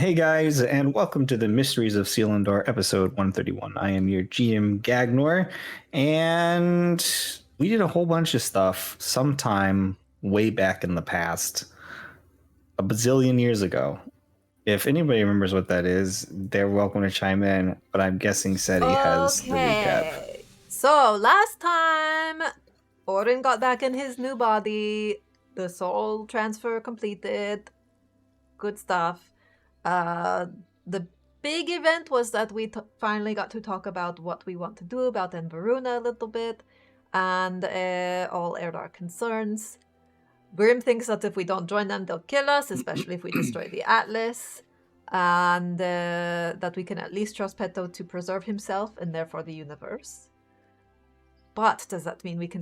Hey guys, and welcome to the Mysteries of Selindor, episode 131. I am your GM Gagnor, and we did a whole bunch of stuff sometime way back in the past, a bazillion years ago. If anybody remembers what that is, they're welcome to chime in, but I'm guessing Seti has the recap. Okay. So last time, Orin got back in his new body. The soul transfer completed. Good stuff. The big event was that we finally got to talk about what we want to do about Envaruna a little bit, and all Erdar concerns. Grim thinks that if we don't join them, they'll kill us, especially if we destroy the Atlas. And that we can at least trust Peto to preserve himself and therefore the universe. But does that mean we can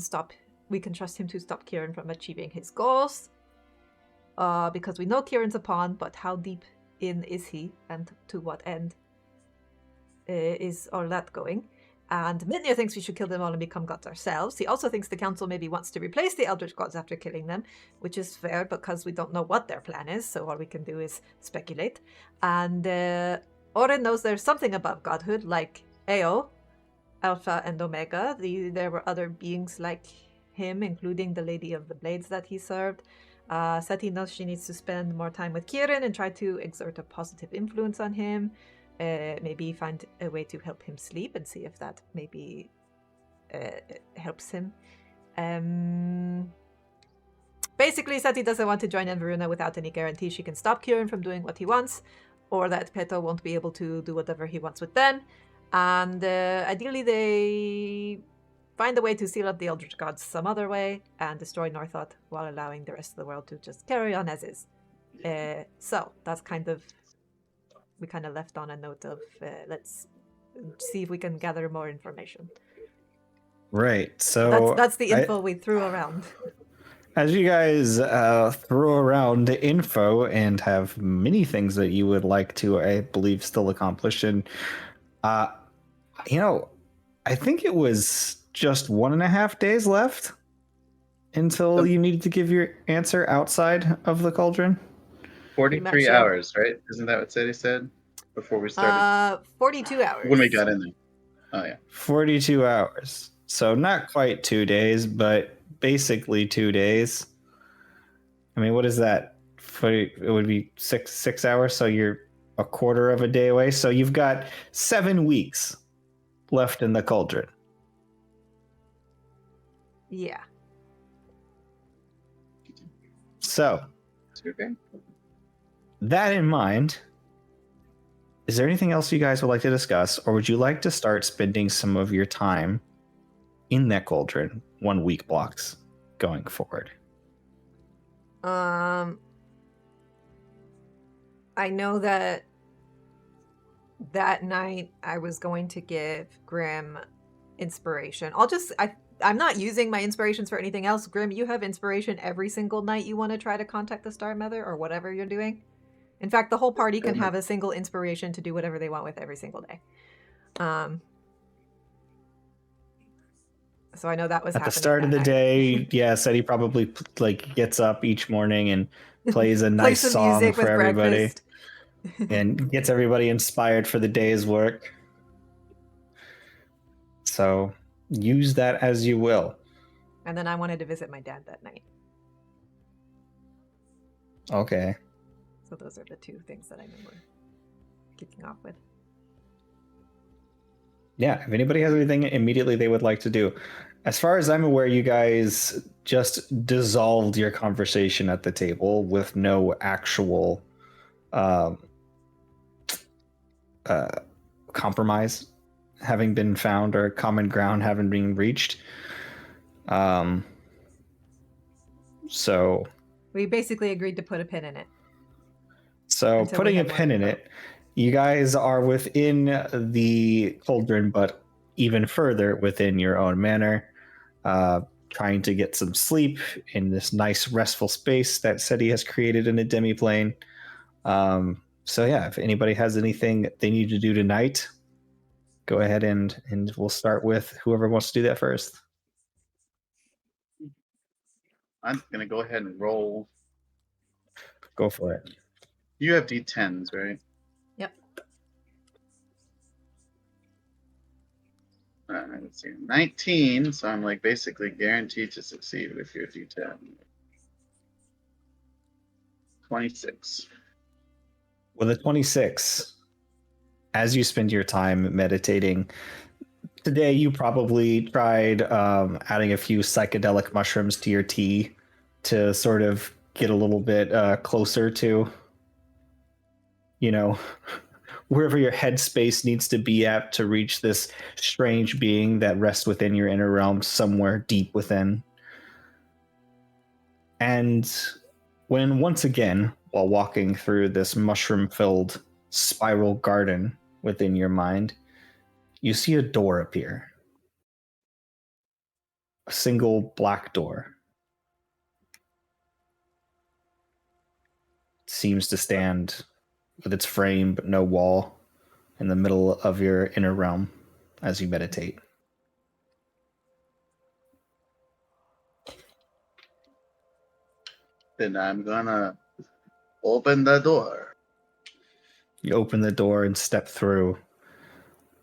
trust him to stop Kieran from achieving his goals? Because we know Kieran's a pawn, but how deep in is he, and to what end is all that going? And Mitnir thinks we should kill them all and become gods ourselves. He also thinks the council maybe wants to replace the Eldritch gods after killing them, which is fair because we don't know what their plan is, so all we can do is speculate. And Oren knows there's something above godhood, like Eo, Alpha and Omega. There were other beings like him, including the Lady of the Blades that he served. Seti knows she needs to spend more time with Kieran and try to exert a positive influence on him. Maybe find a way to help him sleep and see if that maybe helps him. Basically, Seti doesn't want to join Envaruna without any guarantee she can stop Kieran from doing what he wants, or that Peto won't be able to do whatever he wants with them. And ideally, they find a way to seal up the Eldritch Gods some other way and destroy Northot while allowing the rest of the world to just carry on as is. So that's we kind of left on a note of let's see if we can gather more information. Right, so that's the info we threw around. As you guys throw around the info and have many things that you would like to, I believe, still accomplish, and I think it was just 1.5 days left until you needed to give your answer outside of the cauldron. 43 hours, right? Isn't that what Sadie said before we started? 42 hours. When we got in there. Oh, yeah. 42 hours. So not quite 2 days, but basically 2 days. I mean, what is that? It would be six hours, so you're a quarter of a day away. So you've got 7 weeks left in the cauldron. Yeah. So, that in mind, is there anything else you guys would like to discuss, or would you like to start spending some of your time in that cauldron 1 week blocks going forward? I know that night I was going to give Grim inspiration. I'm not using my inspirations for anything else. Grim, you have inspiration every single night you want to try to contact the Star Mother or whatever you're doing. In fact, the whole party can have a single inspiration to do whatever they want with every single day. So I know that was at the start of the day. Yeah, said he probably gets up each morning and plays a nice song for everybody and gets everybody inspired for the day's work. So use that as you will. And then I wanted to visit my dad that night. Okay. So those are the two things that I remember kicking off with. Yeah, if anybody has anything immediately they would like to do. As far as I'm aware, you guys just dissolved your conversation at the table with no actual compromise having been found or common ground having been reached. So we basically agreed to put a pin in it. So putting a pin in it, you guys are within the cauldron, but even further within your own manor, trying to get some sleep in this nice restful space that Seti has created in a demiplane. So yeah, if anybody has anything they need to do tonight, go ahead and we'll start with whoever wants to do that first. I'm going to go ahead and roll. Go for it. You have D10s, right? Let's see. 19, so I'm like basically guaranteed to succeed with your D10. 26. With a 26, as you spend your time meditating, today you probably tried adding a few psychedelic mushrooms to your tea to sort of get a little bit closer to, you know, wherever your headspace needs to be at to reach this strange being that rests within your inner realm somewhere deep within. And when once again, while walking through this mushroom-filled spiral garden within your mind, you see a door appear. A single black door. It seems to stand with its frame but no wall in the middle of your inner realm as you meditate. Then I'm gonna open the door. You open the door and step through.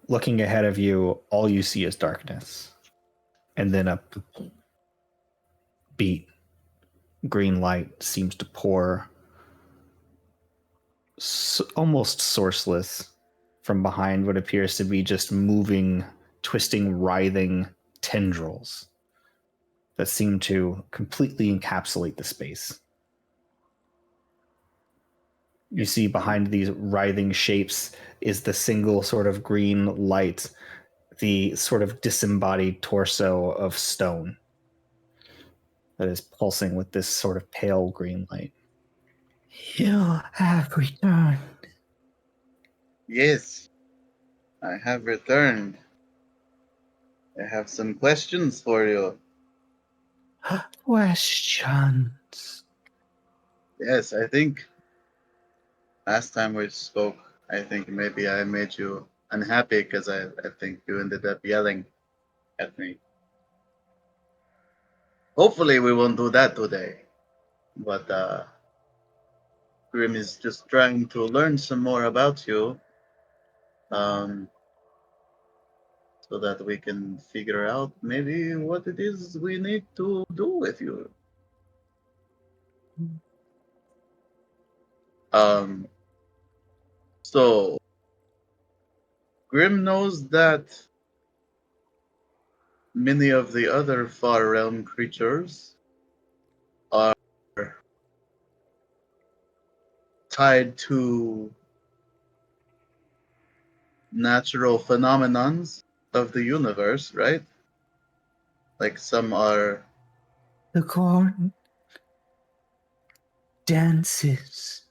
Looking ahead of you, all you see is darkness. And then a beat. Green light seems to pour almost sourceless from behind what appears to be just moving, twisting, writhing tendrils that seem to completely encapsulate the space. You see behind these writhing shapes is the single sort of green light, the sort of disembodied torso of stone that is pulsing with this sort of pale green light. You have returned. Yes, I have returned. I have some questions for you. Questions. Yes, I think last time we spoke, I think maybe I made you unhappy because I think you ended up yelling at me. Hopefully, we won't do that today. But Grim is just trying to learn some more about you, um, so that we can figure out maybe what it is we need to do with you. Um, so Grim knows that many of the other Far Realm creatures are tied to natural phenomenons of the universe, right? Like some are The corn dances.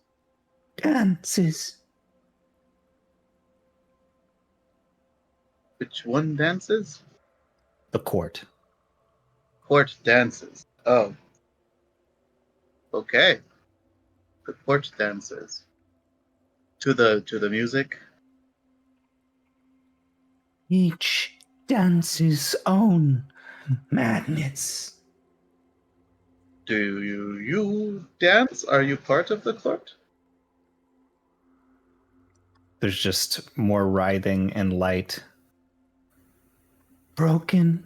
Dances. which one dances? The court. Court dances. Oh, okay. The court dances. To the music. Each dance's own madness. Do you dance? Are you part of the court? There's just more writhing and light. Broken.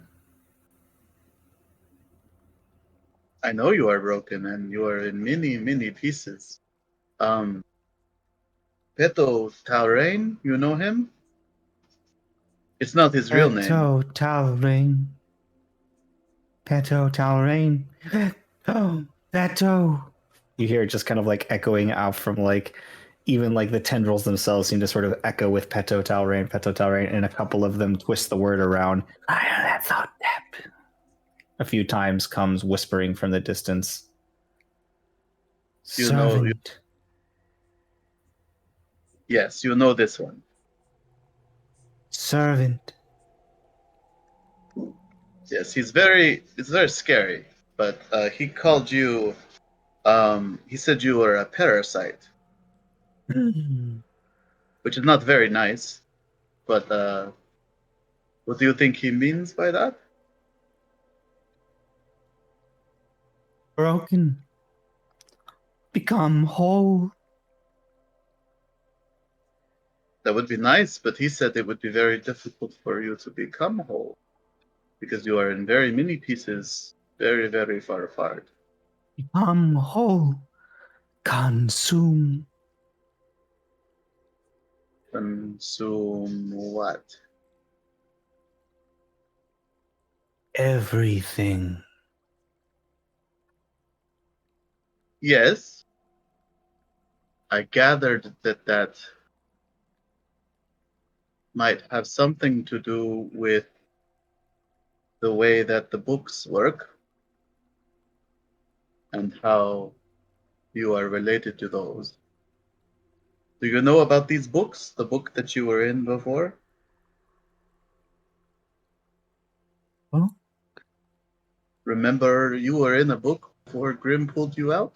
I know you are broken and you are in many, many pieces. Um, Peto Talrain, you know him? It's not his real name. Peto Talrain. Peto Talrain. Peto. Peto. You hear it just kind of like echoing out from like, even like the tendrils themselves seem to sort of echo with Peto Talrain, and a couple of them twist the word around. A few times comes whispering from the distance. You know, Servant. yes, you know this one. Servant. Yes, it's very scary. But he called you. He said you were a parasite, which is not very nice. But what do you think he means by that? Broken. Become whole. That would be nice, but he said it would be very difficult for you to become whole because you are in very many pieces, very, very far apart. Become whole. Consume Consume what? everything. Yes, I gathered that might have something to do with the way that the books work and how you are related to those. Do you know about these books? The book that you were in before? Well, Remember, you were in a book before Grim pulled you out?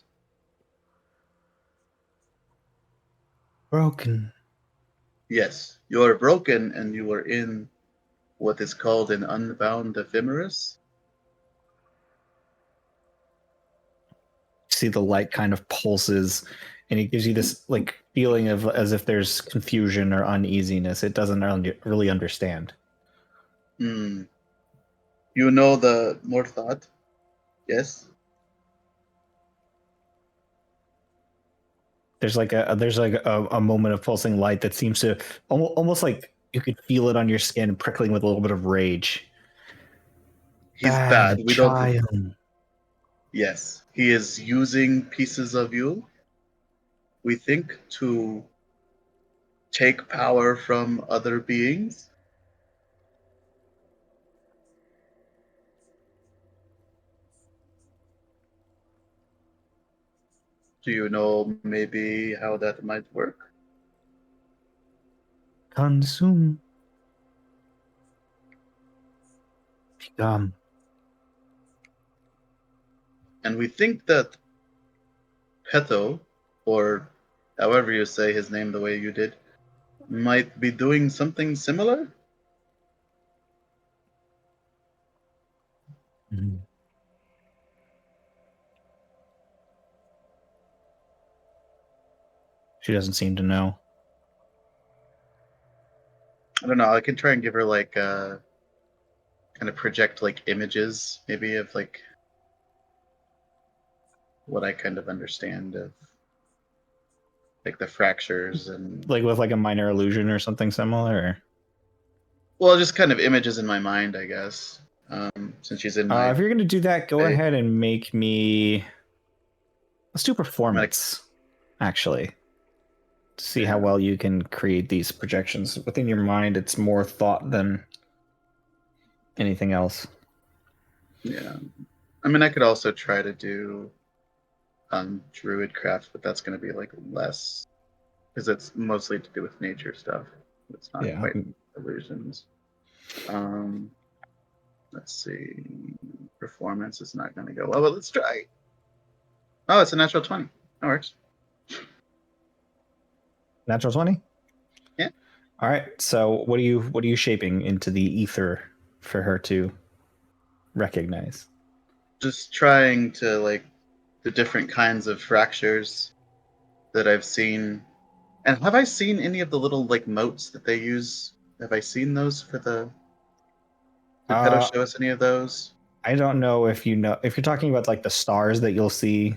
broken. Yes, you are broken and you were in what is called an unbound ephemeris. See the light kind of pulses, and it gives you this like feeling of as if there's confusion or uneasiness. It doesn't really understand. Hmm. You know the Morthot? Yes? There's like a moment of pulsing light that seems to almost like you could feel it on your skin, prickling with a little bit of rage. He's bad. Bad We don't. child. Yes. He is using pieces of you, we think, to take power from other beings. Do you know maybe how that might work? Consume. Become. And we think that Peto, or however you say his name the way you did, might be doing something similar? Mhm. She doesn't seem to know. I don't know. I can try and give her like kind of project like images, maybe of like what I kind of understand of like the fractures and Like with like a minor illusion or something similar. Or... well, just kind of images in my mind, I guess. Since she's in my if you're gonna do that, go face. ahead and make me. Let's do I'm like, performance. Actually, to see how yeah, well you can create these projections within your mind. It's more thought than anything else. yeah. I mean, I could also try to do Druidcraft, but that's going to be like less because it's mostly to do with nature stuff. It's not Yeah. quite illusions. Um, let's see. Performance is not going to go well, but let's try. Oh, it's a natural 20. That works. Natural 20? Yeah. All right. So what are you shaping into the ether for her to recognize? Just trying to like the different kinds of fractures that I've seen. And have I seen any of the little like motes that they use? Have I seen those for the? Did Pedo Uh show us any of those? I don't know if you know if you're talking about like the stars that you'll see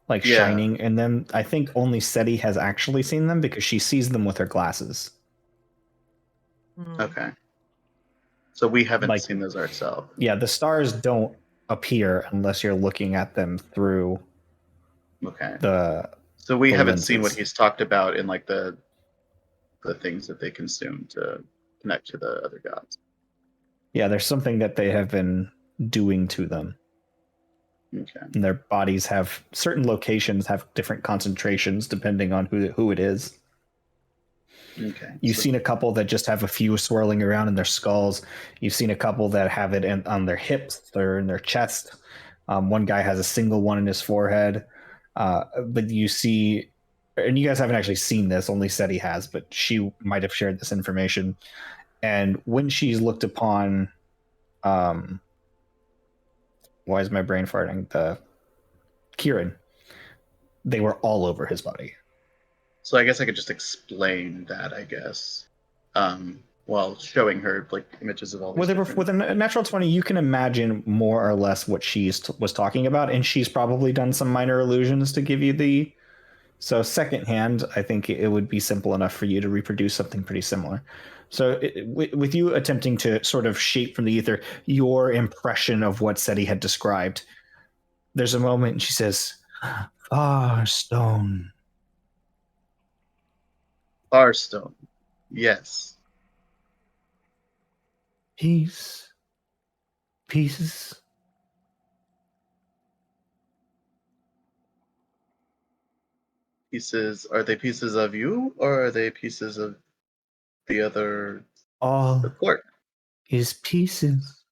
like Yeah. shining and then I think only Seti has actually seen them because she sees them with her glasses. Mm. Okay. So we haven't Like seen those ourselves. yeah, the stars don't appear unless you're looking at them through Okay. the So we the haven't seen what lenses. he's talked about in like the things that they consume to connect to the other gods. Yeah, there's something that they have been doing to them. Okay. And their bodies have certain locations have different concentrations depending on who it is. Okay. You've So seen a couple that just have a few swirling around in their skulls. You've seen a couple that have it on their hips or in their chest. One guy has a single one in his forehead. But you see, and you guys haven't actually seen this, only Seti has, but she might have shared this information. And when she's looked upon, why is my brain farting? The Kieran, they were all over his body. So I guess I could just explain that, I guess. While showing her like images of all these With a natural 20, you can imagine more or less what was talking about, and she's probably done some minor illusions to give you the. So secondhand, I think it would be simple enough for you to reproduce something pretty similar. So with you attempting to sort of shape from the ether your impression of what Seti had described, there's a moment and she says, Farstone. Farstone. Yes. Pieces. Pieces. Are they pieces of you, or are they pieces of the other, All the court? is pieces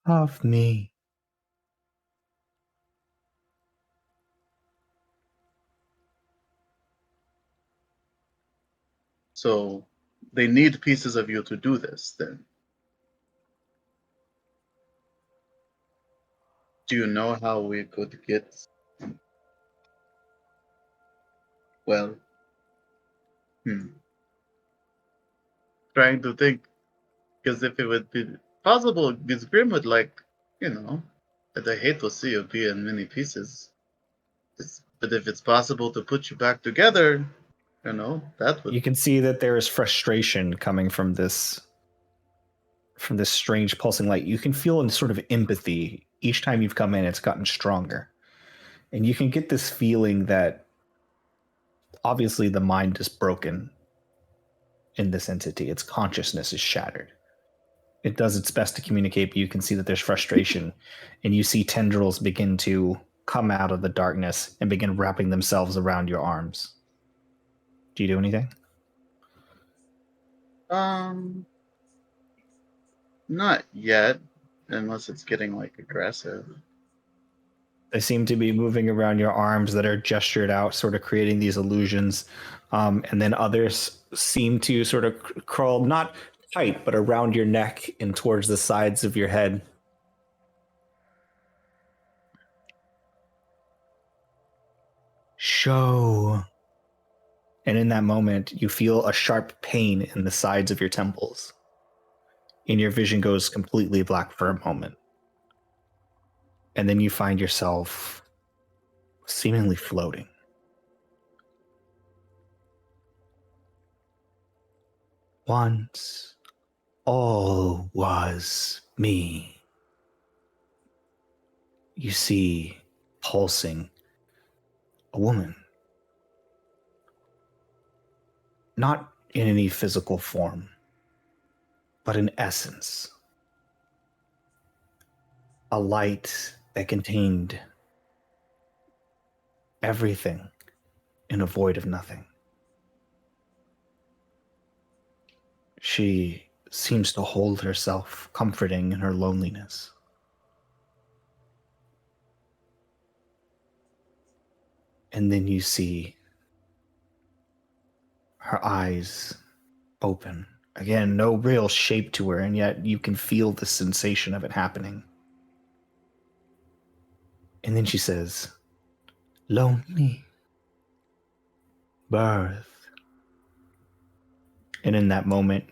of me. So they need pieces of you to do this, then. Do you know how we could get, well, trying to think, because if it would be possible, Miss Grimm would like, you know, but I hate to see you be in many pieces. But if it's possible to put you back together, that would. You can see that there is frustration coming from this strange pulsing light. You can feel a sort of empathy each time you've come in. It's gotten stronger, and you can get this feeling that obviously the mind is broken in this entity. Its consciousness is shattered. It does its best to communicate, but you can see that there's frustration, and you see tendrils begin to come out of the darkness and begin wrapping themselves around your arms. Do you do anything? Not yet, unless it's getting like aggressive. They seem to be moving around your arms that are gestured out, sort of creating these illusions. And then others seem to sort of crawl, not tight, but around your neck and towards the sides of your head. Show. And in that moment, you feel a sharp pain in the sides of your temples. And your vision goes completely black for a moment. And then you find yourself seemingly floating. Once, all was me. You see, pulsing, a woman. Not in any physical form, but in essence. A light that contained everything in a void of nothing. She seems to hold herself comforting in her loneliness. And then you see her eyes open. Again, no real shape to her, and yet you can feel the sensation of it happening. And then she says, lonely. Birth. And in that moment,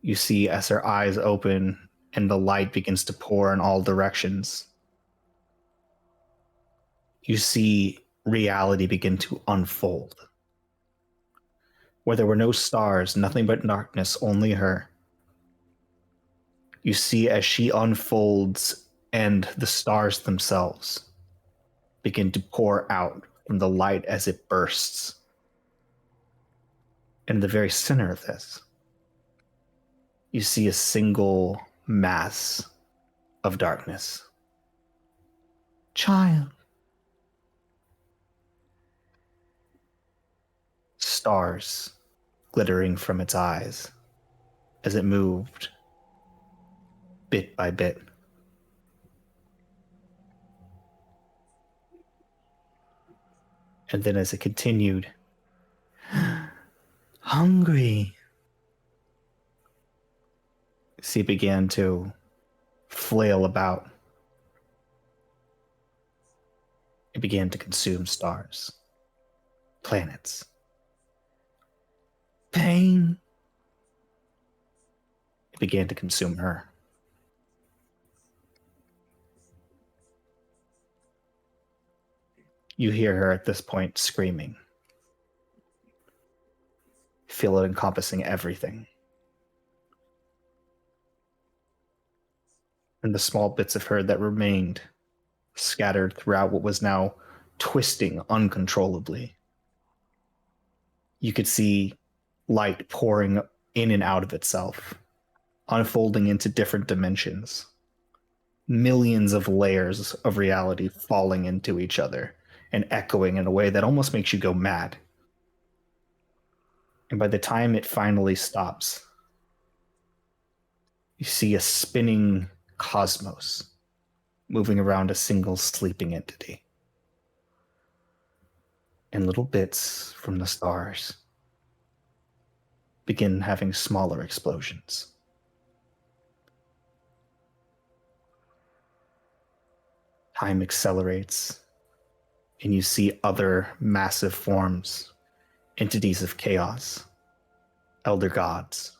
you see as her eyes open and the light begins to pour in all directions, you see reality begin to unfold. Where there were no stars, nothing but darkness, only her. You see as she unfolds and the stars themselves begin to pour out from the light as it bursts. And in the very center of this, you see a single mass of darkness. Child. Stars glittering from its eyes as it moved bit by bit. And then as it continued, hungry. She began to flail about. It began to consume stars. planets. Pain. It began to consume her. You hear her at this point screaming. Feel it encompassing everything. And the small bits of her that remained scattered throughout what was now twisting uncontrollably. You could see light pouring in and out of itself, unfolding into different dimensions. Millions of layers of reality falling into each other and echoing in a way that almost makes you go mad. And by the time it finally stops, you see a spinning cosmos moving around a single sleeping entity. And little bits from the stars begin having smaller explosions. Time accelerates, and you see other massive forms, entities of chaos, elder gods,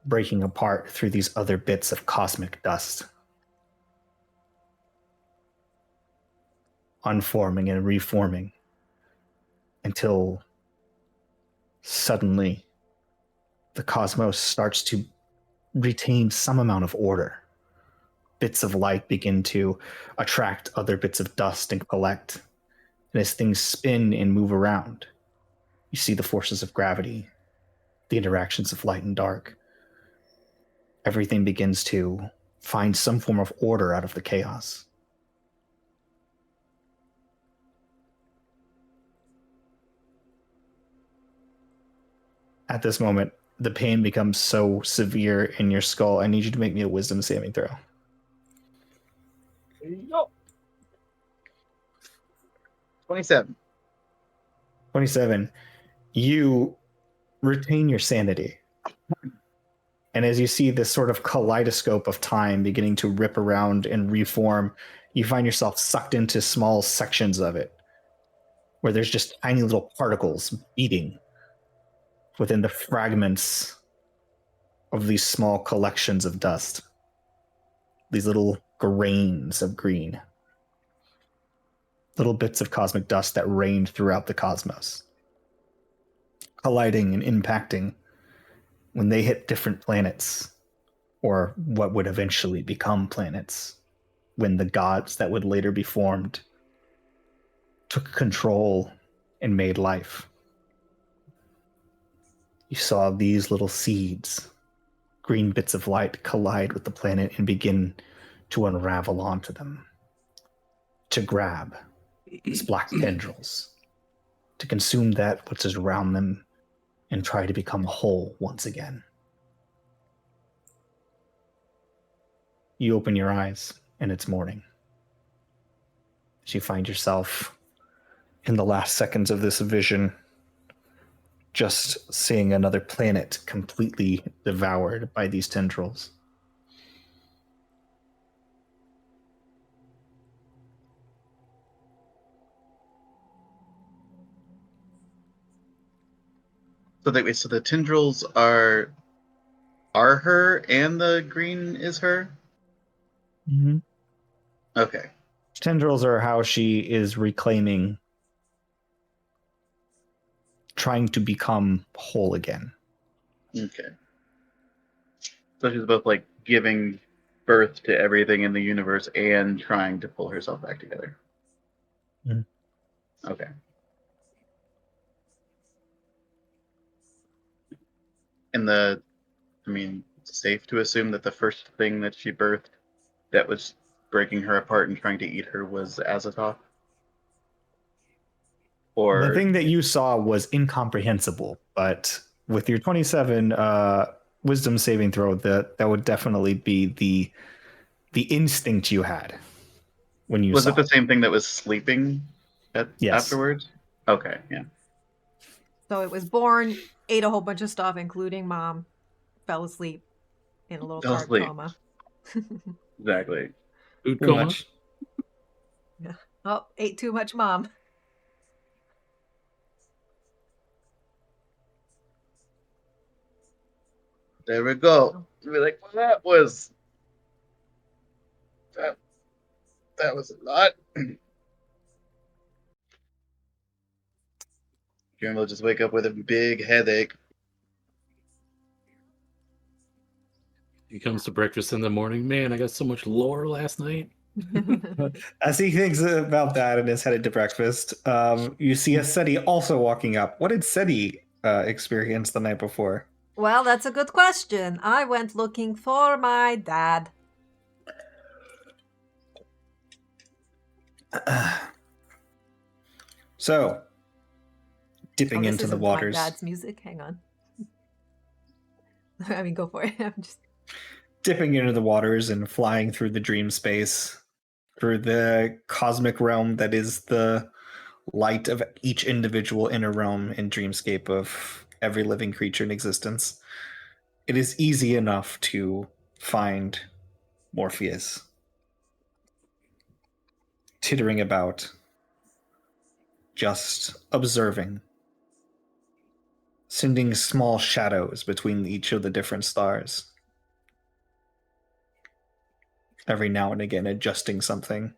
breaking apart through these other bits of cosmic dust, unforming and reforming until suddenly the cosmos starts to retain some amount of order. Bits of light begin to attract other bits of dust and collect. And as things spin and move around, you see the forces of gravity, the interactions of light and dark. Everything begins to find some form of order out of the chaos. At this moment, the pain becomes so severe in your skull. I need you to make me a wisdom saving throw. Yo. 27. 27. You retain your sanity. And as you see this sort of kaleidoscope of time beginning to rip around and reform, you find yourself sucked into small sections of it, where there's just tiny little particles beating within the fragments of these small collections of dust. These little grains of green. Little bits of cosmic dust that rained throughout the cosmos, colliding and impacting when they hit different planets, or what would eventually become planets, when the gods that would later be formed took control and made life. You saw these little seeds, green bits of light, collide with the planet and begin to unravel onto them, to grab these black tendrils, to consume that which is around them and try to become whole once again. You open your eyes, and it's morning. As you find yourself in the last seconds of this vision, just seeing another planet completely devoured by these tendrils. So the tendrils are her, and the green is her? Mm-hmm. Okay. Tendrils are how she is reclaiming, trying to become whole again. Okay. So she's both like giving birth to everything in the universe and trying to pull herself back together. Mhm. Okay. And it's safe to assume that the first thing that she birthed that was breaking her apart and trying to eat her was Azathoth? Or The thing that you saw was incomprehensible, but with your 27 wisdom saving throw, that would definitely be the instinct you had when you was saw it the same thing that was sleeping Yes. afterwards? Okay, yeah. So it was born, ate a whole bunch of stuff, including mom, fell asleep in a little Fell carb asleep. coma. Exactly. Food Pretty coma. much. Oh, ate too much mom. There we go. Oh. Be like, well, that was a lot. Kieran will just wake up with a big headache. He comes to breakfast in the morning. Man, I got so much lore last night. As he thinks about that and is headed to breakfast, you see a Seti also walking up. What did Seti experience the night before? Well, that's a good question. I went looking for my dad. So, dipping this into the isn't waters. my dad's music. Hang on. I mean, go for it. I'm just Dipping into the waters and flying through the dream space, through the cosmic realm that is the light of each individual inner realm and dreamscape of every living creature in existence. It is easy enough to find Morpheus tittering about, just observing, sending small shadows between each of the different stars. Every now and again adjusting something,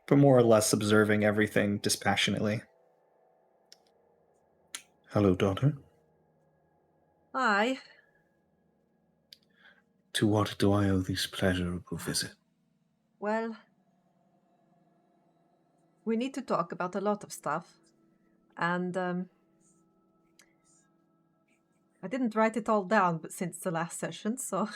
but more or less observing everything dispassionately. Hello, daughter. Hi. To what do I owe this pleasurable visit? Well, we need to talk about a lot of stuff. And I didn't write it all down but since the last session, so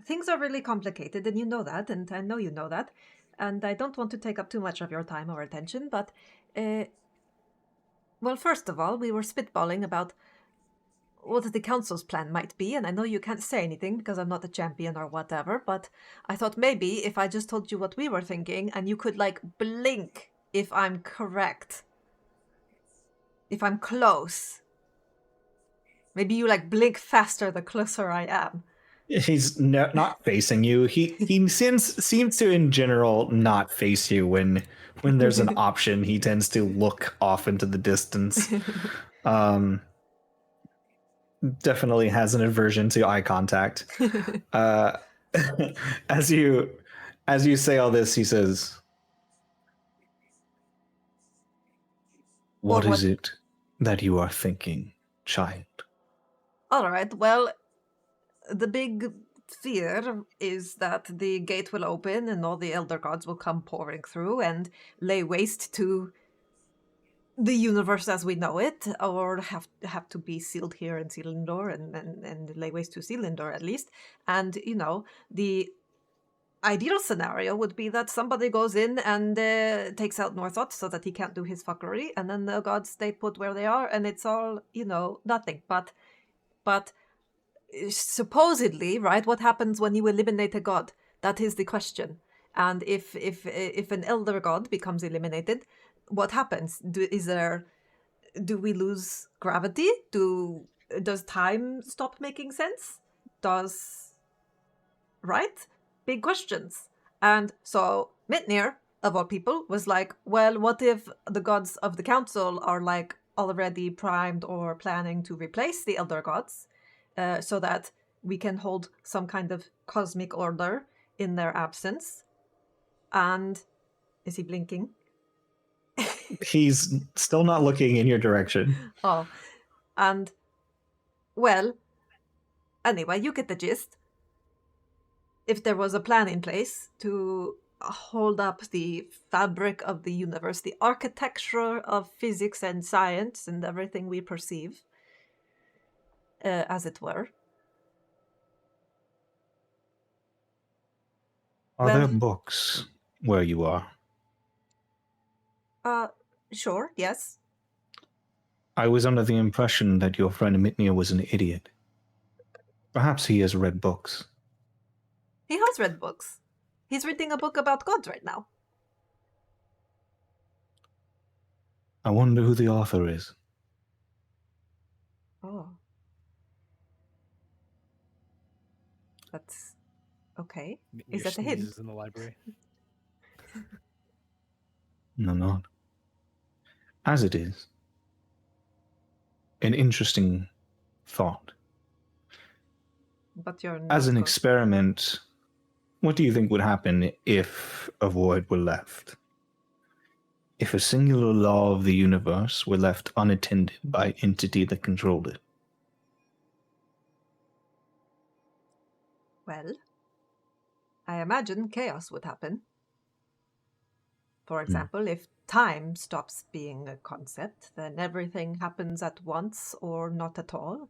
things are really complicated, and you know that, and I know you know that. And I don't want to take up too much of your time or attention, but well, first of all, we were spitballing about what the council's plan might be, and I know you can't say anything because I'm not a champion or whatever, but I thought maybe if I just told you what we were thinking and you could, like, blink if I'm correct. If I'm close. Maybe you, like, blink faster the closer I am. He's not facing you. He seems to, in general, not face you when there's an option. He tends to look off into the distance. Definitely has an aversion to eye contact. As you say all this, he says, "What is it that you are thinking, child?" All right, well, the big fear is that the gate will open and all the elder gods will come pouring through and lay waste to the universe as we know it, or have to be sealed here in Selindor and lay waste to Selindor at least. And, you know, the ideal scenario would be that somebody goes in and takes out Northot so that he can't do his fuckery, and then the gods stay put where they are, and it's all, you know, nothing. But supposedly, right, what happens when you eliminate a god? That is the question. And if an elder god becomes eliminated, what happens? Do we lose gravity? Does time stop making sense? Right? Big questions. And so Mitnir, of all people, was like, well, what if the gods of the council are, like, already primed or planning to replace the elder gods, so that we can hold some kind of cosmic order in their absence? And is he blinking? He's still not looking in your direction. Oh, and, well, anyway, you get the gist. If there was a plan in place to hold up the fabric of the universe, the architecture of physics and science and everything we perceive, as it were. Are there books where you are? Sure, yes. I was under the impression that your friend Mitnir was an idiot. Perhaps he has read books. He has read books. He's reading a book about gods right now. I wonder who the author is. Oh. That's okay. Is that a hint? In the library. No, not. As it is, an interesting thought. But you're As not an going. experiment, what do you think would happen if a void were left? If a singular law of the universe were left unattended by entity that controlled it? Well, I imagine chaos would happen. For example, if time stops being a concept, then everything happens at once or not at all,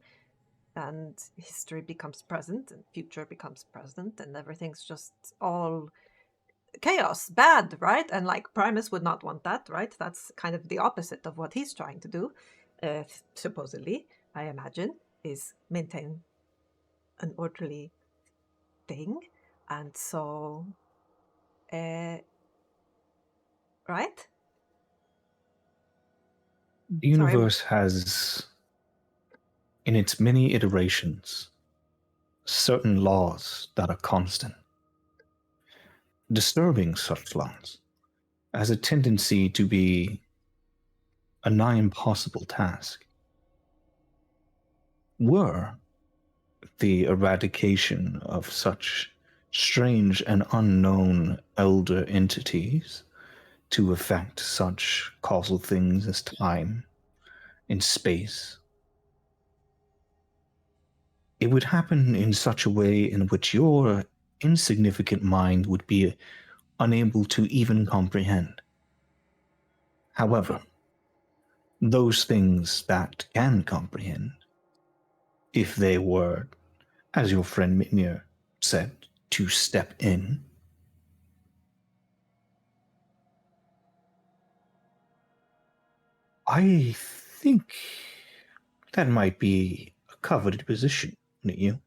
and history becomes present, and future becomes present, and everything's just all chaos, bad, right? And like Primus would not want that, right? That's kind of the opposite of what he's trying to do, supposedly, I imagine, is maintain an orderly thing. And so, right? The universe has, in its many iterations, certain laws that are constant. Disturbing such laws has a tendency to be a nigh impossible task. Were the eradication of such strange and unknown elder entities to affect such causal things as time and space, it would happen in such a way in which your insignificant mind would be unable to even comprehend. However, those things that can comprehend, if they were, as your friend Mitnir said, to step in, I think that might be a coveted position, wouldn't you?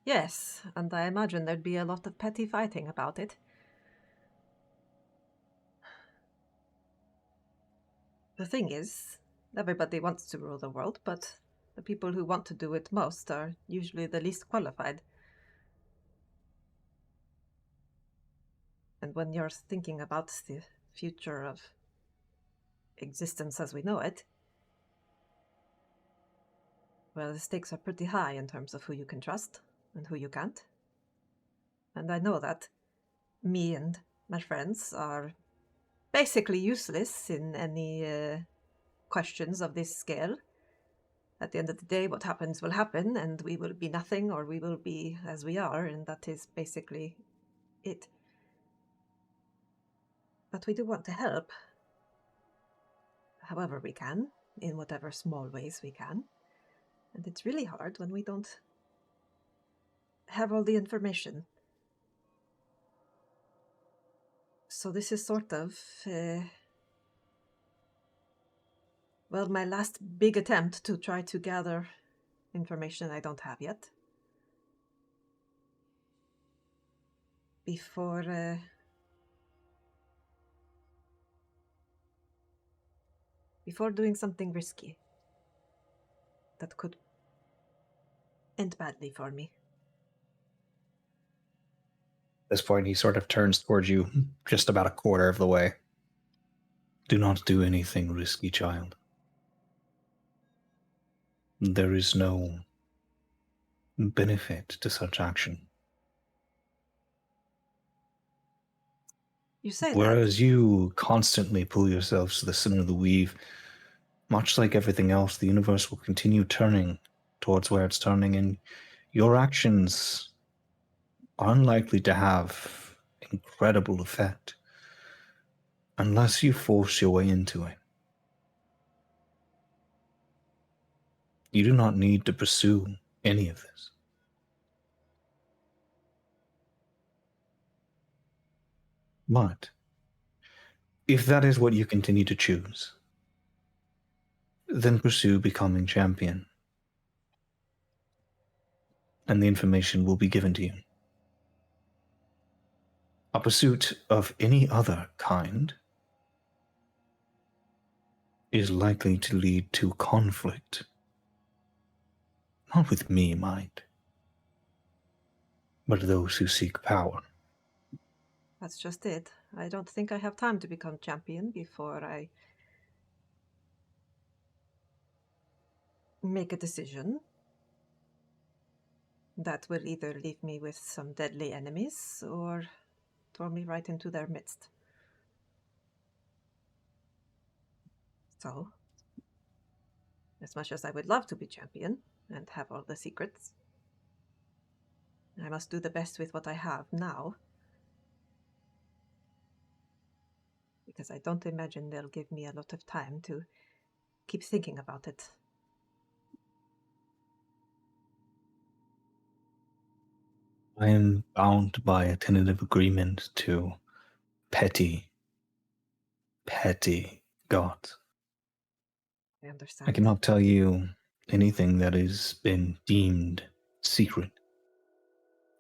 Yes, and I imagine there'd be a lot of petty fighting about it. The thing is, everybody wants to rule the world, but the people who want to do it most are usually the least qualified. And when you're thinking about the future of existence as we know it, well, the stakes are pretty high in terms of who you can trust and who you can't. And I know that me and my friends are basically useless in any questions of this scale. At the end of the day, what happens will happen, and we will be nothing or we will be as we are, and that is basically it. But we do want to help, however we can, in whatever small ways we can. And it's really hard when we don't have all the information. So this is sort of, well, my last big attempt to try to gather information I don't have yet. Before doing something risky that could end badly for me. At this point, he sort of turns towards you just about a quarter of the way. Do not do anything risky, child. There is no benefit to such action. You say Whereas you constantly pull yourselves to the center of the weave, much like everything else, the universe will continue turning towards where it's turning, and your actions are unlikely to have incredible effect unless you force your way into it. You do not need to pursue any of this. But if that is what you continue to choose, then pursue becoming champion, and the information will be given to you. A pursuit of any other kind is likely to lead to conflict. Not with me, mind, but those who seek power. That's just it. I don't think I have time to become champion before I make a decision that will either leave me with some deadly enemies or throw me right into their midst. So, as much as I would love to be champion and have all the secrets, I must do the best with what I have now. Because I don't imagine they'll give me a lot of time to keep thinking about it. I am bound by a tentative agreement to petty gods. I understand. I cannot tell you anything that has been deemed secret,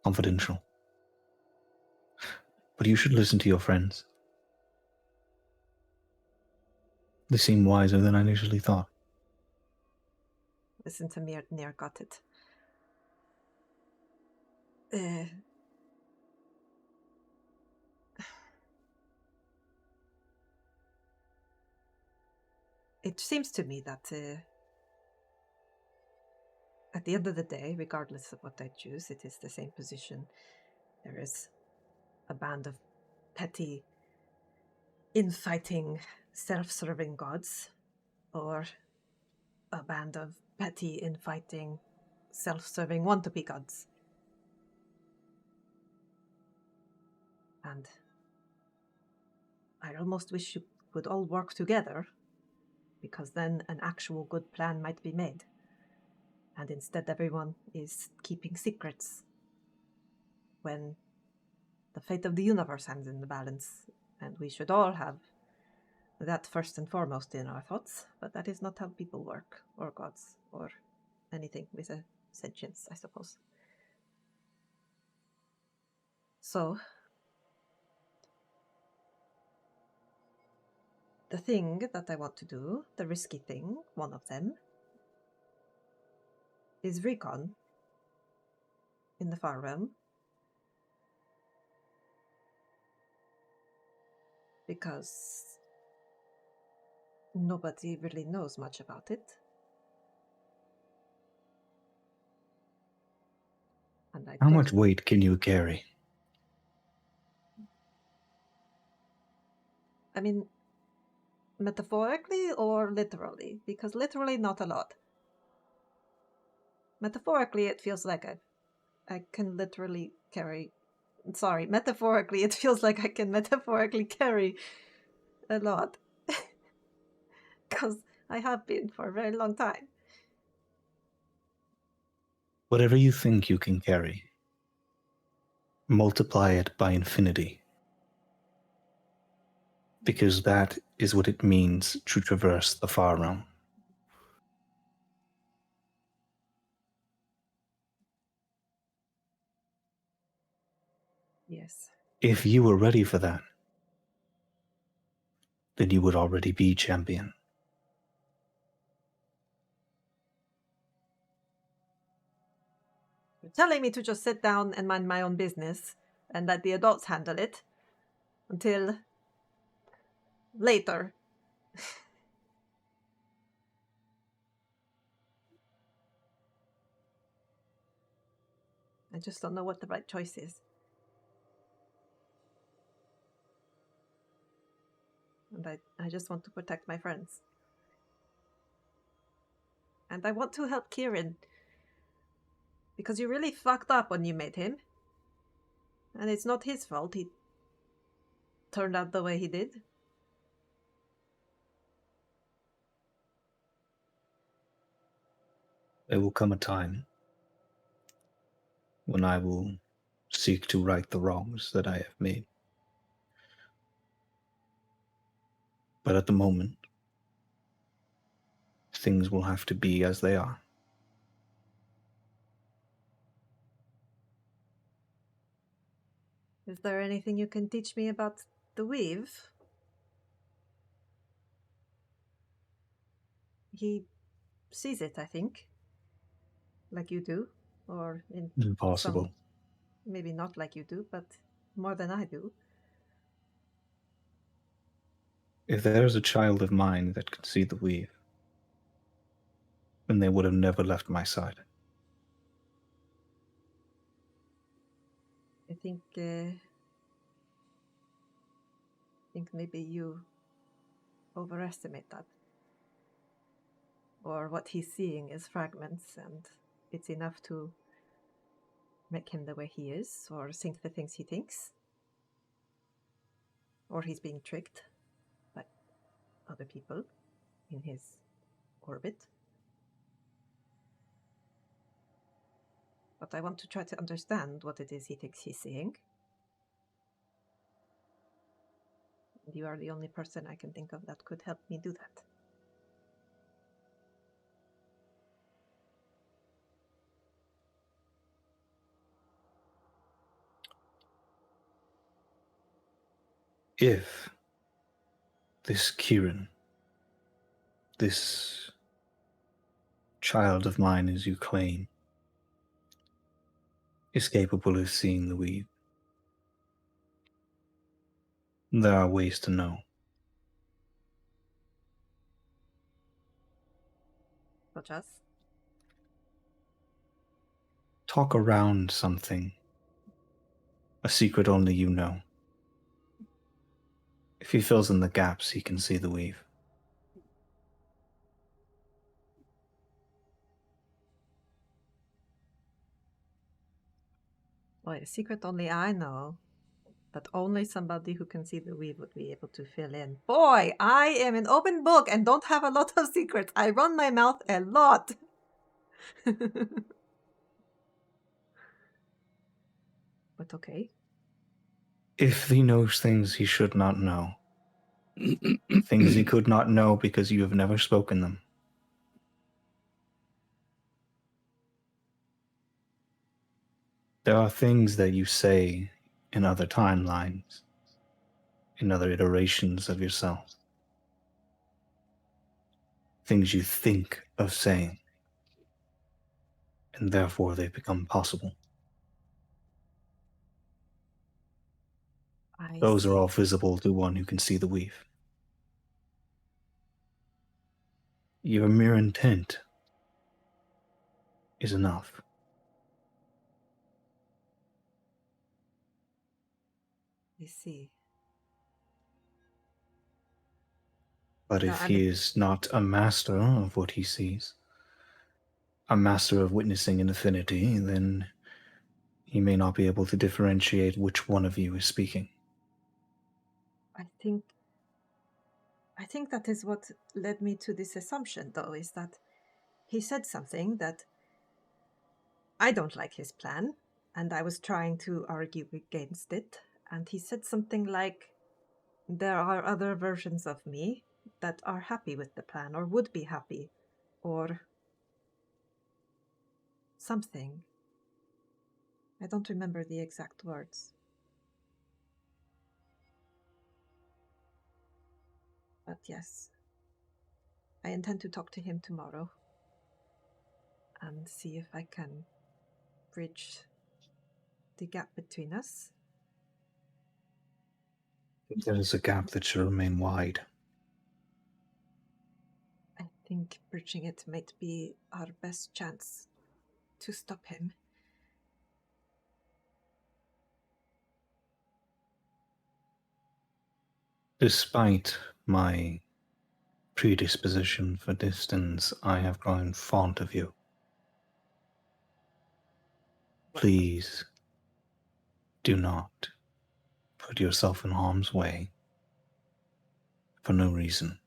confidential. But you should listen to your friends. They seem wiser than I initially thought. Listen to me, near got it. It seems to me that at the end of the day, regardless of what I choose, it is the same position. There is a band of petty, infighting, self-serving gods, or a band of petty, infighting, self-serving want-to-be gods. And I almost wish you would all work together, because then an actual good plan might be made. And instead everyone is keeping secrets when the fate of the universe hangs in the balance, and we should all have that first and foremost in our thoughts, but that is not how people work, or gods, or anything with a sentience, I suppose. So, the thing that I want to do, the risky thing, one of them, is recon in the Far Realm. Because nobody really knows much about it. And How much weight can you carry? I mean, metaphorically or literally? Because literally, not a lot. Metaphorically, it feels like I can literally carry... Sorry, metaphorically, it feels like I can metaphorically carry a lot. Because I have been for a very long time. Whatever you think you can carry, multiply it by infinity. Because that is what it means to traverse the Far Realm. Yes. If you were ready for that, then you would already be champion. You're telling me to just sit down and mind my own business and let the adults handle it until later. I just don't know what the right choice is. And I just want to protect my friends. And I want to help Kieran. Because you really fucked up when you made him. And it's not his fault he turned out the way he did. There will come a time when I will seek to right the wrongs that I have made. But at the moment, things will have to be as they are. Is there anything you can teach me about the weave? He sees it, I think. Like you do. Or in Impossible. maybe not like you do, but more than I do. If there's a child of mine that could see the weave, then they would have never left my side. I think maybe you overestimate that. Or what he's seeing is fragments, and it's enough to make him the way he is, or think the things he thinks. Or he's being tricked by other people in his orbit. But I want to try to understand what it is he thinks he's seeing. And you are the only person I can think of that could help me do that. If this Kieran, this child of mine, as you claim, is capable of seeing the weave, there are ways to know. Such as? Talk around something, a secret only you know. If he fills in the gaps, he can see the weave. Boy, a secret only I know. That only somebody who can see the weave would be able to fill in. Boy, I am an open book and don't have a lot of secrets. I run my mouth a lot. But okay. If he knows things he should not know, things he could not know because you have never spoken them, there are things that you say in other timelines, in other iterations of yourself, things you think of saying, and therefore they become possible. Those are all visible to one who can see the weave. Your mere intent is enough. I see. But No, if he is not a master of what he sees, a master of witnessing an affinity, then he may not be able to differentiate which one of you is speaking. I think that is what led me to this assumption, though, is that he said something that I don't like his plan, and I was trying to argue against it, and he said something like, there are other versions of me that are happy with the plan, or would be happy, or something. I don't remember the exact words. But yes, I intend to talk to him tomorrow and see if I can bridge the gap between us. There is a gap that should remain wide. I think bridging it might be our best chance to stop him. Despite my predisposition for distance, I have grown fond of you. Please do not put yourself in harm's way for no reason.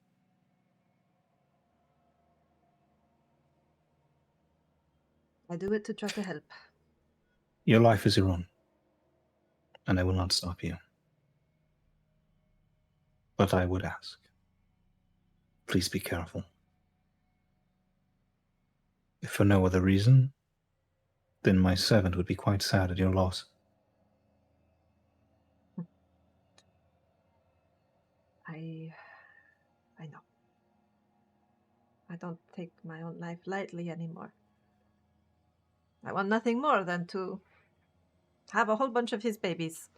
I do it to try to help. Your life is your own, and I will not stop you. But I would ask, please be careful. If for no other reason, then my servant would be quite sad at your loss. I know. I don't take my own life lightly anymore. I want nothing more than to have a whole bunch of his babies.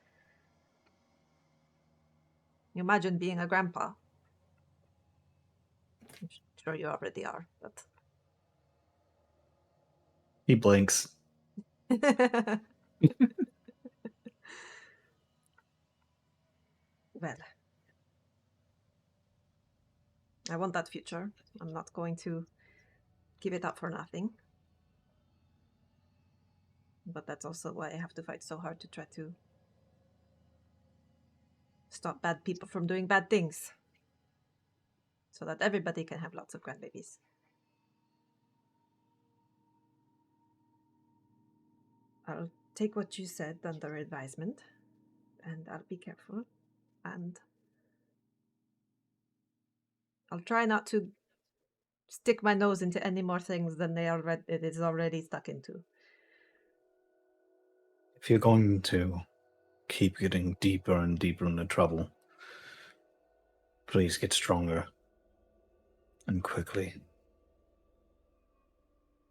You imagine being a grandpa I'm sure you already are, but He blinks. well, I want that future. I'm not going to give it up for nothing. But that's also why I have to fight so hard to try to stop bad people from doing bad things. So that everybody can have lots of grandbabies. I'll take what you said under advisement, and I'll be careful, and I'll try not to stick my nose into any more things than it is already stuck into. If you're going to keep getting deeper and deeper into trouble, please get stronger and quickly.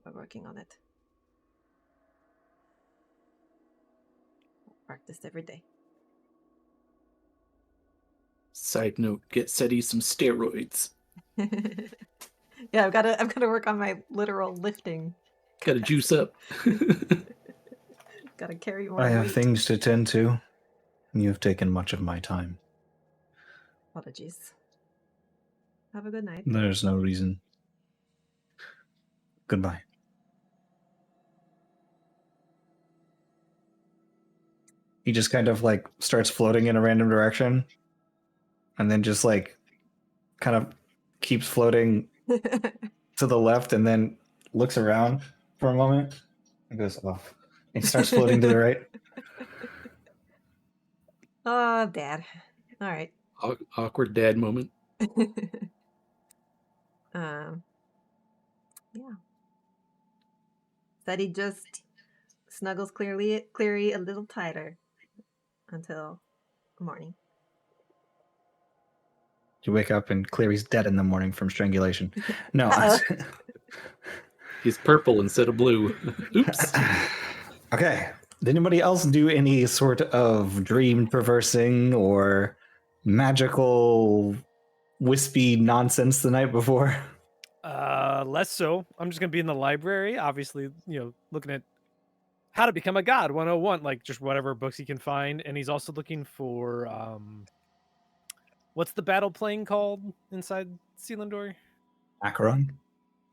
We're working on it. Practice every day. Side note: get SETI some steroids. Yeah, I've got to work on my literal lifting. Gotta juice up. Got to carry more I have weight. things to tend to, and you have taken much of my time. Apologies. Have a good night. There's no reason. Goodbye. He just kind of like starts floating in a random direction and then just like kind of keeps floating to the left and then looks around for a moment and goes off. And starts floating to the right. Oh, Dad. All right. Awkward dad moment. Yeah. Steady just snuggles Cleary a little tighter until morning. You wake up and Cleary's dead in the morning from strangulation. No. He's purple instead of blue. Oops. Okay. Did anybody else do any sort of dream traversing or magical wispy nonsense the night before? Less so. I'm just gonna be in the library, obviously, looking at how to become a god 101, like just whatever books he can find. And he's also looking for what's the battle plane called inside Selindor? Acheron?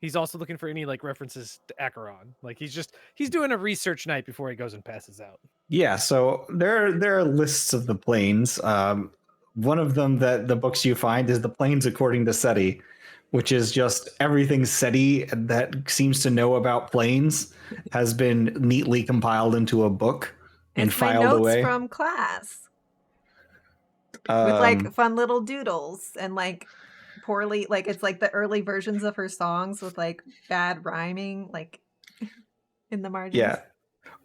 He's also looking for any like references to Acheron. Like he's doing a research night before he goes and passes out. Yeah, so there are lists of the planes. One of them that the books you find is the planes according to SETI, which is just everything SETI that seems to know about planes has been neatly compiled into a book and It's my filed notes away. from class with like fun little doodles and like poorly, like it's like the early versions of her songs with like bad rhyming, like in the margins. Yeah.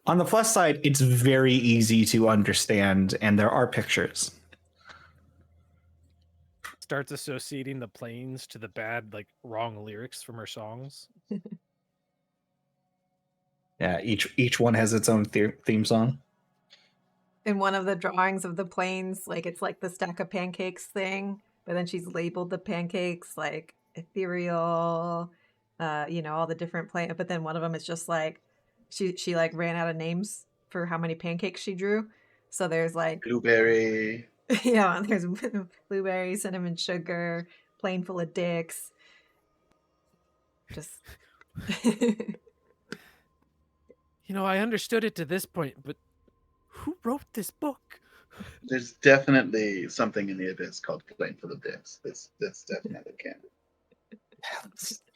On the plus side, it's very easy to understand, and there are pictures. Starts associating the planes to the bad, like wrong lyrics from her songs. Yeah, each one has its own theme song. In one of the drawings of the planes, like it's like the stack of pancakes thing, but then she's labeled the pancakes like ethereal, all the different plane. But then one of them is just like she like ran out of names for how many pancakes she drew. So there's like Blueberry. yeah, there's blueberry, cinnamon sugar, plane full of dicks. Just I understood it to this point, but who wrote this book? There's definitely something in the abyss called Plane for the Dicks. That's definitely canon.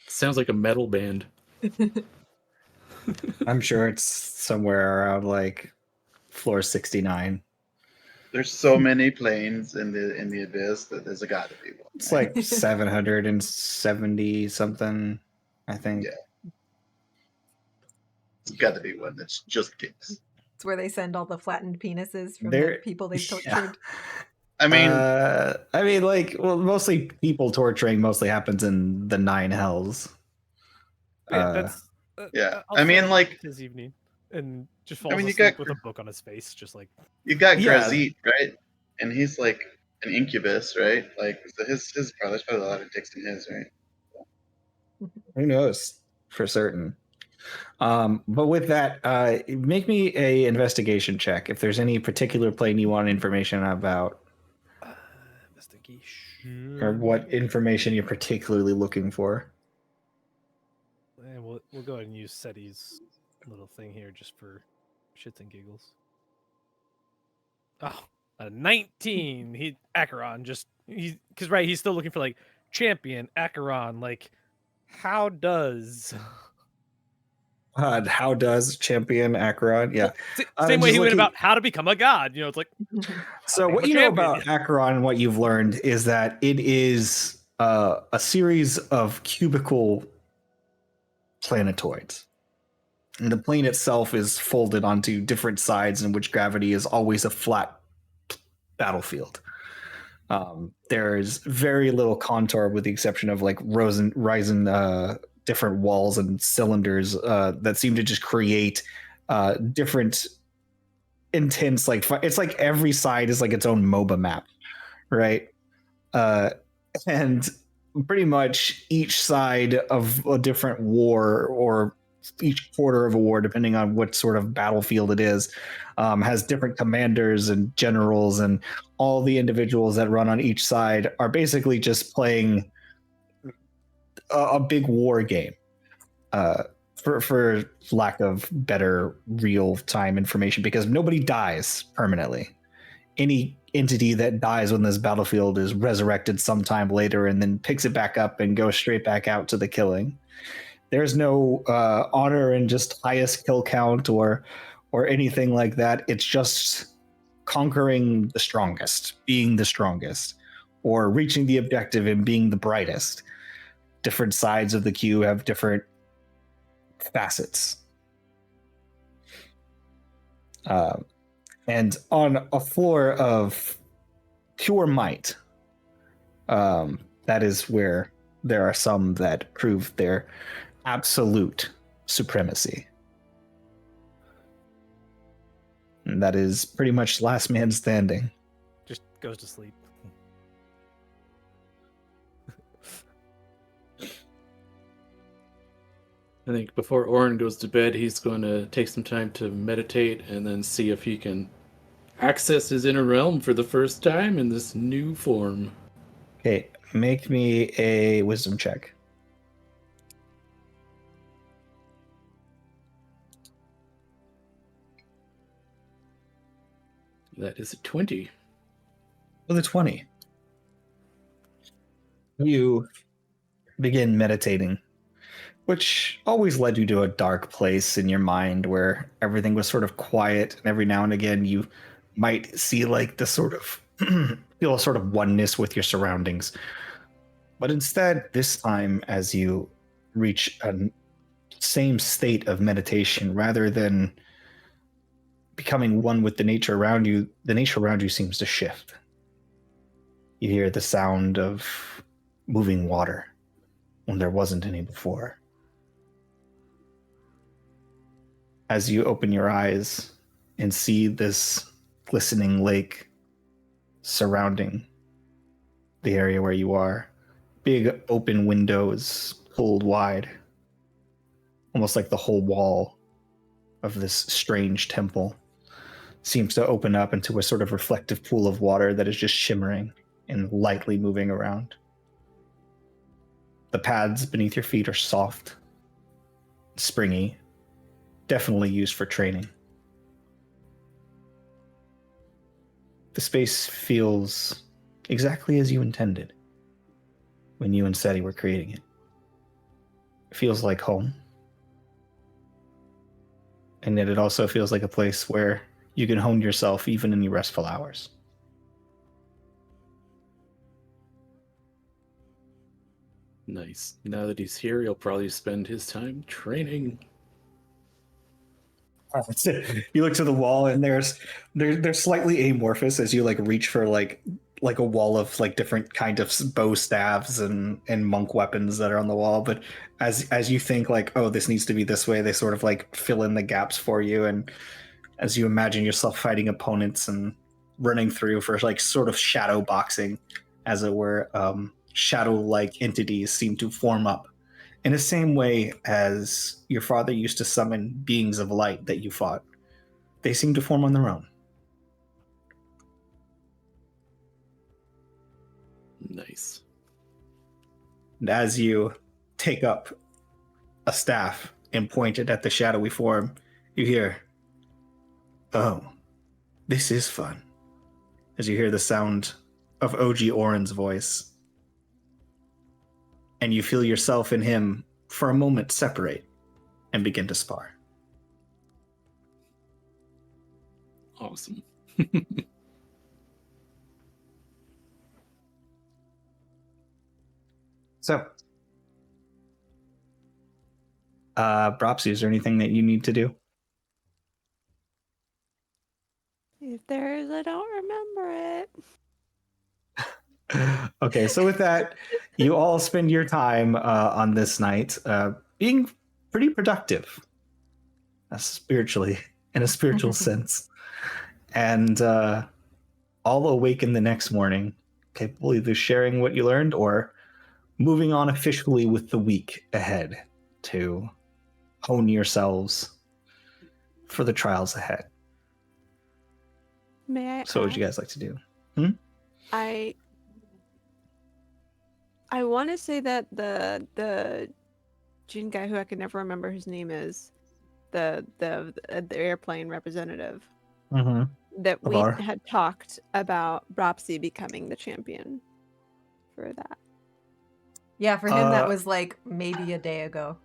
Sounds like a metal band. I'm sure it's somewhere around like floor 69. There's so many planes in the abyss that there's got to be one. It's like 770 something, I think. Yeah. There's got to be one that's just dicks. It's where they send all the flattened penises from the people they've tortured. Yeah. I mean, mostly people torturing mostly happens in the 9 hells. That's yeah. I mean, like his evening, and just falls asleep with a book on his face, just like you got Grazit, right? And he's like an incubus, right? Like so his there's probably a lot of dicks in his, right? Who knows for certain? But with that, make me a investigation check if there's any particular plane you want information about, Investigation. or what information you're particularly looking for. And we'll go ahead and use Seti's little thing here just for shits and giggles. Oh, a 19. Acheron because he's still looking for like champion Acheron. Like, how does How does champion Acheron? Yeah. same way just he went looking- about how to become a god. It's like So become what a you know champion. about Acheron, what you've learned is that it is a series of cubical planetoids. And the plane itself is folded onto different sides in which gravity is always a flat battlefield. There's very little contour with the exception of like rising different walls and cylinders that seem to just create different intense, like it's like every side is like its own MOBA map, right? And pretty much each side of a different war, or each quarter of a war, depending on what sort of battlefield it is, has different commanders and generals, and all the individuals that run on each side are basically just playing a big war game. For lack of better real-time information, because nobody dies permanently. Any entity that dies when this battlefield is resurrected sometime later and then picks it back up and goes straight back out to the killing. There's no honor in just highest kill count or anything like that. It's just conquering the strongest, being the strongest, or reaching the objective and being the brightest. Different sides of the queue have different facets. And on a floor of pure might, that is where there are some that prove their absolute supremacy. And that is pretty much last man standing. Just goes to sleep. I think before Orin goes to bed, he's going to take some time to meditate and then see if he can access his inner realm for the first time in this new form. Okay, make me a wisdom check. That is a 20. With a 20. You begin meditating, which always led you to a dark place in your mind where everything was sort of quiet, and every now and again you might see like this sort of feel a sort of oneness with your surroundings. But instead, this time, as you reach a same state of meditation, rather than becoming one with the nature around you seems to shift. You hear the sound of moving water when there wasn't any before. As you open your eyes and see this glistening lake surrounding the area where you are, big open windows pulled wide, almost like the whole wall of this strange temple seems to open up into a sort of reflective pool of water that is just shimmering and lightly moving around. The pads beneath your feet are soft, springy, definitely used for training. The space feels exactly as you intended when you and Seti were creating it. It feels like home. And yet it also feels like a place where you can hone yourself even in your restful hours. Nice. Now that he's here, he'll probably spend his time training. You look to the wall, and they're slightly amorphous as you like reach for like a wall of like different kind of bow staves and monk weapons that are on the wall. But as you think like, oh, this needs to be this way, they sort of like fill in the gaps for you. And as you imagine yourself fighting opponents and running through for like sort of shadow boxing, as it were, shadow-like entities seem to form up in the same way as your father used to summon beings of light that you fought, they seem to form on their own. Nice. And as you take up a staff and point it at the shadowy form, you hear, "Oh, this is fun." As you hear the sound of OG Oren's voice. And you feel yourself and him for a moment separate and begin to spar. Awesome. So, Bropsy, is there anything that you need to do? If there is, I don't remember it. Okay, so with that, you all spend your time on this night being pretty productive, spiritually, in a spiritual sense. And all awaken the next morning, capable either sharing what you learned or moving on officially with the week ahead to hone yourselves for the trials ahead. May I So what would ask? you guys like to do? I want to say that the Jin guy, who I can never remember his name is, the airplane representative, Mm-hmm. that we Avar. had talked about Bropsy becoming the champion for that. Yeah, for him that was like maybe a day ago.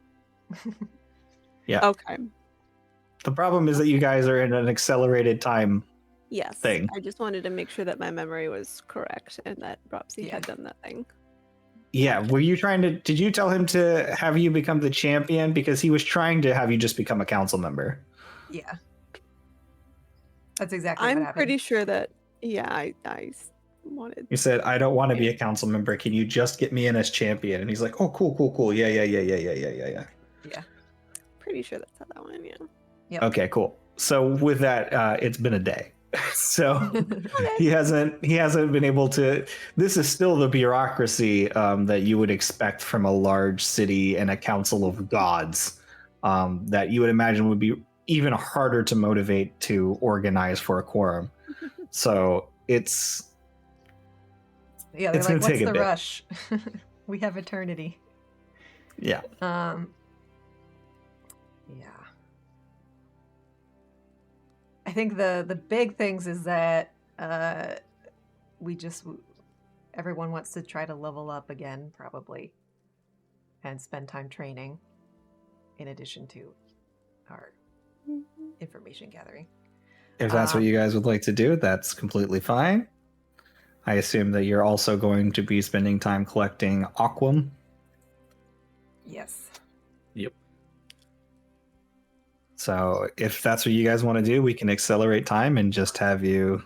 Yeah. Okay. The problem is that you guys are in an accelerated time Yes. thing. I just wanted to make sure that my memory was correct and that Bropsy had done that thing. Yeah, were you trying to, did you tell him to have you become the champion? Because he was trying to have you just become a council member. Yeah. That's exactly what I'm happened. pretty sure that, yeah, I wanted. You said, "I don't want to be a council member. Can you just get me in as champion?" And he's like, "Oh, cool. Yeah. Yeah. Pretty sure that's how that went, yeah. Yep. Okay, cool. So with that, it's been a day. So he hasn't been able to. This is still the bureaucracy that you would expect from a large city and a council of gods that you would imagine would be even harder to motivate to organize for a quorum. So it's Yeah, they're it's like, gonna what's take a the bit. rush? We have eternity. Yeah. Yeah. I think the big things is that everyone wants to try to level up again, probably, and spend time training in addition to our information gathering. If that's what you guys would like to do, that's completely fine. I assume that you're also going to be spending time collecting aquam. Yes. Yep. So if that's what you guys want to do, we can accelerate time and just have you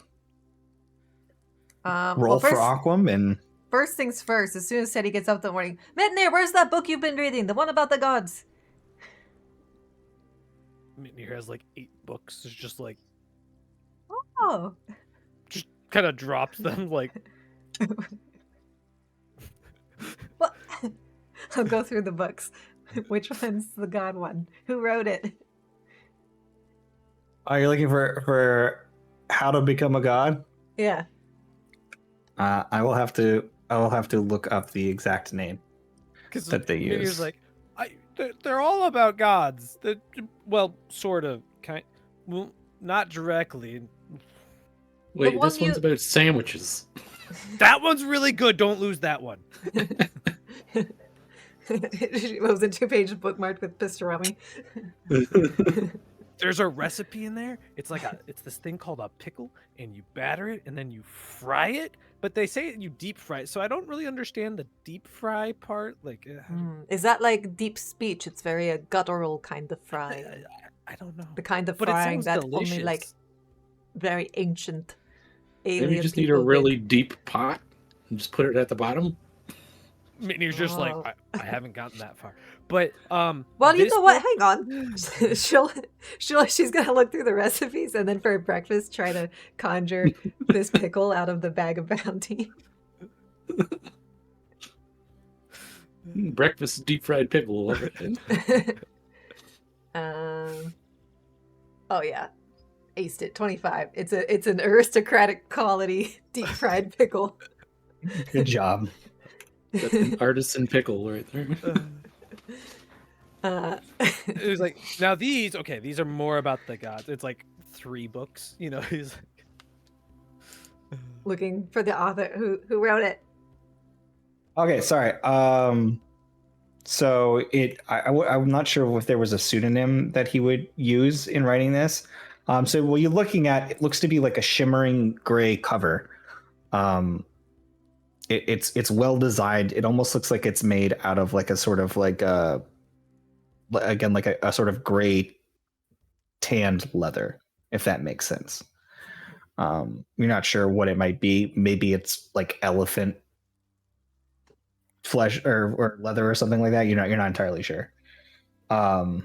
roll for aquam. And first things first, as soon as Teddy gets up in the morning, Mitnir, where's that book you've been reading? The one about the gods. Mitnir has like 8 books. It's just like Oh. just kind of drops them like. Well, I'll go through the books. Which one's the god one? Who wrote it? are you looking for how to become a god? Yeah. I will have to look up the exact name that they Mitnir's use. like, they're all about gods. Well, sort of, well, not directly. Wait, one this one's about sandwiches. That one's really good. Don't lose that one. It was a 2-page bookmarked with pastrami. There's a recipe in there. It's like it's this thing called a pickle, and you batter it, and then you fry it. But they say you deep fry it, so I don't really understand the deep fry part. Like, Is that like deep speech? It's very a guttural kind of fry. I don't know. The kind of But it frying sounds that delicious. only like very ancient alien Maybe you just need a people really did. deep pot and just put it at the bottom. Mitnir's just like, Oh. I haven't gotten that far. But Well, you this know what? book- Hang on. She's gonna look through the recipes and then for breakfast try to conjure this pickle out of the bag of bounty. Breakfast deep fried pickle. Love it. Oh yeah, aced it. 25. It's an aristocratic quality deep fried pickle. Good job. That's an artisan pickle right there. It was like, now these are more about the gods. It's like 3 books, you know. He's Looking for the author who wrote it. Okay, sorry. So I'm not sure if there was a pseudonym that he would use in writing this. So what you're looking at, it looks to be like a shimmering gray cover. It's well designed. It almost looks like it's made out of like a sort of like a sort of gray tanned leather, if that makes sense. You're not sure what it might be. Maybe it's like elephant flesh or leather or something like that. You're not entirely sure. But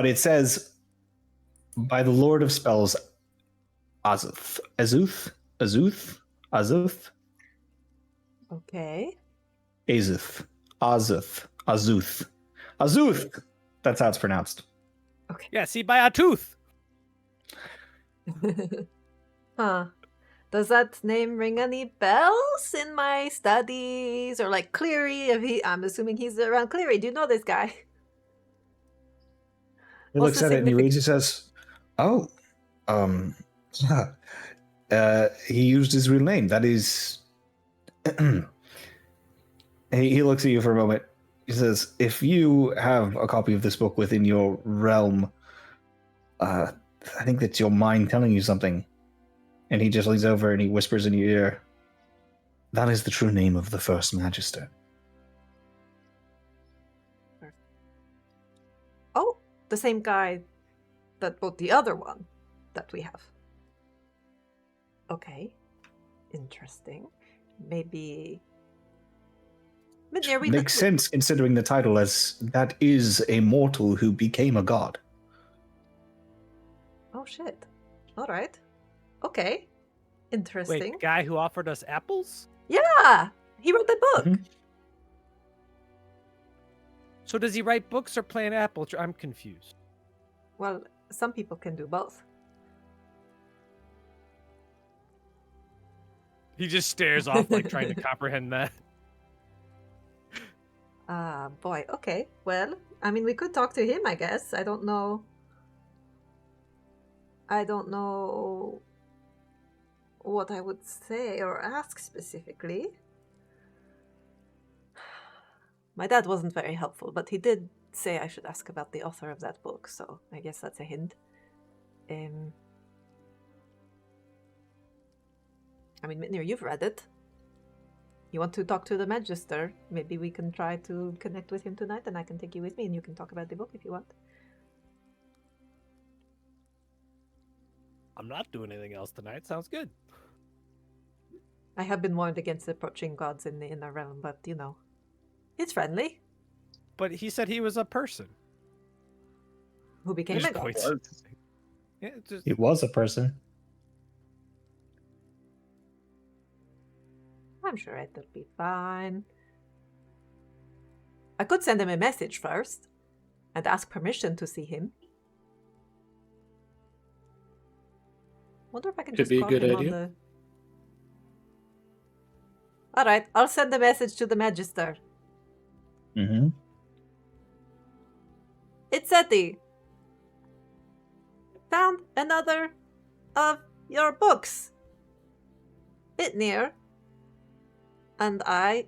it says, by the Lord of Spells, Azuth. Okay. Azuth. That's how it's pronounced. yeah, see by a tooth. Huh. Does that name ring any bells in my studies? Or like Cleary? I'm assuming he's around Cleary. Do you know this guy? He What's looks the at it and he reads it, says, "Oh, he used his real name. That is." He looks at you for a moment. He says, "If you have a copy of this book within your realm, I think that's your mind telling you something." And he just leans over and he whispers in your ear, "That is the true name of the First Magister." Oh, the same guy that wrote the other one that we have. Okay. Interesting. Maybe... Makes sense considering the title, as that is a mortal who became a god. Oh shit. Alright. Okay. Interesting. Wait, the guy who offered us apples? Yeah! He wrote the book! Mhm. So does he write books or play an apple? I'm confused. Well, some people can do both. He just stares off, like trying to comprehend that. Boy, okay. Well, I mean, we could talk to him, I guess. I don't know what I would say or ask specifically. My dad wasn't very helpful, but he did say I should ask about the author of that book, so I guess that's a hint. I mean, Mitnir, you've read it. You want to talk to the Magister? Maybe we can try to connect with him tonight, and I can take you with me, and you can talk about the book if you want. I'm not doing anything else tonight. Sounds good. I have been warned against approaching gods in the inner realm, but, you know, it's friendly. But he said he was a person. Who became Just a god? points. Yeah, it's just... It was a person. I'm sure it'll be fine. I could send him a message first and ask permission to see him. Wonder if I can Could just be a call good him idea. on the... Alright, I'll send a message to the Magister. Mm-hmm. It's Eddie. Found another of your books. Bitnir and I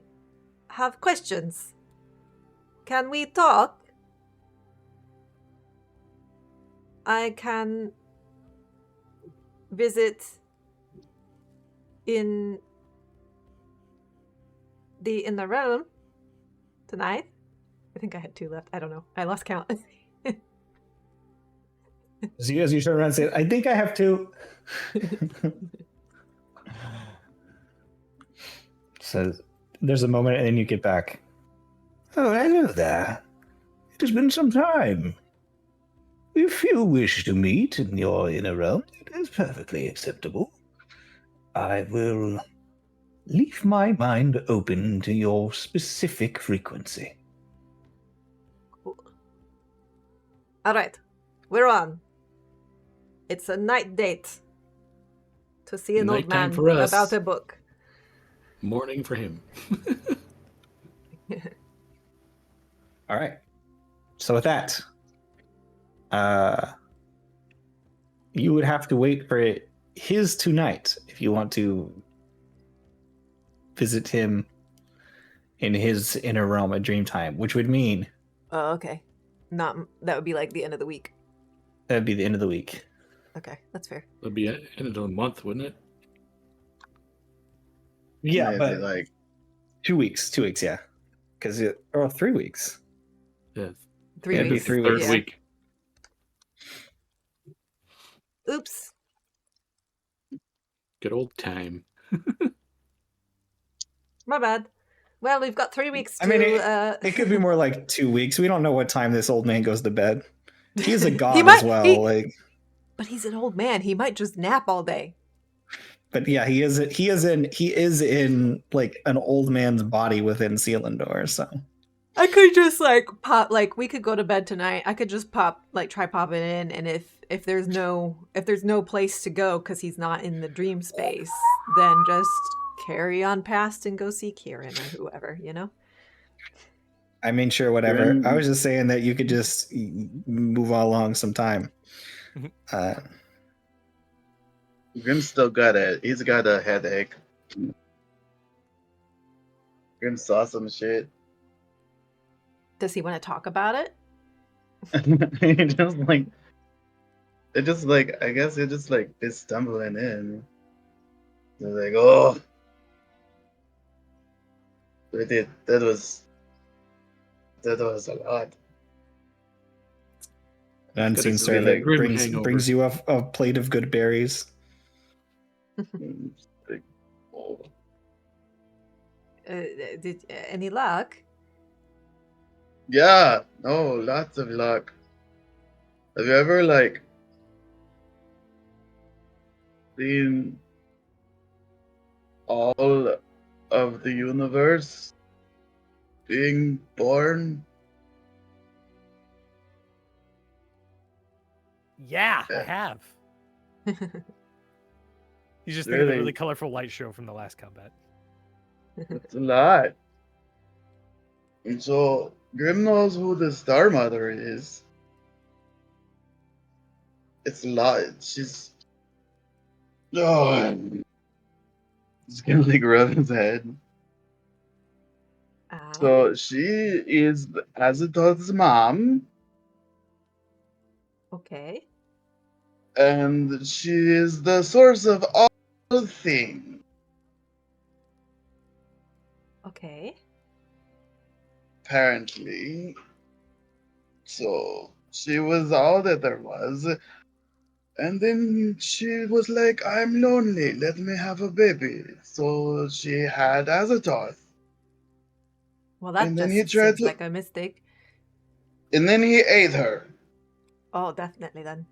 have questions. Can we talk? I can visit in the inner realm tonight. I think I had 2 left. I don't know. I lost count. As you turn around and say, "I think I have to." So there's a moment, and then you get back. "Oh, hello there. It has been some time. If you wish to meet in your inner realm, it is perfectly acceptable. I will leave my mind open to your specific frequency. All right, we're on. It's a night date to see an old Nighttime man for us. about a book. Morning for him. All right. So with that, you would have to wait for his tonight if you want to visit him in his inner realm at Dreamtime, which would mean Oh, okay. Not that would be like the end of the week. that'd be the end of the week. Okay, that's fair. It'd be end of the month, wouldn't it? Yeah, Maybe but like 2 weeks. 2 weeks, yeah. Because 3 weeks. Yeah. 3 It'd be weeks. 3 Third weeks. week. Oops. Good old time. My bad. Well, we've got 3 weeks to... I mean, it could be more like 2 weeks. We don't know what time this old man goes to bed. He's a god as well. But he's an old man. He might just nap all day. But yeah, he is in like an old man's body within Selindor, so I could just like pop, like we could go to bed tonight. I could just try popping in, and if there's no place to go because he's not in the dream space, then just carry on past and go see Kieran or whoever, you know. I mean, sure, whatever. Grim- I was just saying that you could just move along some time. Grim's he's got a headache. Grim saw some shit. Does he want to talk about it? I guess it just like is stumbling in. They're like, oh, that was a lot. An unseen It's gonna be servant like grim hangover. brings you a plate of good berries. Like, oh. Did any luck? Yeah, no, lots of luck. Have you ever like seen all of the universe being born? Yeah, I Yeah. have. He's just thinking of the Really? really colorful light show from the last combat. It's a lot. And so Grim knows who the Star Mother is. It's a lot. She's he's gonna like rub his head. So she is Azathoth's mom, Okay. and she is the source of all things. Okay. Apparently. So she was all that there was. And then she was like, I'm lonely, let me have a baby. So she had Azathoth. Well, that And then just he tried seems to- like a mistake. And then he ate her. Oh, definitely then.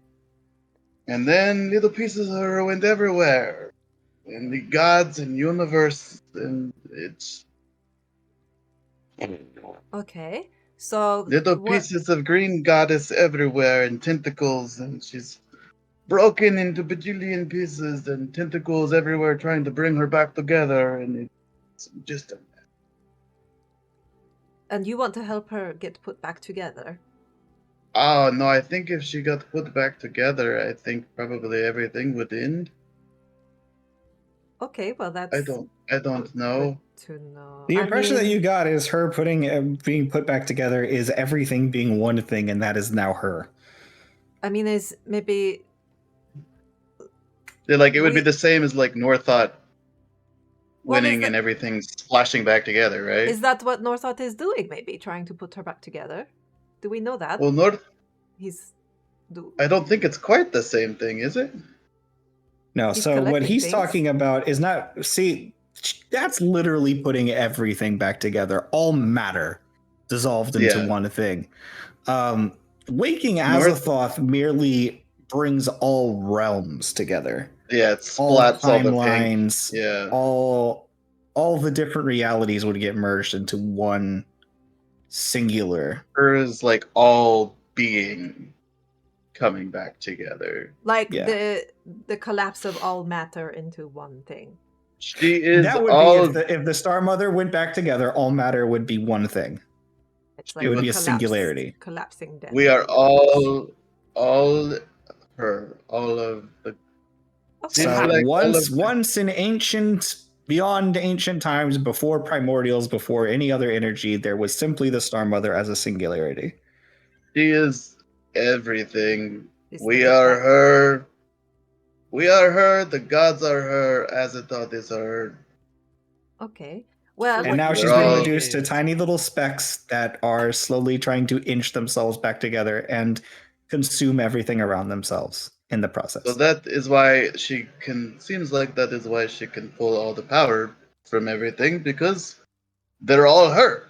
And then little pieces of her went everywhere. In the gods and universe, and it's Okay. So little what? pieces of green goddess everywhere and tentacles, and she's broken into bajillion pieces and tentacles everywhere trying to bring her back together, and it's just a And you want to help her get put back together? Oh no, I think if she got put back together, I think probably everything would end. Okay, well that's I don't know. to know. The I impression that mean, you got is her being put back together is everything being one thing, and that is now her. I mean, is maybe They're like it would be We- the same as like Northot Well, is winning that- and everything splashing back together, right? is that what Northot is doing? Maybe trying to put her back together. Do we know that? Well, He's I don't think it's quite the same thing, is it? No, He's so what collecting he's things. talking about is not. See, that's literally putting everything back together. All matter dissolved into Yeah. one thing. Waking North- Azathoth merely brings all realms together. Yeah, it All splats all the pink. timelines, Yeah. all all the different realities would get merged into one singular. Her is like all being coming back together. Like Yeah. the collapse of all matter into one thing. She is That would all. be if the Star Mother went back together, all matter would be one thing. It's She like It would be a collapse- singularity. collapsing death. We are all her, all of the. Okay. Seems So like all of once in beyond ancient times, before primordials, before any other energy, there was simply the Star Mother as a singularity. she is everything. She's We the Big are Bang. her. We are her. The gods are her. Azeroth is her. Okay. Well, So And now what she's you're been all- reduced to is- tiny little specks that are slowly trying to inch themselves back together and consume everything around themselves in the process. So that is why she can. Seems like that is why she can pull all the power from everything because they're all her.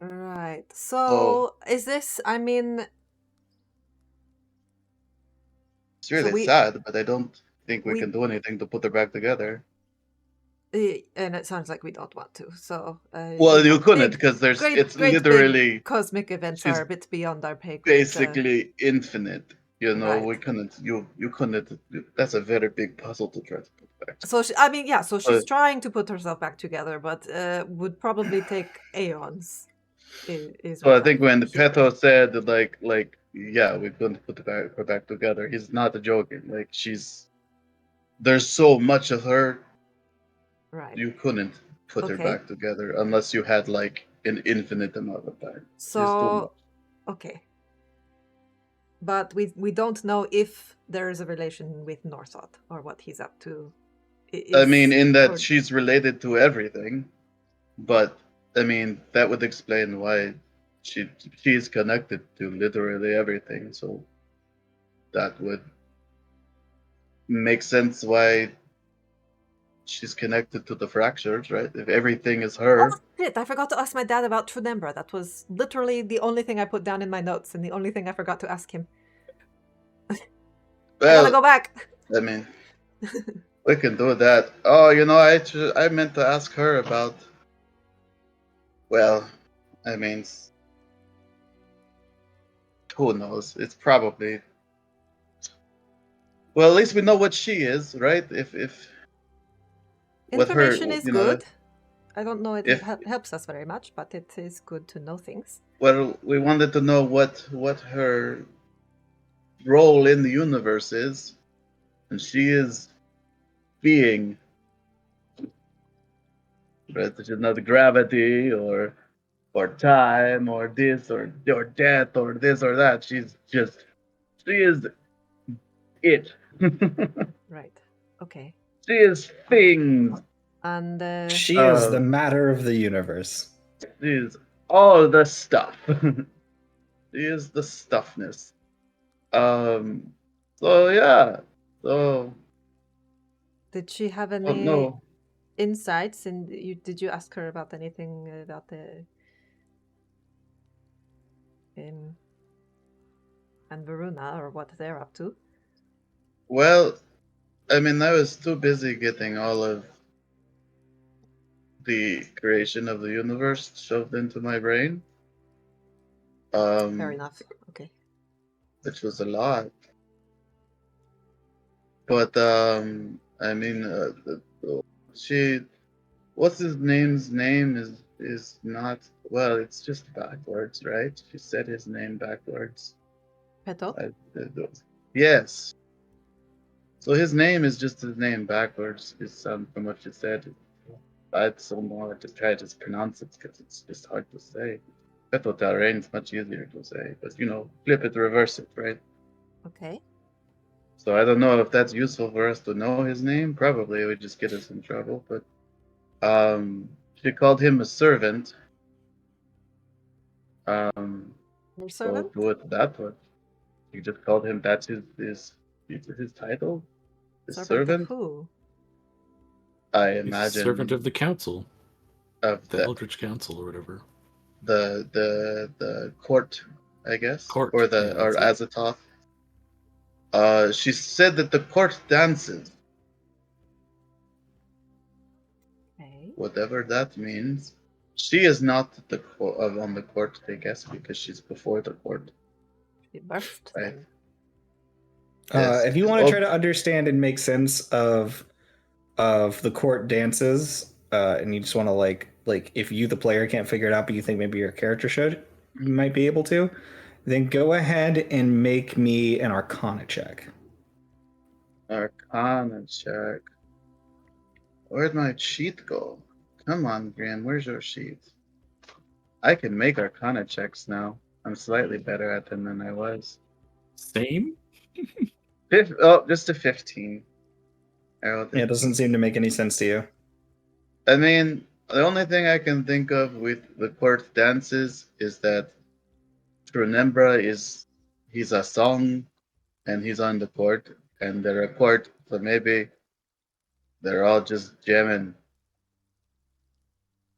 right. Oh. So is this? I mean, It's really we- sad, but I don't think we we- can do anything to put her back together. and it sounds like we don't want to. So, Well, you couldn't big- because there's great, it's great literally big cosmic events she's are a bit beyond our pay grade. basically infinite. You know, we Right. couldn't. You couldn't. That's a very big puzzle to try to put back. So I mean, yeah. So she's But- trying to put herself back together, but would probably take aeons. Is So I what think when I'm hearing. Peto said that, like, yeah, we're going to put her back together. He's not joking. Like, there's so much of her, Right. you couldn't put her Okay. back together unless you had like an infinite amount of time. There's too So much. okay. But we don't know if there is a relation with Northot or what he's up to. I mean, in that or- she's related to everything, but I mean that would explain why she's connected to literally everything. So that would make sense why she's connected to the fractures, right? If everything is her. Oh shit! I forgot to ask my dad about Trunembra. That was literally the only thing I put down in my notes, and the only thing I forgot to ask him. I Well, gotta go back. I mean, we can do that. Oh, I meant to ask her about. Well, I mean, who knows? It's probably. Well, at least we know what she is, right? If with her, Information is you know, good. I don't know it if- helps us very much, but it is good to know things. Well, we wanted to know what her role in the universe is, and she is being. Right? She's not gravity or time or this or death or this or that. She is it. Right. Okay. She is things. And She is the matter of the universe. She is all the stuff. She is the stuffness. So yeah. So did she have oh any no. insights? And did you ask her about anything about the and Varuna or what they're up to? Well, I mean, I was too busy getting all of the creation of the universe shoved into my brain. Fair enough. Okay. Which was a lot. But I mean, what's his name's name is not well. It's just backwards, right? She said his name backwards. Peto? Yes. So his name is just his name backwards. It's from what she said. I don't know how to try to pronounce it because it's just hard to say. Peto Talrain is much easier to say, but flip it, reverse it, right? Okay. So I don't know if that's useful for us to know his name. Probably it would just get us in trouble. But she called him a servant. Your So servant? do it that way. She just called him. That's his title. His servant. Of who? I He's imagine servant of the council, of the Eldritch Council, or whatever. the court, I guess, Court, or yeah, or that's Azathoth. She said that the court dances. whatever that means. She is not on the court, I guess, because she's before the court. She burst Right. then. Yes. If you want to try to understand and make sense of the court dances, and you just want to like if you the player can't figure it out, but you think maybe your character should, you might be able to, then go ahead and make me an Arcana check. Arcana check. Where'd my sheet go? Come on, Graham, where's your sheet? I can make Arcana checks now. I'm slightly better at them than I was. Same? Just a 15. Yeah, it doesn't seem to make any sense to you. I mean, the only thing I can think of with the court dances is that Trunembra he's a song and he's on the court and they're a court, so maybe they're all just jamming.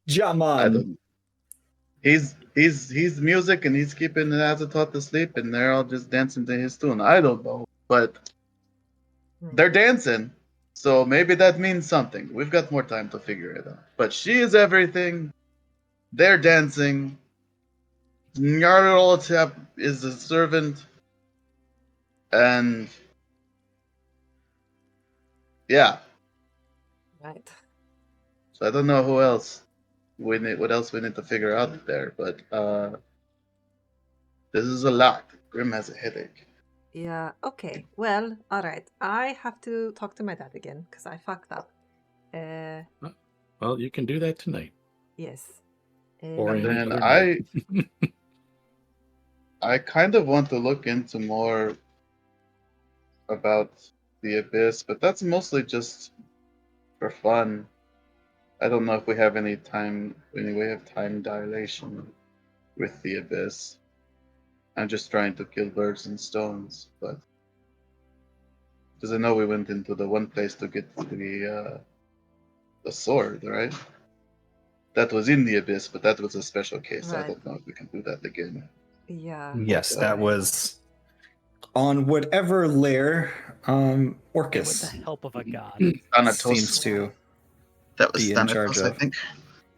I Jaman. don't. He's music and he's keeping the Azathoth to sleep and they're all just dancing to his tune. I don't know, but they're dancing, so maybe that means something. We've got more time to figure it out. But she is everything. They're dancing. Nyarlathotep is a servant, and yeah. Right. So I don't know who else what else we need to figure out there, but this is a lot. Grim has a headache. Yeah, okay. Well, alright. I have to talk to my dad again, because I fucked up. Well, you can do that tonight. Yes. Or And any then other night. I kind of want to look into more about the Abyss, but that's mostly just for fun. I don't know if we have any way of time dilation with the Abyss. I'm just trying to kill birds and stones, but because I know we went into the one place to get the sword, right? That was in the Abyss, but that was a special case. So I Right. don't know if we can do that again. Yeah. Yes, that was on whatever lair With Orcus the help of a god. Thanatos. seems to That was be in charge Thanatos, I of. think.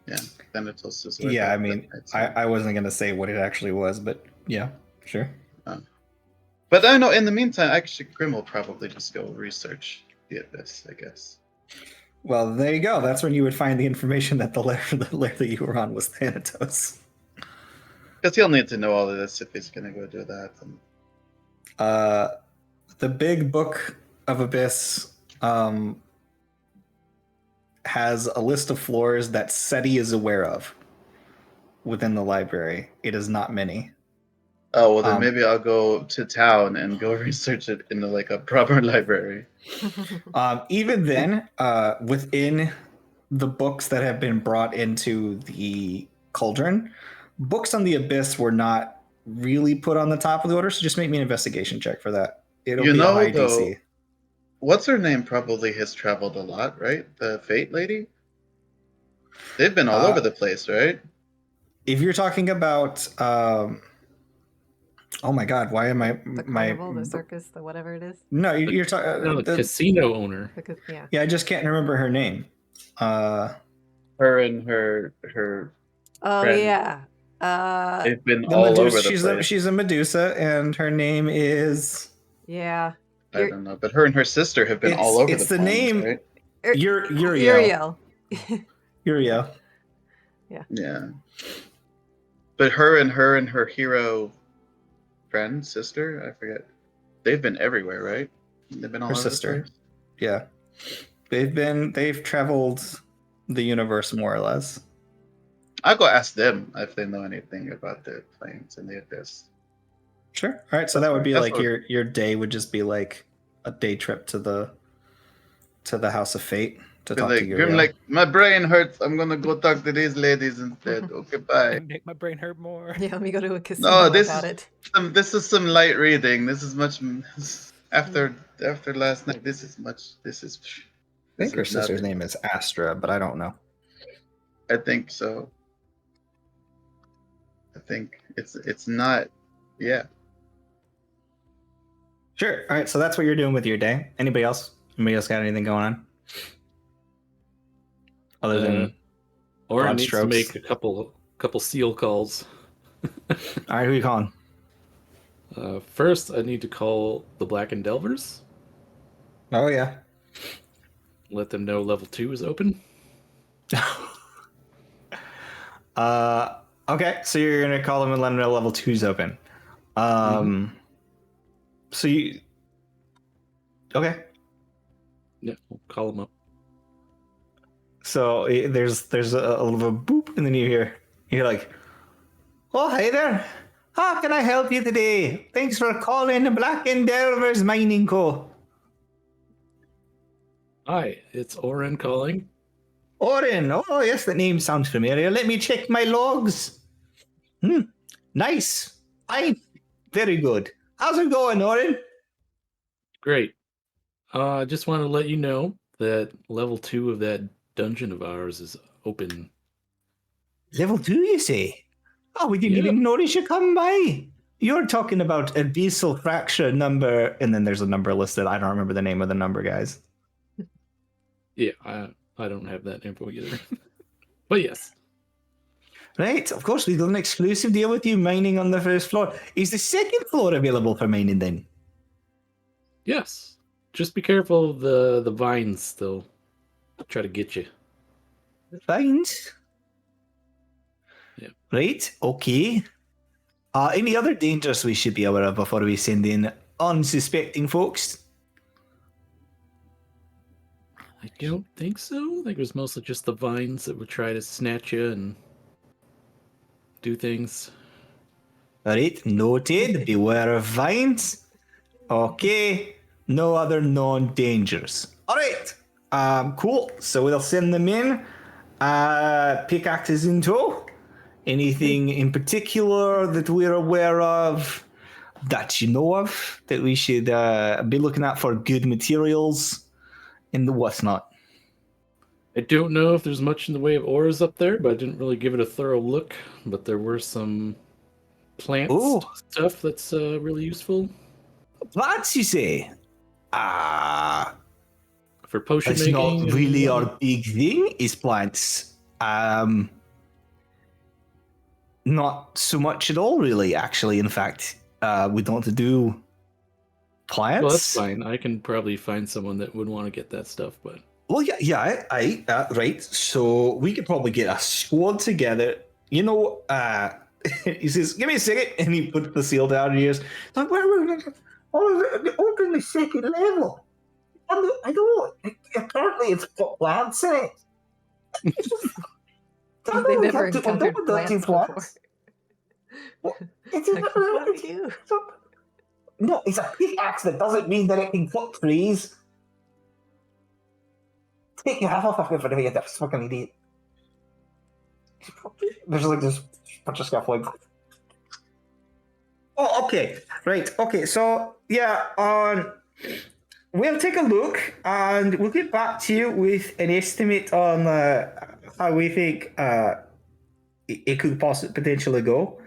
Yeah, Thanatos is where Yeah, the- I mean, I wasn't gonna say what it actually was, but yeah, sure. But I know in the meantime, actually, Grim will probably just go research the Abyss, I guess. Well, there you go. That's when you would find the information that the lair that you were on was Thanatos. Because he'll need to know all of this if he's gonna go do that. And The big book of Abyss has a list of floors that SETI is aware of within the library. It is not many. oh well, then maybe I'll go to town and go research it in like a proper library. Even then, within the books that have been brought into the cauldron, books on the Abyss were not really put on the top of the order, so just make me an investigation check for that. It'll You be know, a high though, DC. What's her name probably has traveled a lot, right? The Fate Lady? They've been all over the place, right? If you're talking about oh my god, why am I The carnival, the circus, the whatever it is. No, you're talking No, the casino owner. Yeah. Yeah, I just can't remember her name. Her and her Oh friend. yeah. They've been the all Medusa, over the place. She's a Medusa, and her name is Yeah. I don't know, but her and her sister have been all over it's the the plains, name right? Uriel. Uriel. Yeah. But her and her hero friend, sister, I forget. They've been everywhere, right? They've been all Her over sister. the place. Yeah. They've traveled the universe more or less. I'll go ask them if they know anything about the plains and the Abyss. Sure. All right, so that would be That's like what- your day would just be like a day trip to the House of Fate to Be talk like, to Grim, Uriel. like, my brain hurts. I'm gonna go talk to these ladies instead. Okay, bye. Make my brain hurt more. Yeah, let me go to a casino No, this about is it. this is some light reading. This is much after last night. This is I think her sister's name is Astra, but I don't know. I think so. I think it's not. Yeah. Sure. All right, so that's what you're doing with your day. Anybody else? Anybody else got anything going on? Other than Oren broad needs strokes. to make a couple seal calls. All right, who you calling? First, I need to call the Black and Delvers. Oh yeah. Let them know level 2 is open. Okay, so you're gonna call them and let them know level 2's open. So you. Okay. Yeah, we'll call them up. So there's a little bit of boop, and then you're like, oh hey there, how can I help you today? Thanks for calling Black and Delvers Mining Co. Hi, it's Oren calling. Oren, oh yes, the name sounds familiar. Let me check my logs. Nice, fine, very good. How's it going, Oren? Great. I just want to let you know that level 2 of that dungeon of ours is open. Level 2, you say? Oh, we didn't Yeah. even notice you come by. You're talking about abyssal fracture number, and then there's a number listed. I don't remember the name of the number, guys. Yeah, I don't have that info either. But yes. Right, of course, we've got an exclusive deal with you mining on the first floor. Is the second floor available for mining then? Yes. Just be careful of the vines, they'll try to get you. Vines? Yeah. Right, okay. Any other dangers we should be aware of before we send in unsuspecting folks? I don't think so. I think it was mostly just the vines that would try to snatch you and do things. Alright, noted. Beware of vines. Okay, no other known dangers. Alright, cool. So we'll send them in. Pickaxes in tow. Anything in particular that we're aware of that you know of that we should be looking at for good materials in the whatnot? I don't know if there's much in the way of ores up there, but I didn't really give it a thorough look. But there were some plant stuff that's really useful. Plants, you say? For potion It's making. not really our big thing, is plants. Not so much at all, really, actually. In fact, we don't do plants. Well, that's fine. I can probably find someone that would want to get that stuff, but... Well, right. So we could probably get a squad together. You know, he says, give me a second, and he puts the seal down and he goes, like, open the second level. I don't, apparently it's got plants in it. They've never encountered plants before. What do you? No, it's a pickaxe that doesn't mean that it can cut trees. Take your half off for me, that fucking idiot. There's like this bunch of scuffling. Oh, okay. Right. Okay. So yeah, we'll take a look and we'll get back to you with an estimate on how we think it could potentially go.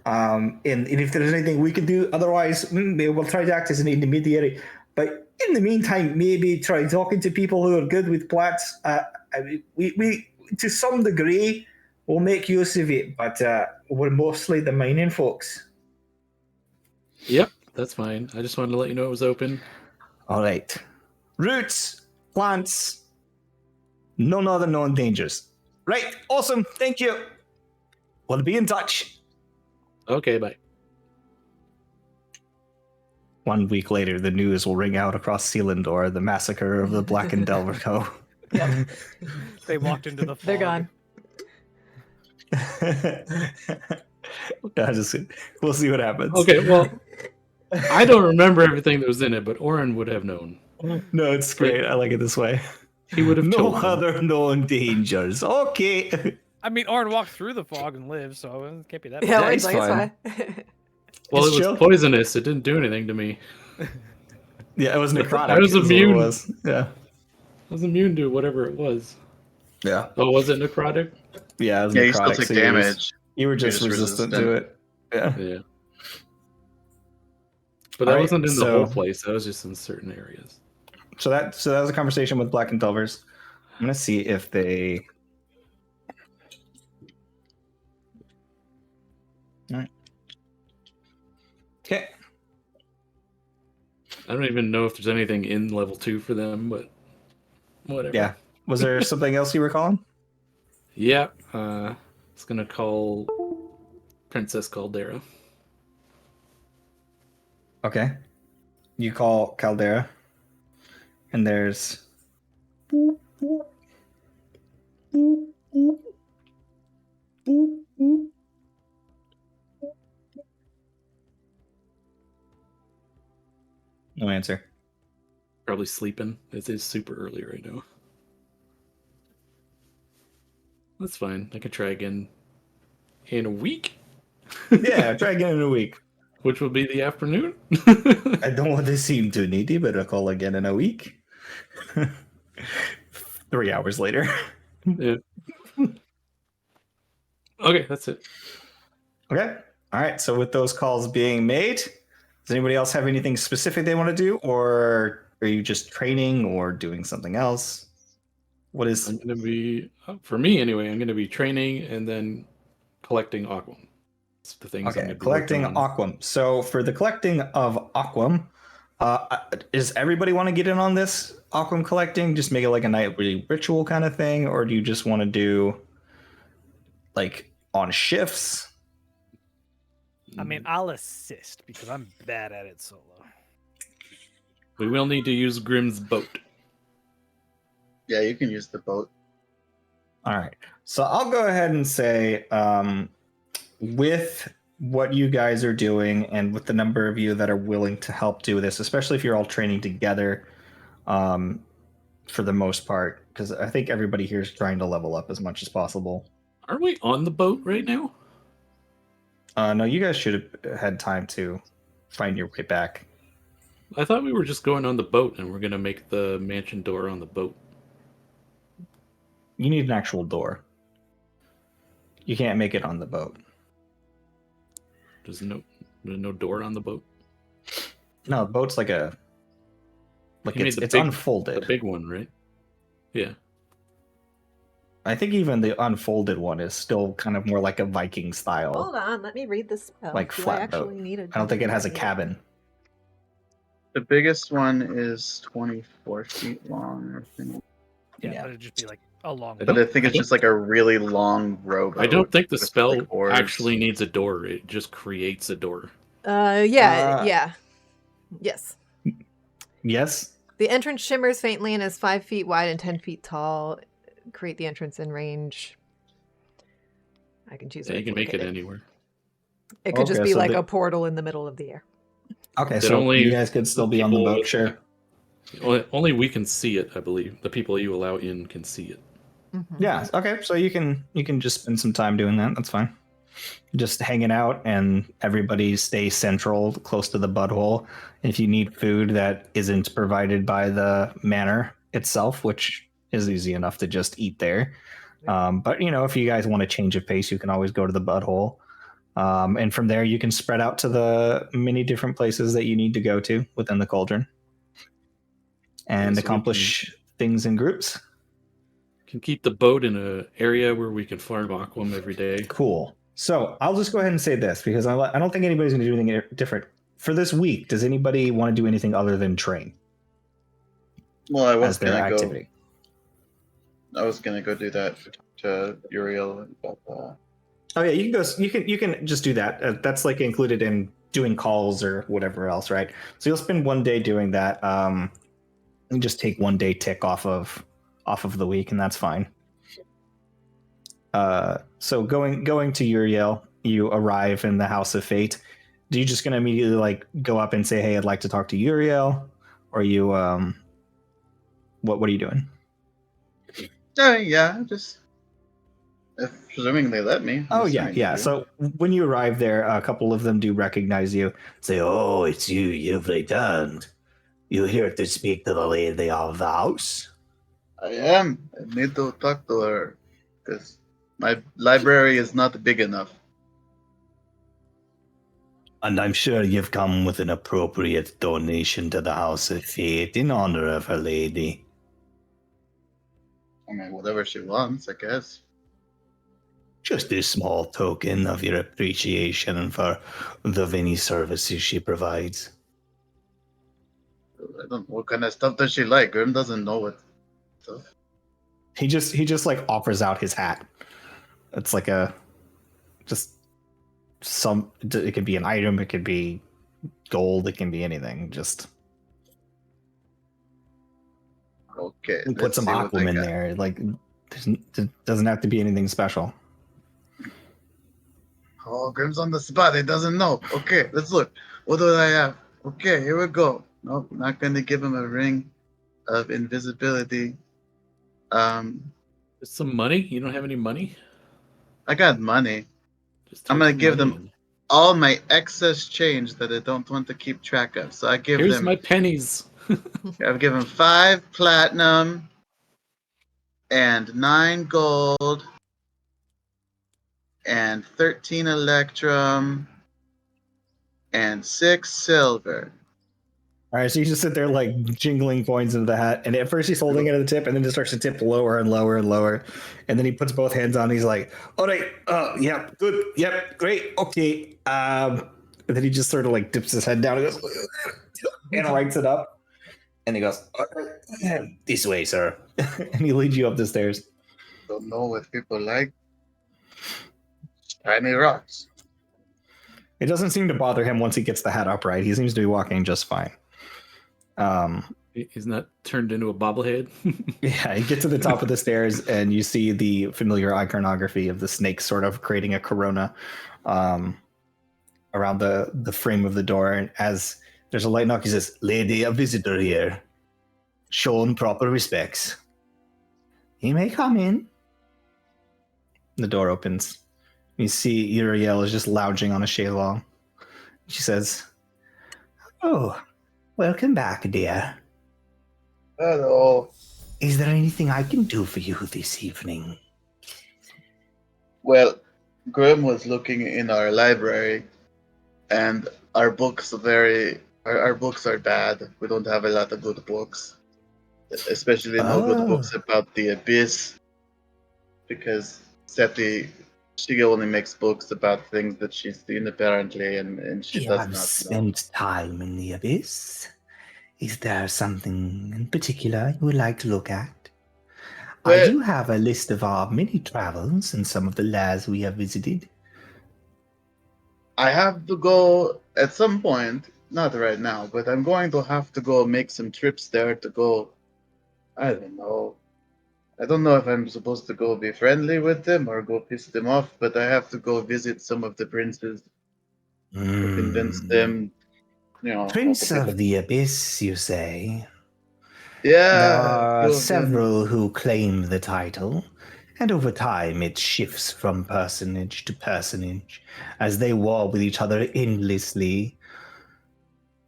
And if there's anything we can do, otherwise we'll try to act as an intermediary. But in the meantime, maybe try talking to people who are good with plants. We to some degree will make use of it, but we're mostly the mining folks. Yep, that's fine. I just wanted to let you know it was open. All right. Roots, plants, none other known dangers. Right. Awesome. Thank you. We'll be in touch. Okay, bye. 1 week later, the news will ring out across Selindor, the massacre of the Black and Delver Co. Yep. They walked into the fog. They're gone. We'll see what happens. Okay, well, I don't remember everything that was in it, but Oren would have known. No, it's great. I like it this way. He would have No told me. other known dangers. Okay. I mean, Orin walked through the fog and lived, so it can't be that Yeah, bad. it's like, it's fine. Well, It's it was chill. poisonous. It didn't do anything to me. Yeah, it was necrotic. I was is what it immune. was. Yeah. I was immune to whatever it was. Yeah. Oh, was it necrotic? Yeah, it was Yeah, necrotic. you still take so damage. You were just resistant to it. Yeah. Yeah. But that Alright, wasn't in the so- whole place. That was just in certain areas. So that was a conversation with Black and Delvers. I'm gonna see if they Okay. I don't even know if there's anything in level 2 for them, but whatever. Yeah. Was there something else you were calling? Yeah. It's gonna call Princess Caldera. Okay. You call Caldera, and there's. No answer. Probably sleeping. It is super early right now. That's fine. I can try again in a week. Yeah, try again in a week. Which will be the afternoon. I don't want to seem too needy, but I'll call again in a week. 3 hours later. Yeah. Okay, that's it. Okay. All right. So with those calls being made, does anybody else have anything specific they want to do, or are you just training or doing something else? What is? I'm gonna be for me anyway. I'm gonna be training and then collecting aquam. That's the things I'm Okay, gonna be collecting working on. aquam. So for the collecting of aquam, does everybody want to get in on this aquam collecting? Just make it like a nightly ritual kind of thing, or do you just want to do like on shifts? I mean, I'll assist because I'm bad at it solo. We will need to use Grimm's boat. Yeah, you can use the boat. All right. So I'll go ahead and say, with what you guys are doing and with the number of you that are willing to help do this, especially if you're all training together, for the most part, because I think everybody here is trying to level up as much as possible. Aren't we on the boat right now? No, you guys should have had time to find your way back. I thought we were just going on the boat and we're gonna make the mansion door on the boat. You need an actual door. You can't make it on the boat. There's no door on the boat. No, the boat's like a You made it's the unfolded. The big one, right? Yeah. I think even the unfolded one is still kind of more like a Viking style. Hold on, let me read the spell. Like Do I flat actually boat. need a I don't think it has a door? cabin. The biggest one is 24 feet long. I think. Yeah, Yeah. but it'd just be like a long. But I think it's just like a really long rowboat. I don't think the with, spell like, oars. actually needs a door. It just creates a door. Yeah. Yes. Yes. The entrance shimmers faintly and is 5 feet wide and 10 feet tall. Create the entrance in range. I can choose. Yeah, you can make it located. anywhere. It could just Okay, be so like the- a portal in the middle of the air. Okay, That so only you guys could still be on the people- boat, sure. Only we can see it, I believe. The people you allow in can see it. Mm-hmm. Yeah. Okay, so you can just spend some time doing that. That's fine. Just hanging out, and everybody stay central, close to the butthole. If you need food that isn't provided by the manor itself, which is easy enough to just eat there. But if you guys want a change of pace, you can always go to the butthole. And from there, you can spread out to the many different places that you need to go to within the cauldron and So we accomplish things in groups. Can keep the boat in an area where we can farm aquam every day. Cool. So I'll just go ahead and say this because I don't think anybody's going to do anything different. For this week, does anybody want to do anything other than train Well, I was as their gonna activity? go. I was gonna go do that to Uriel. But, Oh yeah, you can go. You can just do that. That's like included in doing calls or whatever else, right? So you'll spend one day doing that. And just take one day tick off of the week, and that's fine. So going to Uriel, you arrive in the House of Fate. Do you just gonna immediately like go up and say, "Hey, I'd like to talk to Uriel," or you what are you doing? yeah, just if presuming they let me. I'm Oh yeah, assuming they yeah. do. So when you arrive there, a couple of them do recognize you. Say, "Oh, it's you. You've returned. You here to speak to the lady of the house?" I am. I need to talk to her because my library is not big enough. And I'm sure you've come with an appropriate donation to the House of Fate in honor of her lady. I mean, whatever she wants, I guess. Just a small token of your appreciation for the many services she provides. I don't know what kind of stuff does she like. Grim doesn't know what stuff. He just like offers out his hat. It's like a just some. It could be an item. It could be gold. It can be anything. Just Okay, we put let's some see what I Aquaman got. there. Like doesn't have to be anything special. Oh, Grim's on the spot. He doesn't know. Okay, let's look. What do I have? Okay, here we go. Nope, not going to give him a ring of invisibility. Some money? You don't have any money? I got money. Just I'm type going to some give money them in. all my excess change that I don't want to keep track of. So I give Here's them. my pennies. I've given 5 platinum and 9 gold and 13 electrum and 6 silver. All right, so you just sit there like jingling coins into the hat, and at first he's holding it at the tip, and then just starts to tip lower and lower and lower, and then he puts both hands on. And he's like, "All right, yeah, good, yep, great, okay." And then he just sort of like dips his head down and goes, and writes it up, and he goes, "This way, sir," and he leads you up the stairs. Don't know what people like. Shiny rocks. It doesn't seem to bother him once he gets the hat upright. He seems to be walking just fine. He's not turned into a bobblehead. Yeah, you get to the top of the stairs and you see the familiar iconography of the snake sort of creating a corona around the frame of the door. And as there's a light knock, he says, "Lady, a visitor here. Shown proper respects. You may come in." The door opens. You see Uriel is just lounging on a chaise-longue. She says, "Oh, welcome back, dear. Hello. Is there anything I can do for you this evening?" Well, Grim was looking in our library, and our books our books are bad. We don't have a lot of good books, especially no good books about the abyss, because Seti, she only makes books about things that she's seen apparently, and she You does have not know. spent time in the abyss. Is there something in particular you would like to look at? I Well, do have a list of our many travels and some of the lairs we have visited. I have to go at some point, not right now, but I'm going to have to go make some trips there to go. I don't know. I don't know if I'm supposed to go be friendly with them or go piss them off, but I have to go visit some of the princes to convince them, how to Prince pick up. of the Abyss, you say? There Yeah, are two of them. several who claim the title, and over time it shifts from personage to personage as they war with each other endlessly.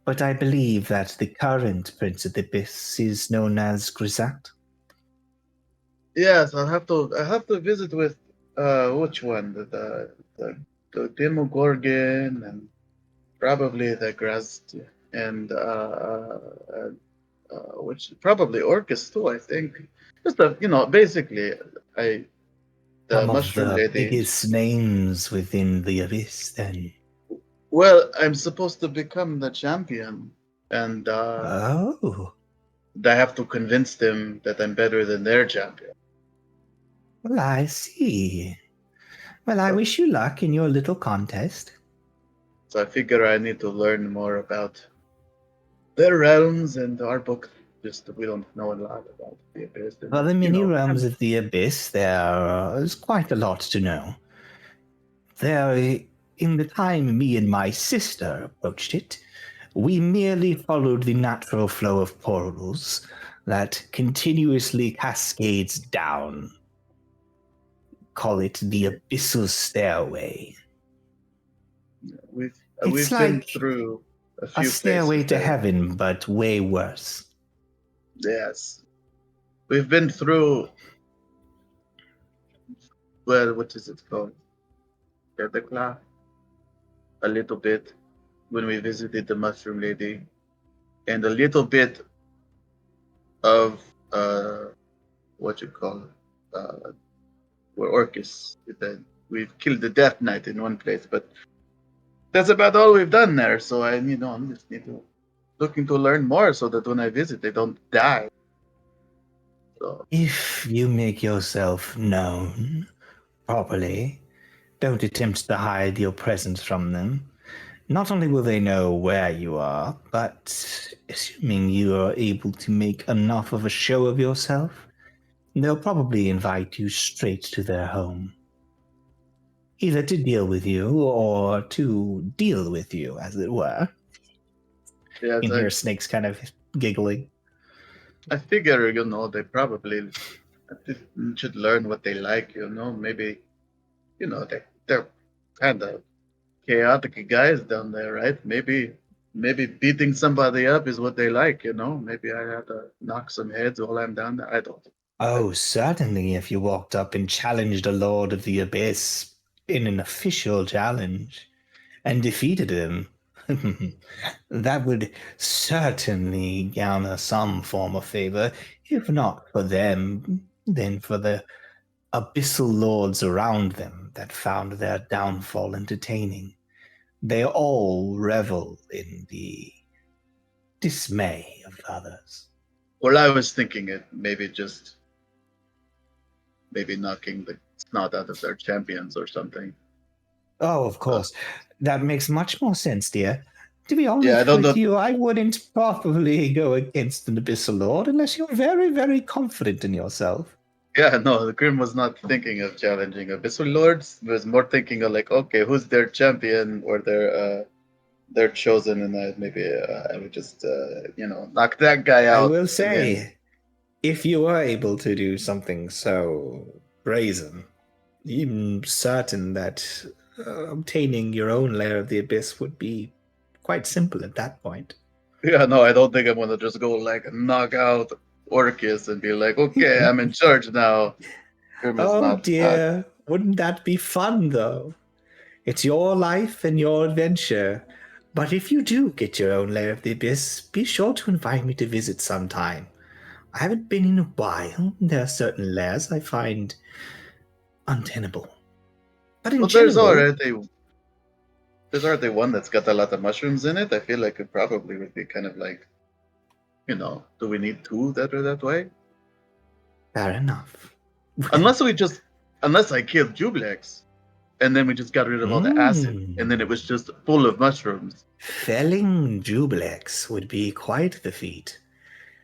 But I believe that the current Prince of the Abyss is known as Grisat. Yes, I have to visit with which one? The Demogorgon and probably the Grast and which probably Orcus too, I think. Just basically I the Some of mushroom the lady. biggest names within the Abyss, then. Well, I'm supposed to become the champion, and Oh, I have to convince them that I'm better than their champion. well, I see. Well, I wish you luck in your little contest. So I figure I need to learn more about their realms and our book. Just we don't know a lot about the abyss. For the many realms of the Abyss, there is quite a lot to know. In the time me and my sister approached it, we merely followed the natural flow of portals that continuously cascades down. Call it the Abyssal Stairway. We've It's been like through a a few stairway places to there. heaven, but way worse. Yes, we've been through. Well, what is it called? Kedekla. A little bit when we visited the mushroom lady, and a little bit of what you call it, where Orcus is then. we've killed the Death Knight in one place, but that's about all we've done there. So I'm just looking to learn more so that when I visit, they don't die. So If you make yourself known properly, don't attempt to hide your presence from them. Not only will they know where you are, but assuming you are able to make enough of a show of yourself, they'll probably invite you straight to their home. Either to deal with you or to deal with you, as it were. yeah, You can hear Snake's kind of giggling. I figure they probably should learn what they like. Maybe they're kind of chaotic guys down there, right? Maybe beating somebody up is what they like. Maybe I have to knock some heads while I'm down there. I don't. Oh, certainly, if you walked up and challenged a Lord of the Abyss in an official challenge and defeated him, that would certainly garner some form of favor, if not for them, then for the abyssal lords around them that found their downfall entertaining. They all revel in the dismay of others. Well, I was thinking it maybe knocking the snot out of their champions or something. Oh, of course. That makes much more sense, dear. To be Yeah, I honest don't with know. you, I wouldn't probably go against an Abyssal Lord unless you're very, very confident in yourself. Yeah, no, the Grim was not thinking of challenging Abyssal Lords. He was more thinking of like, okay, who's their champion or their chosen, and maybe I would just knock that guy out. I will And then, say, if you were able to do something so brazen, I'm certain that obtaining your own lair of the Abyss would be quite simple at that point. yeah, no, I don't think I'm gonna just go like knock out Orcus and be like, okay, I'm in charge now. Grim is Oh not. dear, wouldn't that be fun though? It's your life and your adventure. But if you do get your own lair of the Abyss, be sure to invite me to visit sometime. I haven't been in a while. There are certain lairs I find untenable. But in Well, general, there's already one that's got a lot of mushrooms in it. I feel like it probably would be kind of like, do we need two that are that way? fair enough. Unless I killed Jublex, and then we just got rid of all the acid, and then it was just full of mushrooms. Felling Jublex would be quite the feat.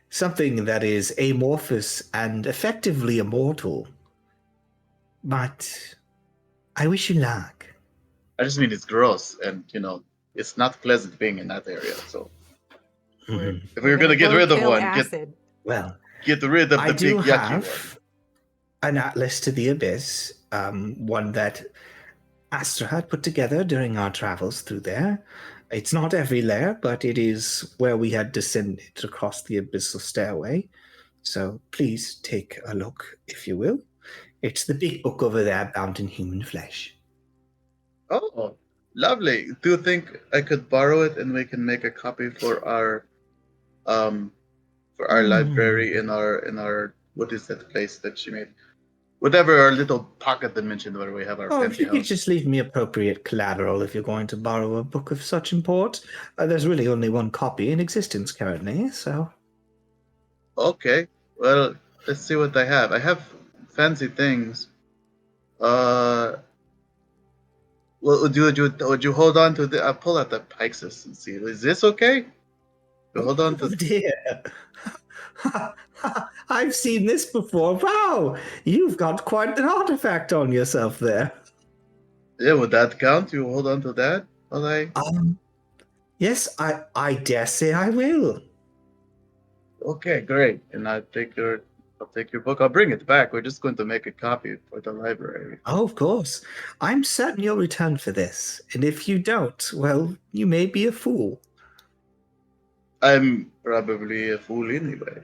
Something that is amorphous and effectively immortal. But I wish you luck. I just mean it's gross, and it's not pleasant being in that area. So if we were gonna get rid of one, acid. get rid of I the big do yucky have an atlas to the abyss, one that Astra had put together during our travels through there. It's not every layer, but it is where we had descended across the abyssal stairway. So please take a look, if you will. It's the big book over there, bound in human flesh. Oh, lovely. Do you think I could borrow it and we can make a copy for our library in our what is that place that she made? Whatever our little pocket dimension where we have our Oh, if you could penthouse. just leave me appropriate collateral if you're going to borrow a book of such import. There's really only one copy in existence currently, so... Okay, well, let's see what I have. I have fancy things. Well, would you hold on to the? I'll pull out the Pyxis and see. Is this okay? Hold on to. Oh dear. I've seen this before. Wow, you've got quite an artifact on yourself there. Yeah, would that count? You hold on to that? Will I? Yes, I dare say I will. Okay, great. And I'll take your book. I'll bring it back. We're just going to make a copy for the library. Oh, of course. I'm certain you'll return for this. And if you don't, well, you may be a fool. I'm probably a fool anyway.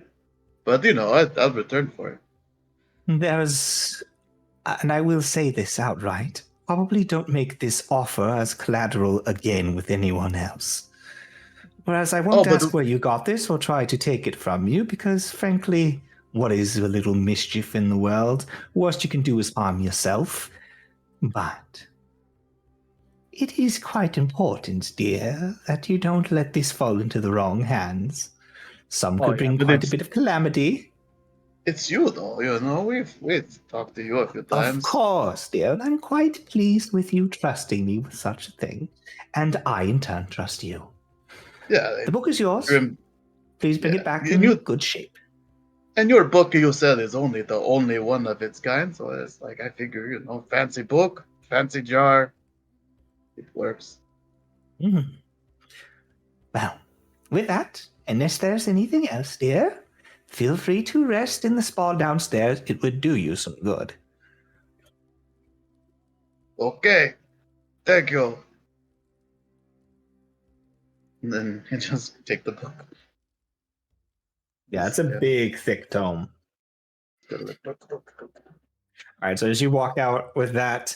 But, I'll return for it. There's... And I will say this outright. Probably don't make this offer as collateral again with anyone else. Whereas I won't ask where you got this or try to take it from you, because frankly, what is a little mischief in the world? Worst you can do is harm yourself. But it is quite important, dear, that you don't let this fall into the wrong hands. Some could bring but quite a bit of calamity. It's you, though. You know, we've talked to you a few times. Of course, dear, and I'm quite pleased with you trusting me with such a thing. And I, in turn, trust you. Yeah. The book is yours. Please bring it back in good shape. And your book, you said, is only the only one of its kind. So it's like, I figure, you know, fancy book, fancy jar. It works. Well, with that, unless there's anything else, dear, feel free to rest in the spa downstairs. It would do you some good. Okay. Thank you. And then you just take the book. Yeah, it's a big, thick tome. All right, so as you walk out with that,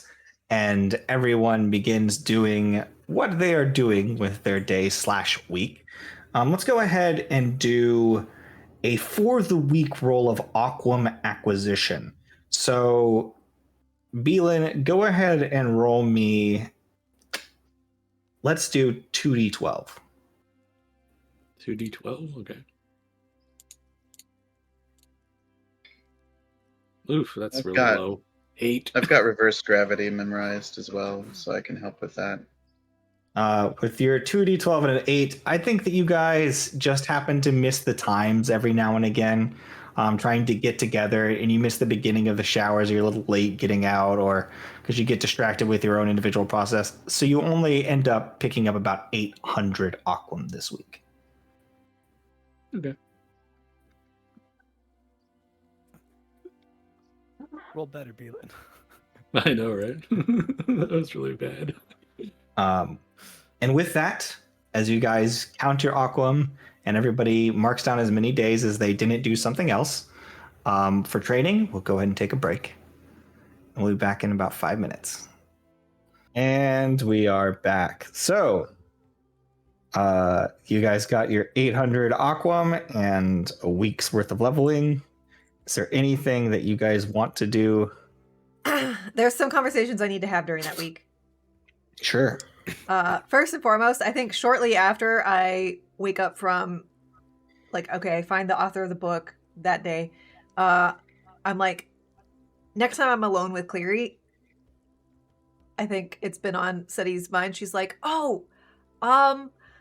and everyone begins doing what they are doing with their day/week, let's go ahead and do a for the week roll of Aquam acquisition. So, Beelan, go ahead and roll me. Let's do 2d12. 2d12? Okay. Oof, that's really low. 8. I've got reverse gravity memorized as well, so I can help with that. With your 2d12 and an 8, I think that you guys just happen to miss the times every now and again, trying to get together, and you miss the beginning of the showers, or you're a little late getting out, or because you get distracted with your own individual process. So you only end up picking up about 800 Aquam this week. Okay. Roll better, Beelan. I know, right? That was really bad. And with that, as you guys count your Aquam and everybody marks down as many days as they didn't do something else, for training, we'll go ahead and take a break. And we'll be back in about 5 minutes. And we are back. So, you guys got your 800 Aquam and a week's worth of leveling. Is there anything that you guys want to do? There's some conversations I need to have during that week. Sure. First and foremost, I think shortly after I wake up from, like, okay, I find the author of the book that day, I'm like, next time I'm alone with Cleary, I think it's been on Seti's mind. She's like, oh,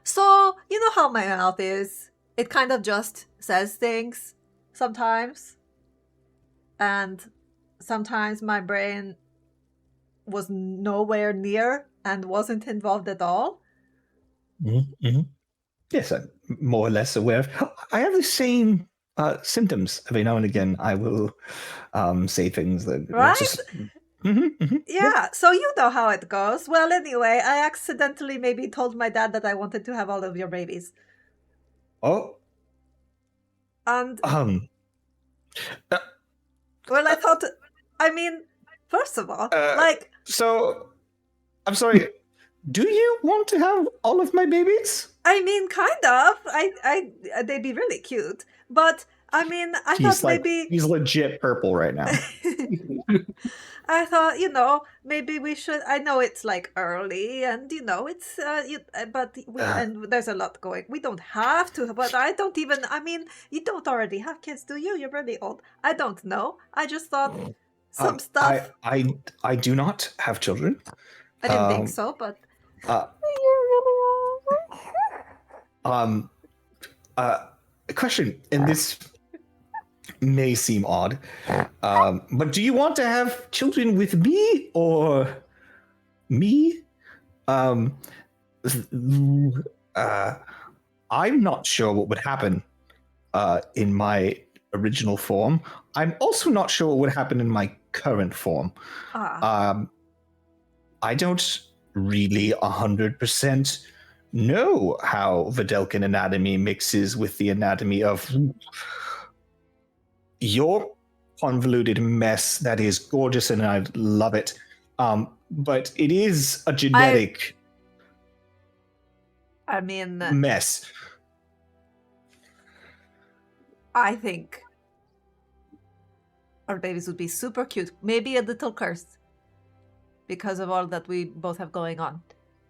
so you know how my mouth is. It kind of just says things sometimes. And sometimes my brain was nowhere near and wasn't involved at all. Mm-hmm. Yes, I'm more or less aware of. I have the same symptoms every now and again. I will say things that right. Just, yeah, so you know how it goes. Well, anyway, I accidentally maybe told my dad that I wanted to have all of your babies. Oh. And well, I thought. I mean, first of all, like. So, I'm sorry. Do you want to have all of my babies? I mean, kind of. They'd be really cute, but I mean, I thought maybe he's legit purple right now. I thought, you know, maybe we should. I know it's like early, and you know, it's and there's a lot going. We don't have to, but I don't even. I mean, you don't already have kids, do you? You're really old. I don't know. I just thought some stuff. I do not have children. I didn't think so, but. A question, and this may seem odd, but do you want to have children with me or me? I'm not sure what would happen in my original form. I'm also not sure what would happen in my current form. I don't really 100% know how Videlkin anatomy mixes with the anatomy of your convoluted mess that is gorgeous and I love it. But it is a genetic mess. I think our babies would be super cute. Maybe a little cursed. because of all that we both have going on.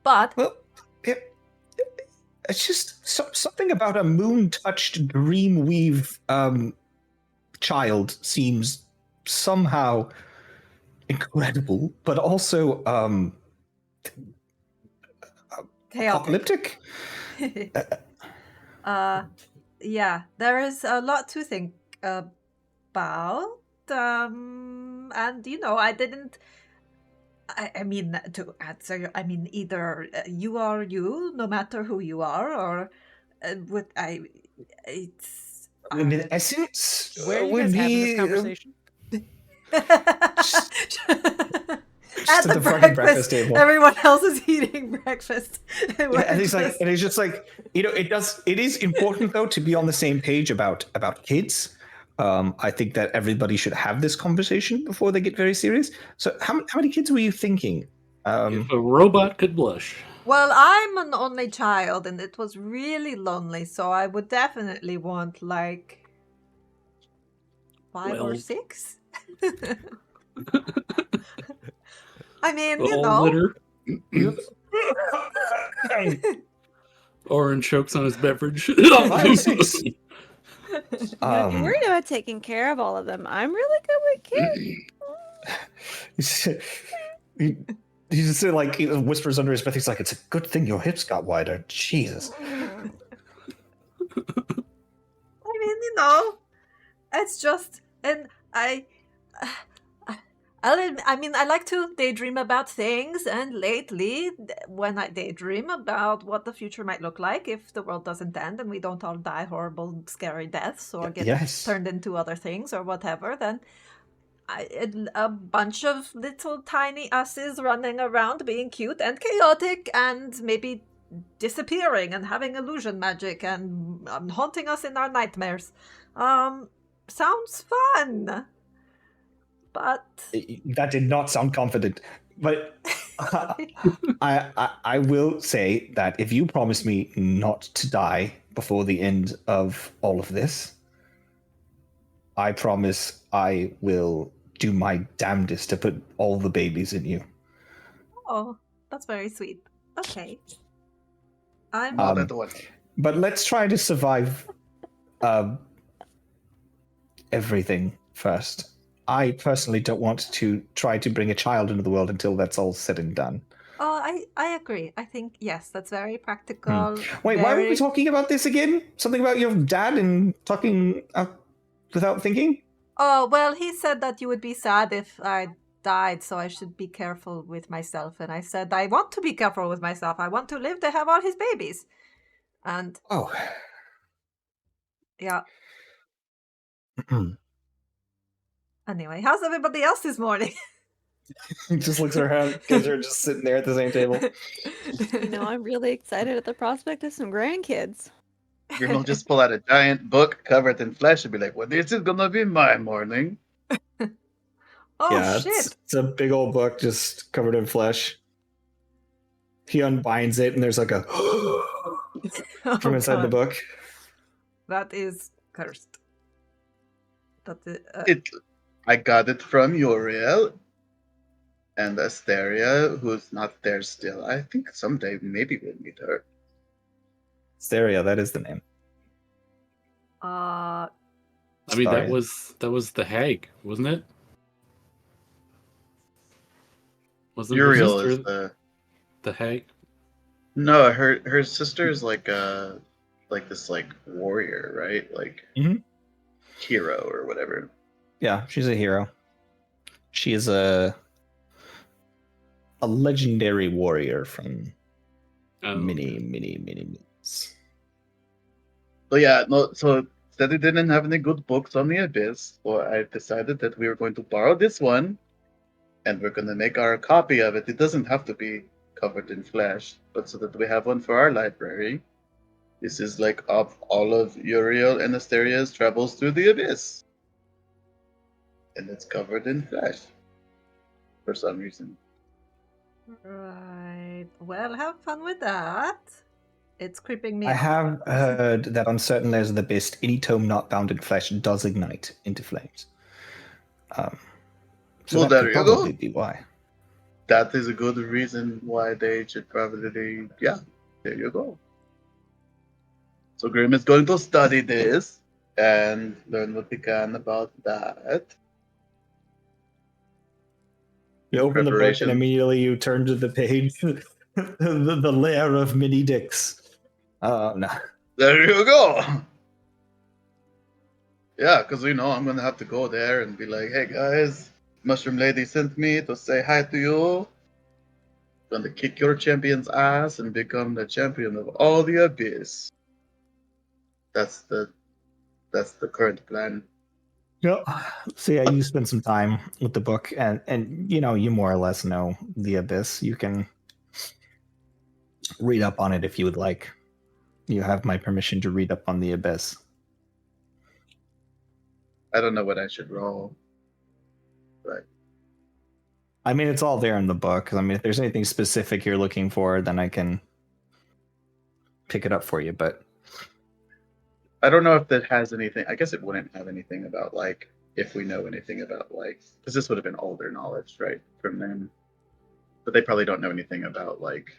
But Well, it's just something about a moon-touched dreamweave child seems somehow incredible, but also apocalyptic. Yeah, there is a lot to think about. And I didn't. I mean, to answer, I mean, either you are you, no matter who you are, or what I. It's. I mean, essence Where are you would guys having this be conversation? just At at the the fucking breakfast, breakfast table. everyone else is eating breakfast. Yeah, and it's just like it is important though to be on the same page about kids. I think that everybody should have this conversation before they get very serious. So how many kids were you thinking? If a robot could blush. Well, I'm an only child, and it was really lonely, so I would definitely want like 5 or Well. 6. I mean, All litter. Orin chokes on his beverage. 5, 6. Don't worry about taking care of all of them. I'm really good with kids. He just like he whispers under his breath. He's like, "It's a good thing your hips got wider." Jesus. I mean, it's just, and I like to daydream about things, and lately, when I daydream about what the future might look like if the world doesn't end and we don't all die horrible, scary deaths or get turned into other things or whatever, then a bunch of little tiny us's running around being cute and chaotic and maybe disappearing and having illusion magic and haunting us in our nightmares. Sounds fun. But that did not sound confident. But I will say that if you promise me not to die before the end of all of this, I promise I will do my damnedest to put all the babies in you. Oh, that's very sweet. Okay. But let's try to survive everything first. I personally don't want to try to bring a child into the world until that's all said and done. Oh, I agree. I think, yes, that's very practical. Wait, why were we talking about this again? Something about your dad and talking without thinking? Oh, well, he said that you would be sad if I died, so I should be careful with myself. And I said, I want to be careful with myself. I want to live to have all his babies. And... Oh. Yeah. Anyway, how's everybody else this morning? He just looks around. Kids are just sitting there at the same table. I'm really excited at the prospect of some grandkids. Grim will just pull out a giant book covered in flesh and be like, well, this is gonna be my morning. Shit. It's a big old book just covered in flesh. He unbinds it and there's like a from inside the book. That is cursed. I got it from Uriel and Asteria, who's not there still. I think someday maybe we'll meet her. Asteria, that is the name. I mean, that was the hag, wasn't it? Wasn't Uriel is the hag? No, her sister's like this warrior, right? Like hero or whatever. Yeah, she's a hero. She is a legendary warrior from many moons. But yeah, no. So Steady didn't have any good books on the Abyss, so I decided that we were going to borrow this one, and we're going to make our copy of it. It doesn't have to be covered in flesh, but so that we have one for our library. This is like of all of Uriel and Asteria's travels through the Abyss. And it's covered in flesh. For some reason. Right. Well, have fun with that. It's creeping me out. I have heard that on certain layers of the Abyss, any tome not bound in flesh does ignite into flames. So well, that there could you probably go. be why. that is a good reason why they should probably, yeah, there you go. So Grim is going to study this and learn what he can about that. You open the book and immediately you turn to the page, the lair of mini dicks. No. There you go. Yeah, because I'm gonna have to go there and be like, hey guys, Mushroom Lady sent me to say hi to you. Gonna kick your champion's ass and become the champion of all the abyss. That's the current plan. Yep. So yeah, you spend some time with the book, and you more or less know the abyss. You can read up on it if you would like. You have my permission to read up on the abyss. I don't know what I should roll, but I mean, it's all there in the book. I mean, if there's anything specific you're looking for, then I can pick it up for you. But I don't know if that has anything. I guess it wouldn't have anything about like if we know anything about like because this would have been older knowledge, right, from them. But they probably don't know anything about like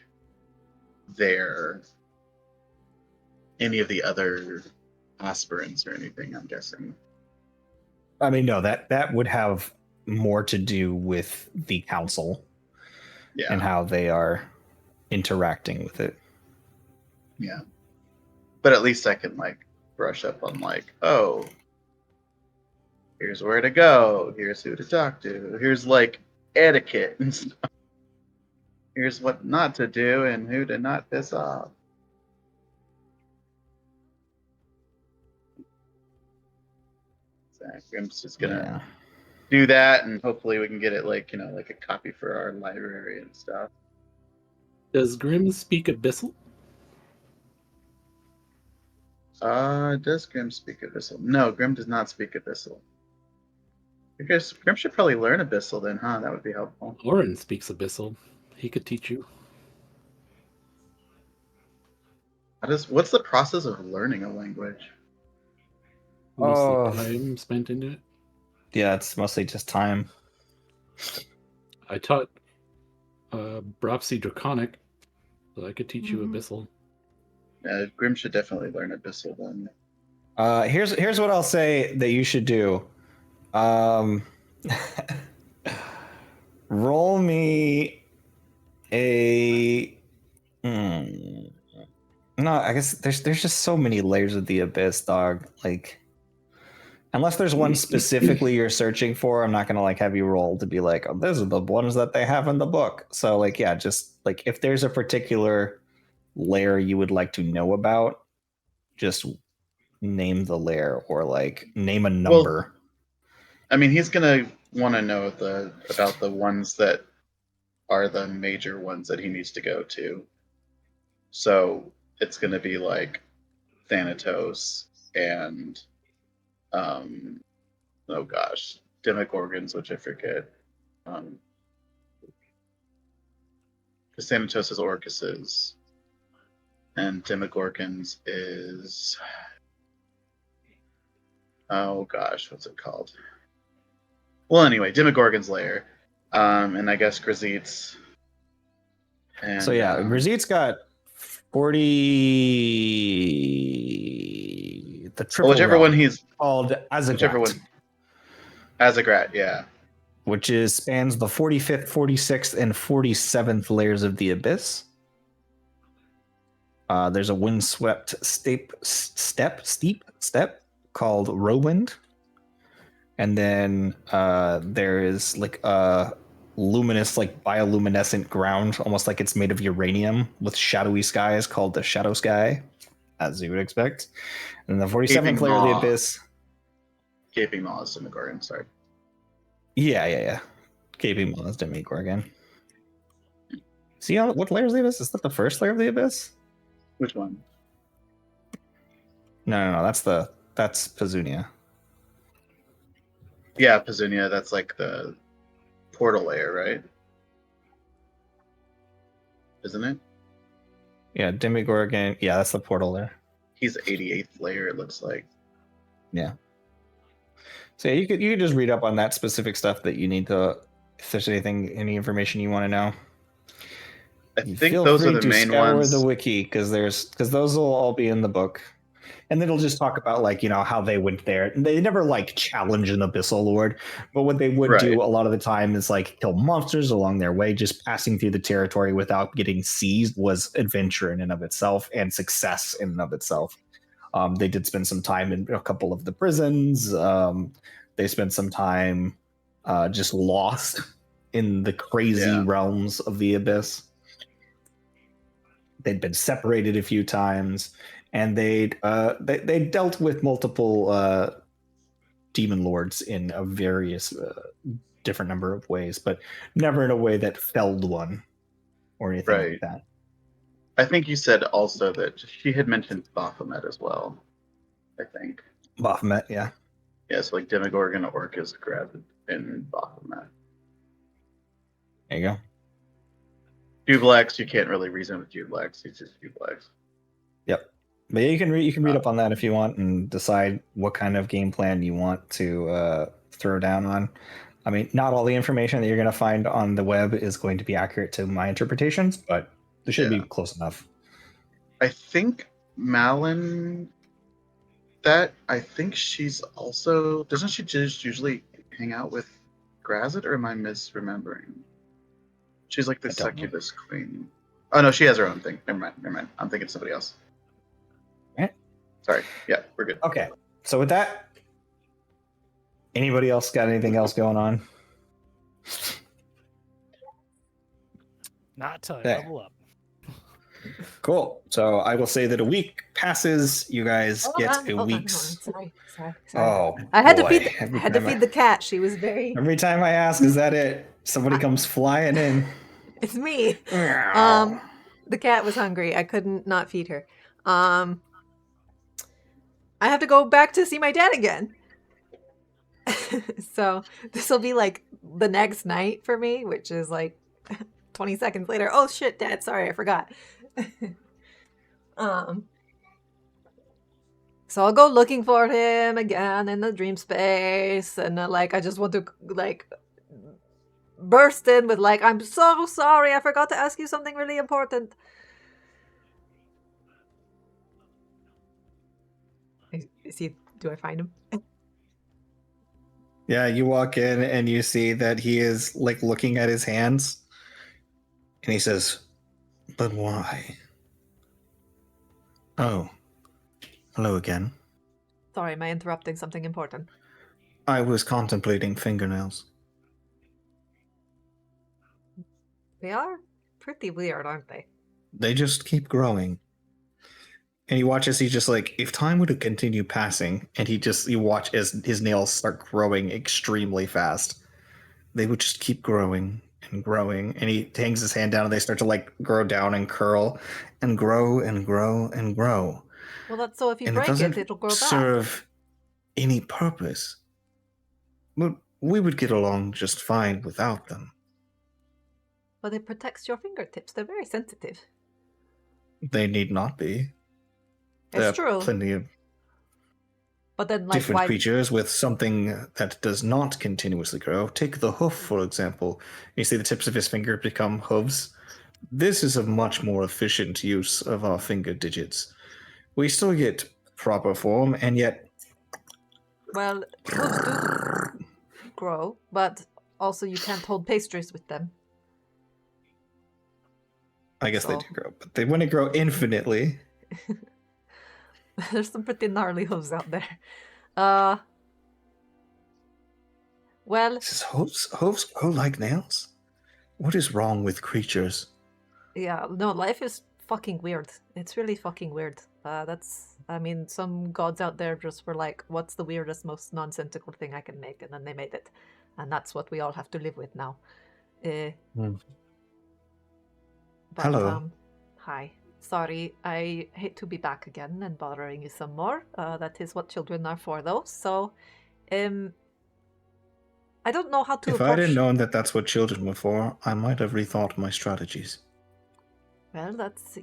any of the other aspirants or anything. I'm guessing. I mean, no, that would have more to do with the council, Yeah, and how they are interacting with it. yeah. But at least I can like brush up on like, oh, here's where to go, here's who to talk to, here's like etiquette and stuff. Here's what not to do and who to not piss off. So I'm just gonna do that, and hopefully we can get it like like a copy for our library and stuff. Does Grim speak Abyssal? Does Grim speak Abyssal? No, Grim does not speak Abyssal. I guess Grim should probably learn Abyssal then, huh? That would be helpful. Orin speaks Abyssal. He could teach you. What's the process of learning a language? Mostly time spent into it. Yeah, it's mostly just time. I taught Bropsy Draconic, so I could teach you Abyssal. Yeah, Grim should definitely learn Abyssal then. Here's what I'll say that you should do. Roll me a. No, I guess there's just so many layers of the abyss, dog. Like, unless there's one specifically you're searching for, I'm not gonna like have you roll to be like, oh, those are the ones that they have in the book. So like, yeah, just like if there's a particular layer you would like to know about, just name the layer or like name a number. Well, I mean, he's gonna want to know about the ones that are the major ones that he needs to go to. So it's gonna be like Thanatos and oh gosh, Demogorgons, which I forget. Because Thanatos is Orcus's, and Demogorgons is oh gosh, what's it called? Well, anyway, Demogorgon's lair, and I guess Grizit's. And, so yeah, Grizit's got 40. The triple. Well, whichever one he's called Azagrat. Whichever one. Azagrat, yeah. Which spans the 45th, 46th, and 47th layers of the abyss. There's a windswept steep step called Rowind. And then there is like a luminous, like bioluminescent ground, almost like it's made of uranium with shadowy skies called the Shadow Sky, as you would expect. And the 47th layer of the abyss. Gaping Maw is Demogorgon, sorry. Yeah. Gaping Maw is Demogorgon. See what layer is the abyss? Is that the first layer of the abyss? Which one? No. That's Pezunia. Yeah, Pezunia. That's like the portal layer, right? Isn't it? Yeah, Demogorgon. Yeah, that's the portal layer. He's 88th layer. It looks like. Yeah. So yeah, you could just read up on that specific stuff that you need to if there's any information you want to know. I think Feel those are free the to main scour ones. the wiki because those will all be in the book, and it'll just talk about like how they went there. They never like challenge an abyssal lord, but what they would do Right. a lot of the time is like kill monsters along their way. Just passing through the territory without getting seized was adventure in and of itself and success in and of itself. They did spend some time in a couple of the prisons. They spent some time just lost in the crazy Yeah. realms of the abyss. They'd been separated a few times, and they dealt with multiple demon lords in a various different number of ways, but never in a way that felled one or anything Right. like that. I think you said also that she had mentioned Baphomet as well. I think. Baphomet, yeah. Yeah, so like Demogorgon Orcus grabbed in Baphomet. There you go. Dublax, you can't really reason with Dublax. He's just Dublax. Yep. But yeah, you can read up on that if you want and decide what kind of game plan you want to throw down on. I mean, not all the information that you're going to find on the web is going to be accurate to my interpretations, but they should be close enough. I think Malin. I think she's also. Doesn't she just usually hang out with Grazit, or am I misremembering? She's like the I don't know. succubus queen. Oh no, she has her own thing. Never mind. I'm thinking of somebody else. Right. Sorry. Yeah, we're good. Okay. So with that, anybody else got anything else going on? Not till I Okay. level up. Cool. So I will say that a week passes. You guys get a week's. Sorry. Oh, I had boy. to feed the cat. She was very. Every time I ask, is that it? Somebody comes flying in. It's me. The cat was hungry. I couldn't not feed her. I have to go back to see my dad again. So this will be like the next night for me, which is like 20 seconds later. Oh shit, Dad, sorry, I forgot. So I'll go looking for him again in the dream space, and I just want to burst in with I'm so sorry, I forgot to ask you something really important. Do I find him? Yeah, you walk in and you see that he is looking at his hands, and he says, "But why?" Oh, hello again. Sorry, am I interrupting something important? I was contemplating fingernails. They are pretty weird, aren't they? They just keep growing. And you watch as he just if time were to continue passing, and you watch as his nails start growing extremely fast, they would just keep growing and growing. And he hangs his hand down, and they start to grow down and curl and grow and grow and grow. Well, that's so if you And break it doesn't it'll grow back. serve any purpose. But we would get along just fine without them. But it protects your fingertips. They're very sensitive. They need not be. It's There are true. plenty of But then, different why? creatures with something that does not continuously grow. Take the hoof, for example. You see the tips of his finger become hooves. This is a much more efficient use of our finger digits. We still get proper form, and yet... Well, hooves do grow, but also you can't hold pastries with them. I guess they do grow, but they wouldn't grow infinitely. There's some pretty gnarly hooves out there. Well... Does hooves grow like nails? What is wrong with creatures? Yeah, no, life is fucking weird. It's really fucking weird. Some gods out there just were like, what's the weirdest, most nonsensical thing I can make? And then they made it. And that's what we all have to live with now. But, Hello. Hi. Sorry, I hate to be back again and bothering you some more. That is what children are for, though. So, I don't know how to If I didn't known that that's what children were for, I might have rethought my strategies. Well, that's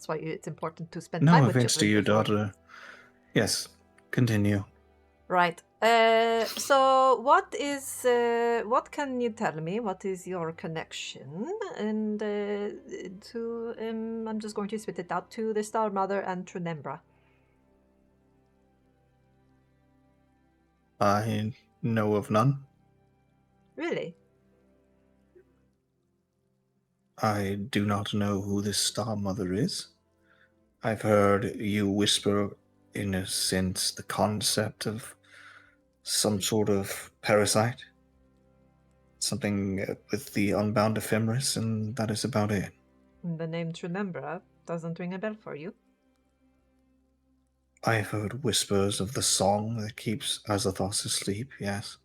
why it's important to spend No time with offense to children you, before. daughter. Yes, continue. Right. So what can you tell me? What is your connection? And I'm just going to spit it out to the Star Mother and Trunembra. I know of none. Really? I do not know who this Star Mother is. I've heard you whisper, in a sense, the concept of some sort of parasite. Something with the unbound ephemeris, and that is about it. The name Trunembra doesn't ring a bell for you? I've heard whispers of the song that keeps Azathoth asleep, yes.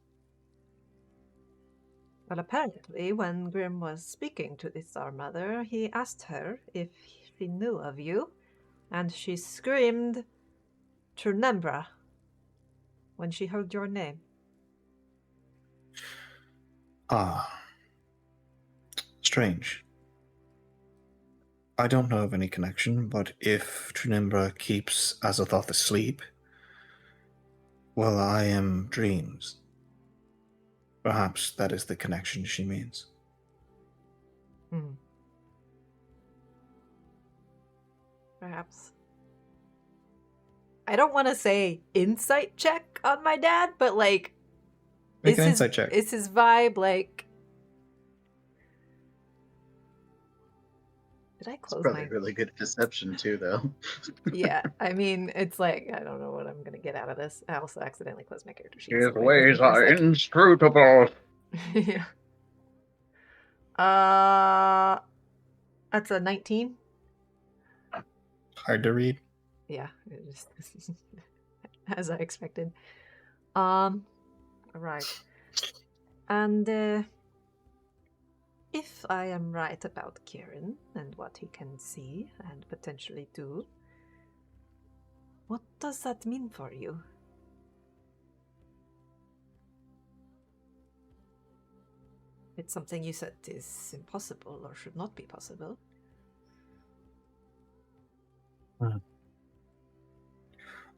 Well, apparently, when Grim was speaking to the Star Mother, he asked her if she knew of you, and she screamed Trunembra when she heard your name. Ah. Strange. I don't know of any connection, but if Trinimbra keeps Azathoth asleep, well, I am dreams. Perhaps that is the connection she means. Perhaps. I don't want to say insight check on my dad, but like, Make an insight check. Is his vibe like? Did I close Probably my? really good perception too, though. Yeah, I mean, it's like I don't know what I'm gonna get out of this. I also accidentally closed my character sheet. His so bear with me ways for a are sec. inscrutable. Yeah. That's a 19. Hard to read. Yeah, it just as I expected. Right. And if I am right about Kieran and what he can see and potentially do, what does that mean for you? It's something you said is impossible or should not be possible.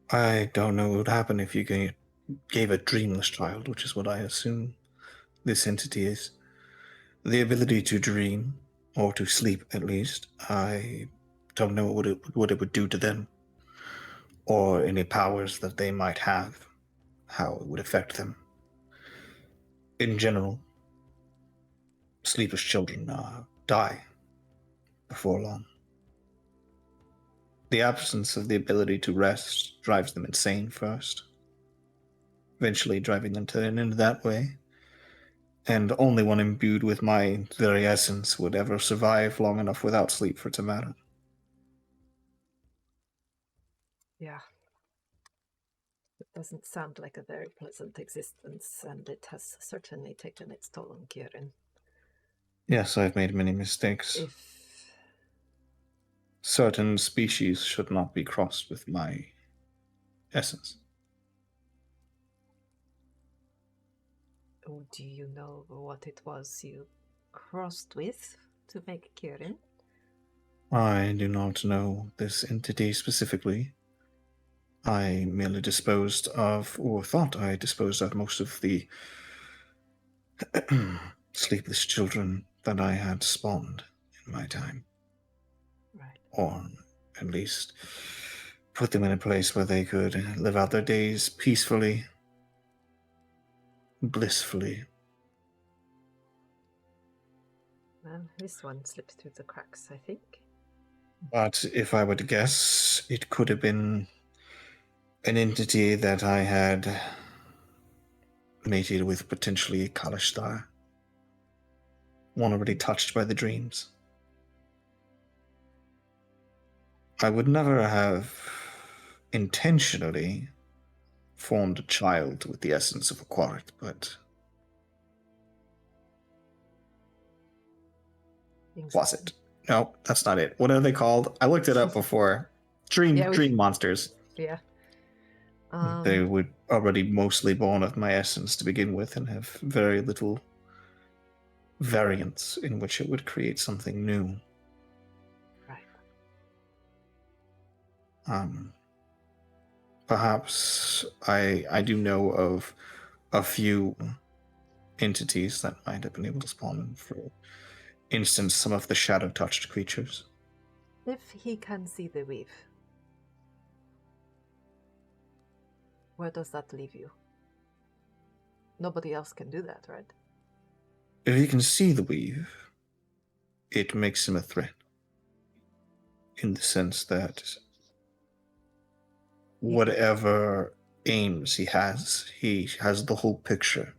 I don't know what would happen if you gave a dreamless child, which is what I assume this entity is, the ability to dream, or to sleep at least. I don't know what it would do to them, or any powers that they might have, how it would affect them. In general, sleepless children die before long. The absence of the ability to rest drives them insane first, eventually driving them to an end that way. And only one imbued with my very essence would ever survive long enough without sleep for it to matter. Yeah. It doesn't sound like a very pleasant existence, and it has certainly taken its toll on Kieran. Yes, I've made many mistakes. Certain species should not be crossed with my essence. Oh, do you know what it was you crossed with to make Kieran? I do not know this entity specifically. I merely disposed of, or thought I disposed of, most of the sleepless children that I had spawned in my time. Right. Or at least put them in a place where they could live out their days peacefully, blissfully. Well, this one slipped through the cracks, I think. But if I were to guess, it could have been an entity that I had mated with, potentially a Kalishtar. One already touched by the dreams. I would never have intentionally formed a child with the essence of a Quarret, but was it? No, that's not it. What are they called? I looked it up before. Dream monsters. Yeah. They were already mostly born of my essence to begin with and have very little variance in which it would create something new. Right. Perhaps I do know of a few entities that might have been able to spawn, for instance, some of the shadow-touched creatures. If he can see the weave, where does that leave you? Nobody else can do that, right? If he can see the weave, it makes him a threat. In the sense that whatever aims he has the whole picture.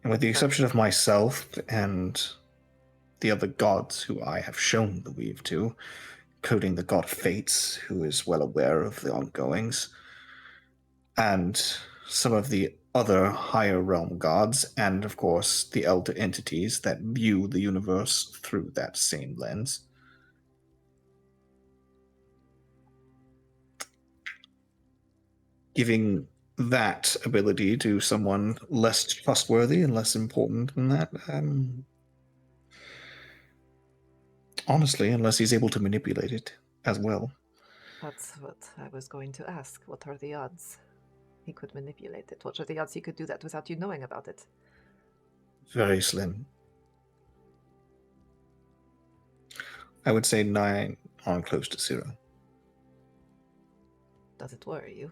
And with the exception of myself and the other gods who I have shown the weave to, including the god Fates, who is well aware of the ongoings, and some of the other higher realm gods, and of course the elder entities that view the universe through that same lens. Giving that ability to someone less trustworthy and less important than that, honestly, unless he's able to manipulate it as well. That's what I was going to ask. What are the odds he could manipulate it? What are the odds he could do that without you knowing about it? Very slim. I would say 9 on close to 0. Does it worry you?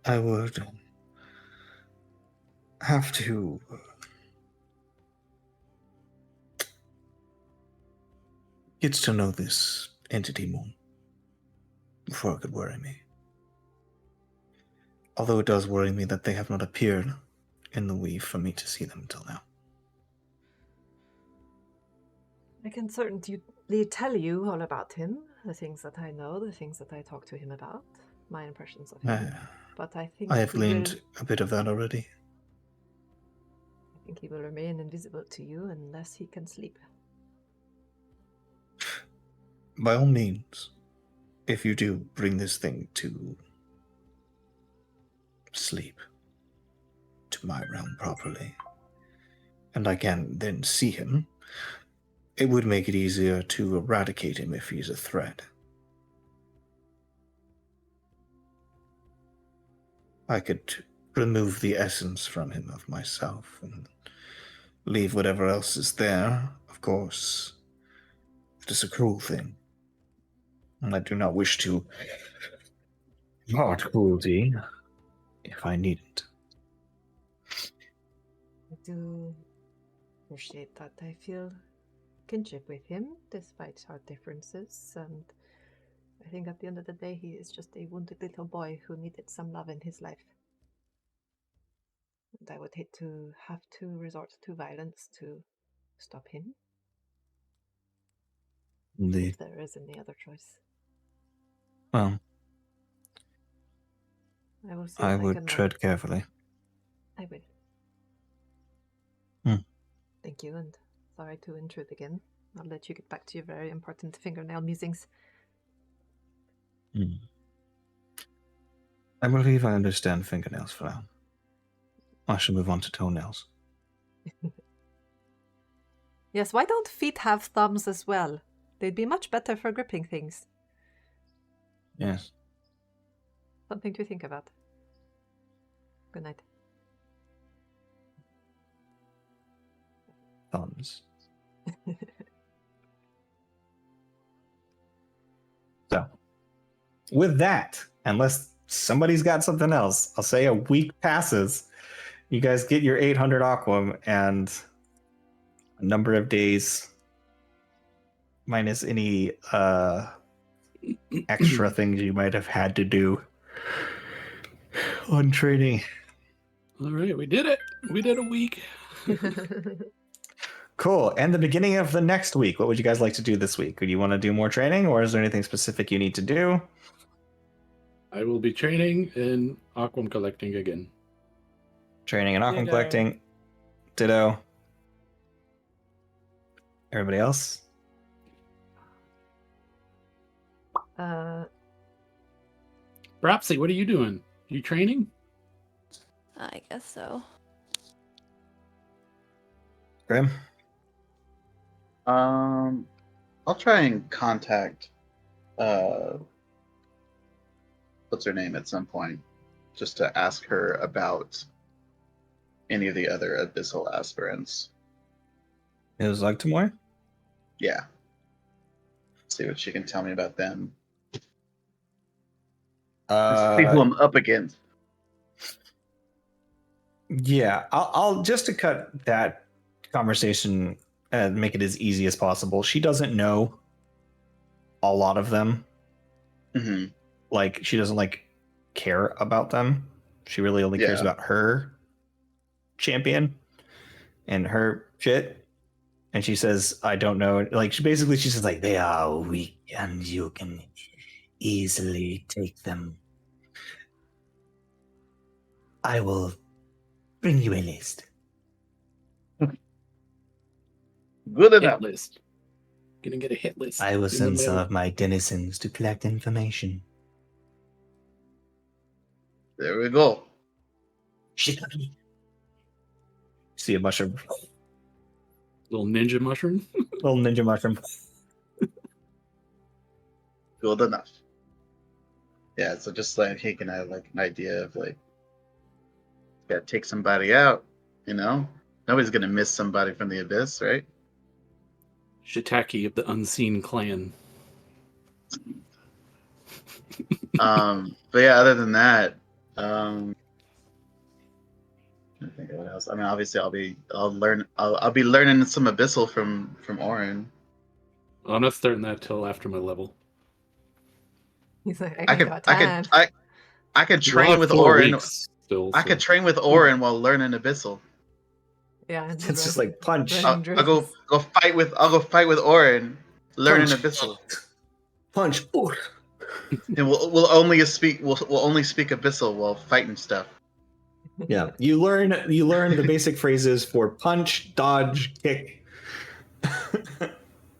I would have to get to know this entity more before it could worry me. Although it does worry me that they have not appeared in the weave for me to see them until now. I can certainly tell you all about him, the things that I know, the things that I talk to him about, my impressions of him. But I think I have gleaned a bit of that already. I think he will remain invisible to you unless he can sleep. By all means, if you do bring this thing to sleep, to my realm properly, and I can then see him, it would make it easier to eradicate him if he's a threat. I could remove the essence from him of myself and leave whatever else is there. Of course, it is a cruel thing, and I do not wish to impart cruelty if I needn't. I do appreciate that. I feel kinship with him despite our differences, and I think at the end of the day he is just a wounded little boy who needed some love in his life. And I would hate to have to resort to violence to stop him. Indeed. If there is any other choice. Well, I will see I what I would can tread learn. carefully. I will. Hmm. Thank you, and sorry to intrude again. I'll let you get back to your very important fingernail musings. Hmm. I believe I understand fingernails for now. I shall move on to toenails. Yes, why don't feet have thumbs as well? They'd be much better for gripping things. Yes. Something to think about. Good night. Thumbs. So, with that, unless somebody's got something else, I'll say a week passes. You guys get your 800 aquam and a number of days minus any extra things you might have had to do on training. All right, we did it. We did a week. Cool. And the beginning of the next week, what would you guys like to do this week? Would you want to do more training, or is there anything specific you need to do? I will be training and aquam collecting again. Training and aquam Ditto. collecting. Ditto. Everybody else? Bropsy, what are you doing? You training? I guess so. Grim? I'll try and contact what's her name at some point, just to ask her about any of the other abyssal aspirants. It was like tomorrow? Yeah. See what she can tell me about them. See who I'm up against. Yeah, I'll just to cut that conversation and make it as easy as possible. She doesn't know a lot of them. Mm-hmm. Like, she doesn't like care about them. She really only cares Yeah. about her champion and her shit. And she says, I don't know. Like, she says, like, they are weak and you can easily take them. I will bring you a list. Good Hit enough. list. Gonna get a hit list. I will in the send some mail. of my denizens to collect information. There we go. See a mushroom. Little ninja mushroom. Little ninja mushroom. Good enough. Yeah, so just like he can have like an idea of like, gotta take somebody out, you know? Nobody's gonna miss somebody from the abyss, right? Shiitake of the unseen clan. But yeah, other than that, I think of what else. I mean, obviously, I'll be learning some abyssal from Orin. I'm not starting that till after my level. He's like, I I ain't could, got I time. could, I could We'll train have with 4 Orin. weeks still. I could train with Orin while learning abyssal. Yeah, and It's just like punch. running I'll go fight with Orin, learning Punch. abyssal, Punch. Ooh. and we'll only speak abyssal while fighting stuff. Yeah, you learn the basic phrases for punch, dodge, kick,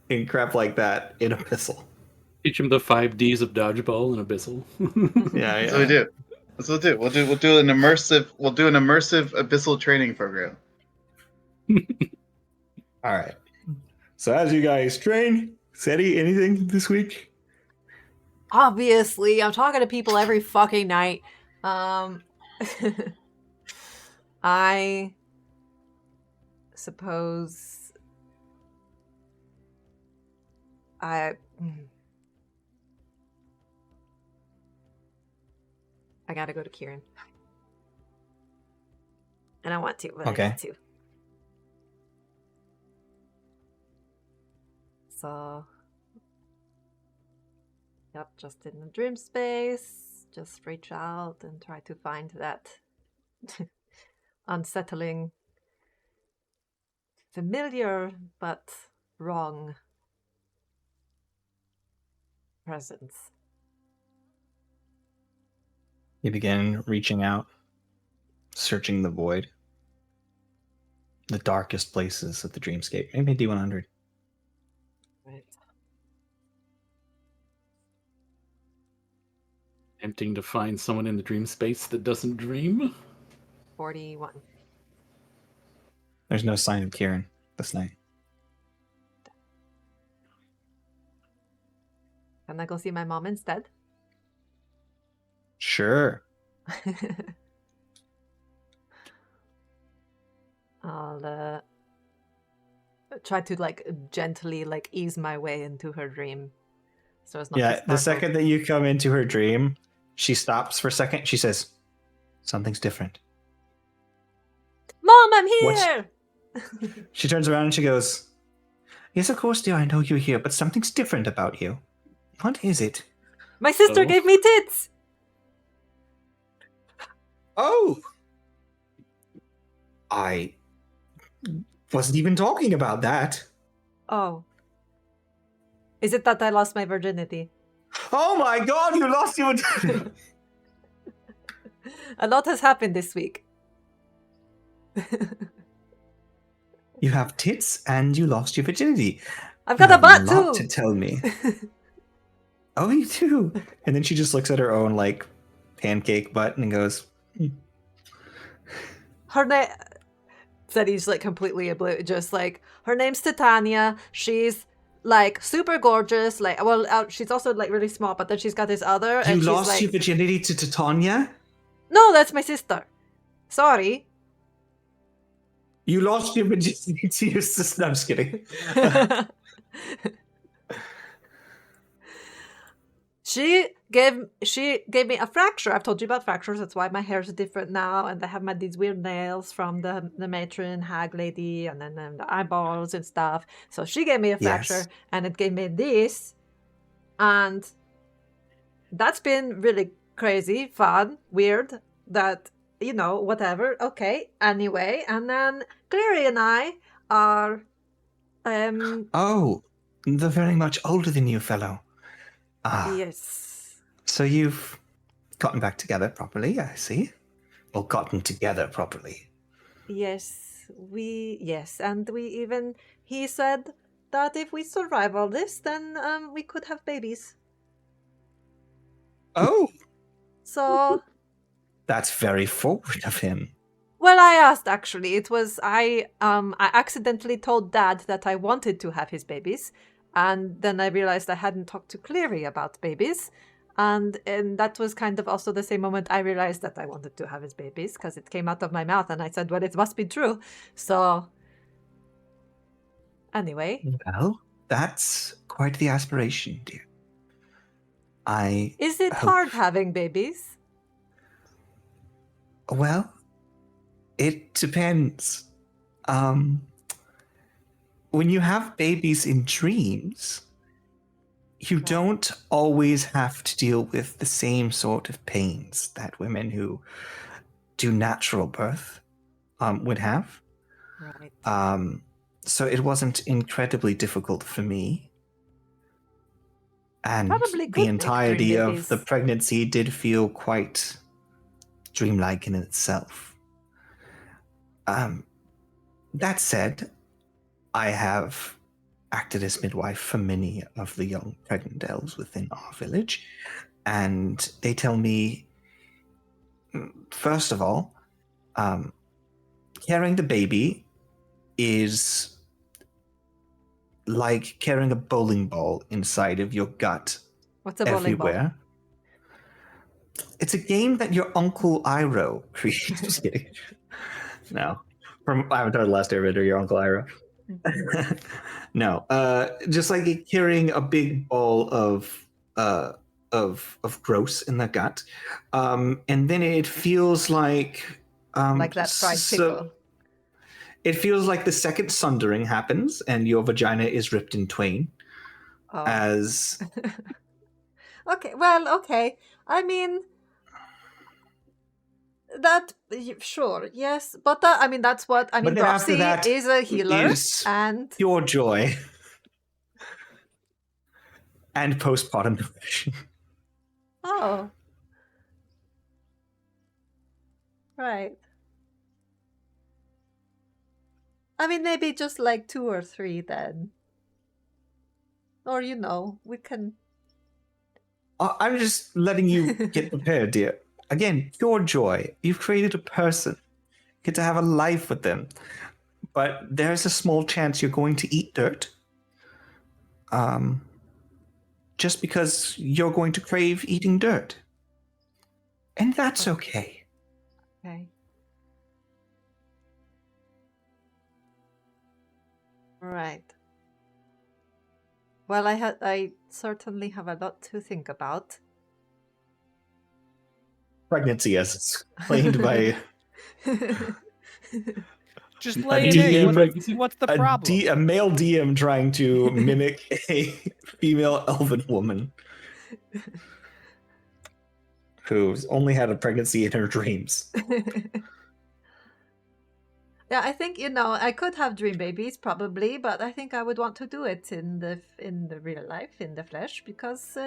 and crap like that in Abyssal. Teach him the 5 Ds of dodgeball and abyssal. Yeah, That's what we do. That's what we'll do. We'll do an immersive abyssal training program. All right. So as you guys train, Seti, anything this week? Obviously, I'm talking to people every fucking night. I suppose I gotta go to Kieran. And I want to, but Okay. I need to. So, yep, just in the dream space, just reach out and try to find that unsettling, familiar but wrong presence. You begin reaching out, searching the void, the darkest places of the dreamscape. Maybe D100. Right. Tempting to find someone in the dream space that doesn't dream. 41. There's no sign of Kieran this night. Can I go see my mom instead? Sure. I'll try to like gently like ease my way into her dream, so it's not. Yeah, too the startled. second that you come into her dream, she stops for a second. She says, "Something's different." Mom, I'm What's- here. She turns around and she goes, "Yes, of course, dear. I know you're here, but something's different about you. What is it?" My sister Oh. gave me tits. Oh, I wasn't even talking about that. Oh, is it that I lost my virginity? Oh my God, you lost your. A lot has happened this week. You have tits and you lost your virginity. I've You got a have butt lot too. to tell me. Oh, you too. And then she just looks at her own like pancake butt and goes, Her name, Said he's like completely just like, her name's Titania. She's like super gorgeous. Like, well, she's also like really small, but then she's got this other. You and she's lost like, your virginity to Titania? no, that's my sister. Sorry. You lost your virginity to your sister. No, I'm just kidding. She gave me a fracture. I've told you about fractures. That's why my hair's different now, and I have these weird nails from the matron hag lady, and then the eyeballs and stuff. So she gave me a fracture, Yes. and it gave me this, and that's been really crazy, fun, weird. That whatever. Okay. Anyway, and then Clary and I are Oh, they're very much older than you, fellow. yes. So you've gotten back together properly, I see. Or gotten together properly. Yes, and he said that if we survive all this, then we could have babies. Oh, So, that's very forward of him. well, I asked actually. It was I accidentally told Dad that I wanted to have his babies, and then I realized I hadn't talked to Cleary about babies. And that was kind of also the same moment I realized that I wanted to have his babies, because it came out of my mouth and I said, well, it must be true. So, anyway. Well, that's quite the aspiration, dear. Is it hard having babies? Well, it depends. When you have babies in dreams, you don't always have to deal with the same sort of pains that women who do natural birth would have. Right. So it wasn't incredibly difficult for me. And Probably could the make entirety dream of babies. the pregnancy did feel quite dreamlike in itself. That said, I have acted as midwife for many of the young pregnant elves within our village, and they tell me, first of all, carrying the baby is like carrying a bowling ball inside of your gut. What's a bowling ball? everywhere. It's a game that your uncle Iroh created. Just kidding. No. From Avatar: The Last Airbender, your uncle Iroh. No. Just like carrying a big ball of gross in the gut. And then it feels like Like that fried pickle. It feels like the second sundering happens and your vagina is ripped in twain. Oh. As Okay, well, okay. I mean, that sure, yes, but that's what I mean. But then after Roxy that is a healer, is and pure joy and postpartum depression. oh, right. I mean, maybe just like 2 or 3 then, or we can. I'm just letting you get prepared, dear. Again, pure joy. You've created a person. You get to have a life with them. But there's a small chance you're going to eat dirt. Just because you're going to crave eating dirt. And that's okay. Okay. Right. Well, I certainly have a lot to think about. Pregnancy, as it's claimed by Just a lay it in. DM, What's the problem? a male DM trying to mimic a female elven woman who's only had a pregnancy in her dreams. Yeah, I think I could have dream babies probably, but I think I would want to do it in the real life, in the flesh, because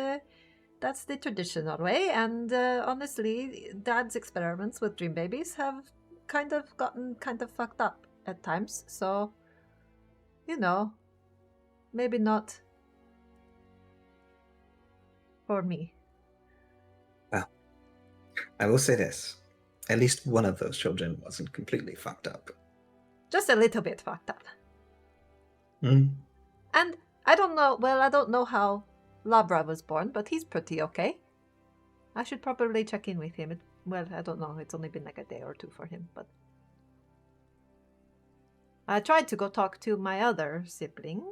that's the traditional way. And honestly, Dad's experiments with dream babies have kind of gotten kind of fucked up at times. So, maybe not for me. Well, I will say this. At least one of those children wasn't completely fucked up. Just a little bit fucked up. Mm. And I don't know how Labra was born, but he's pretty okay. I should probably check in with him. I don't know. It's only been like a day or two for him, but I tried to go talk to my other sibling.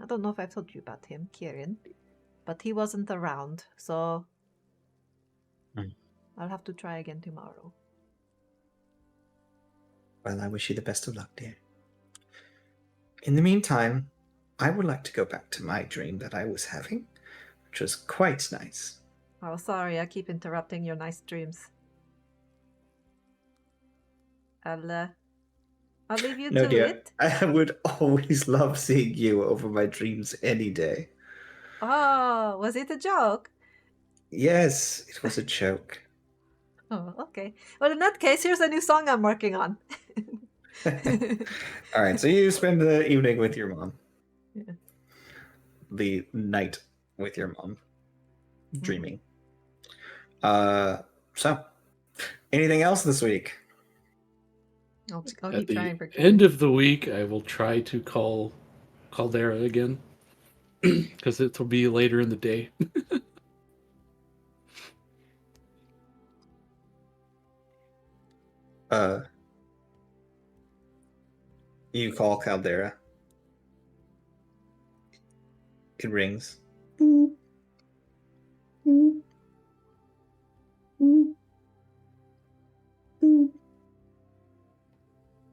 I don't know if I've told you about him, Kieran, but he wasn't around, so I'll have to try again tomorrow. Well, I wish you the best of luck, dear. In the meantime, I would like to go back to my dream that I was having, which was quite nice. Oh, sorry, I keep interrupting your nice dreams. I'll leave you No, to dear, it. I would always love seeing you over my dreams any day. Oh, was it a joke? Yes, it was a joke. Oh, okay. Well, in that case, here's a new song I'm working on. All right, so you spend the evening with your mom. Yeah. The night with your mom, dreaming. So, anything else this week? I'll At keep the trying for end of the week, I will try to call Caldera again because it will be later in the day. You call Caldera. It rings.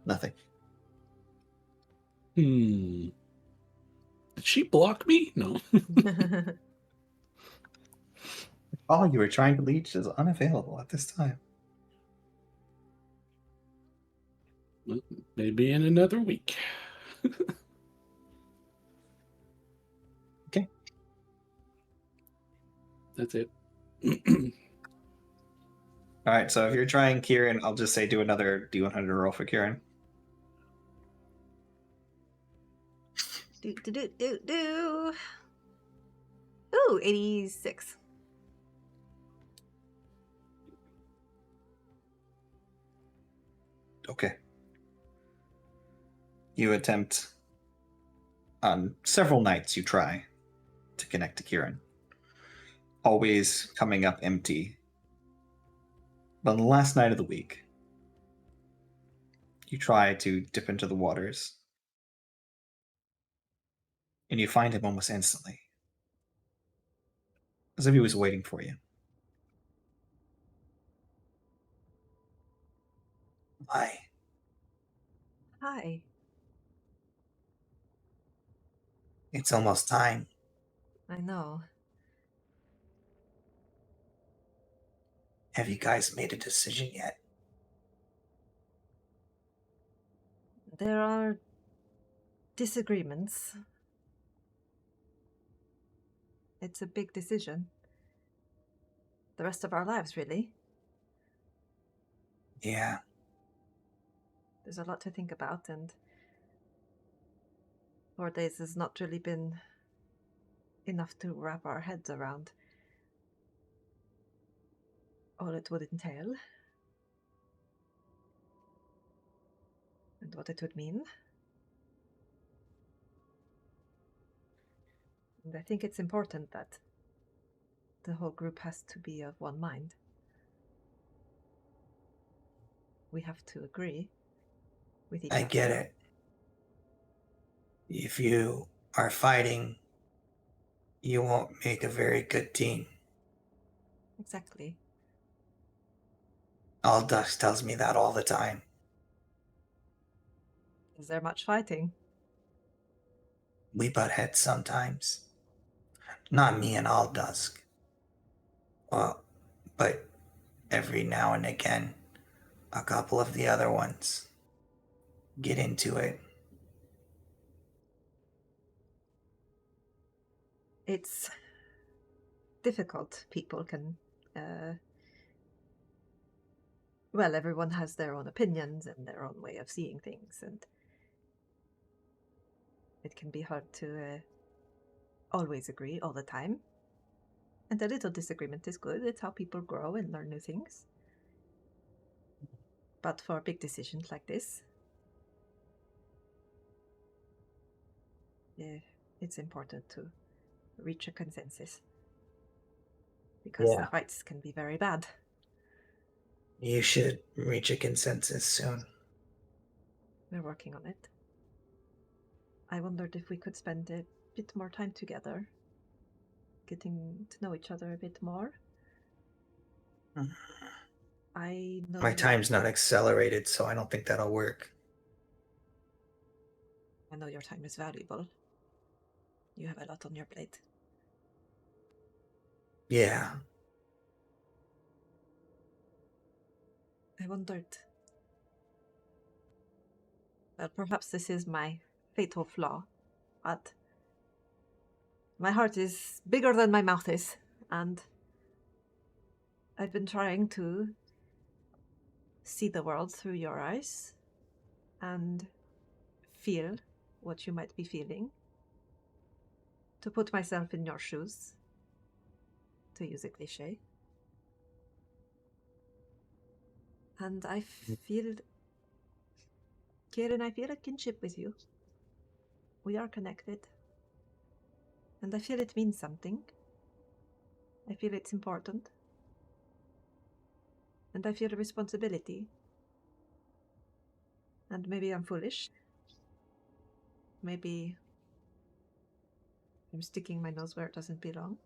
Nothing. Did she block me? No. the All you were trying to reach is unavailable at this time. Maybe in another week. Okay. That's it. All right, so if you're trying Kieran, I'll just say do another D100 roll for Kieran. do. Ooh, 86. Okay. You attempt on several nights you try to connect to Kieran. Always coming up empty. But on the last night of the week, you try to dip into the waters. And you find him almost instantly. As if he was waiting for you. Why? Hi. It's almost time. I know. Have you guys made a decision yet? There are disagreements. It's a big decision. The rest of our lives, really. Yeah. There's a lot to think about, and 4 days has not really been enough to wrap our heads around all it would entail and what it would mean. And I think it's important that the whole group has to be of one mind. We have to agree with each other. I get it. If you are fighting, you won't make a very good team. Exactly. Aldous tells me that all the time. Is there much fighting? We butt heads sometimes. Not me and Aldusk. Well, but every now and again, a couple of the other ones get into it. It's difficult. People can well, everyone has their own opinions and their own way of seeing things, and it can be hard to always agree all the time. And a little disagreement is good. It's how people grow and learn new things. But for big decisions like this, it's important to reach a consensus. Because the fights can be very bad. You should reach a consensus soon. We're working on it. I wondered if we could spend a bit more time together, getting to know each other a bit more. I know My time's not accelerated, so I don't think that'll work. I know your time is valuable. You have a lot on your plate. Yeah. I wondered. Well, perhaps this is my fatal flaw, but my heart is bigger than my mouth is, and I've been trying to see the world through your eyes and feel what you might be feeling, to put myself in your shoes, to use a cliche. And I feel, Kieran, I feel a kinship with you. We are connected. And I feel it means something. I feel it's important. And I feel a responsibility. And maybe I'm foolish. Maybe I'm sticking my nose where it doesn't belong.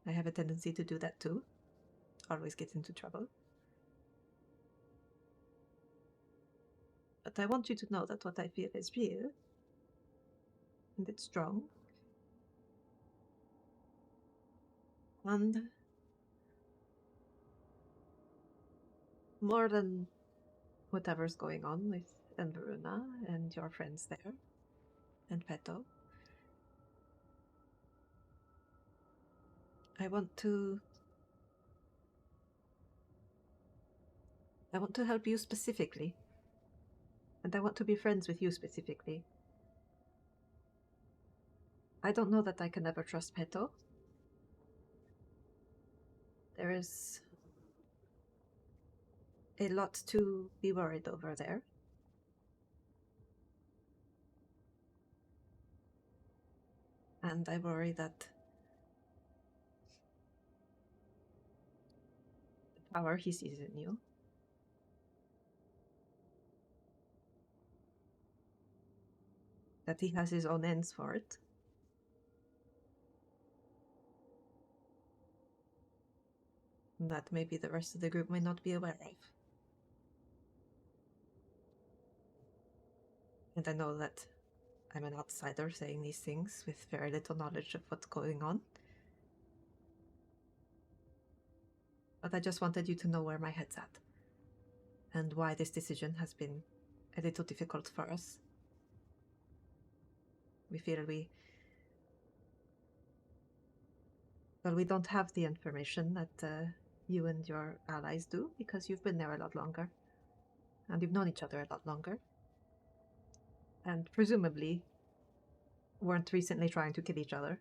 I have a tendency to do that too. Always get into trouble. But I want you to know that what I feel is real. And it's strong. And more than whatever's going on with Enveruna and your friends there, and Peto, I want to help you specifically. And I want to be friends with you specifically. I don't know that I can ever trust Peto. There is a lot to be worried over there. And I worry that the power he sees in you that he has his own ends for it. And that maybe the rest of the group may not be aware of. And I know that I'm an outsider saying these things with very little knowledge of what's going on. But I just wanted you to know where my head's at. And why this decision has been a little difficult for us. We feel we don't have the information that you and your allies do, because you've been there a lot longer. And you've known each other a lot longer. And presumably weren't recently trying to kill each other.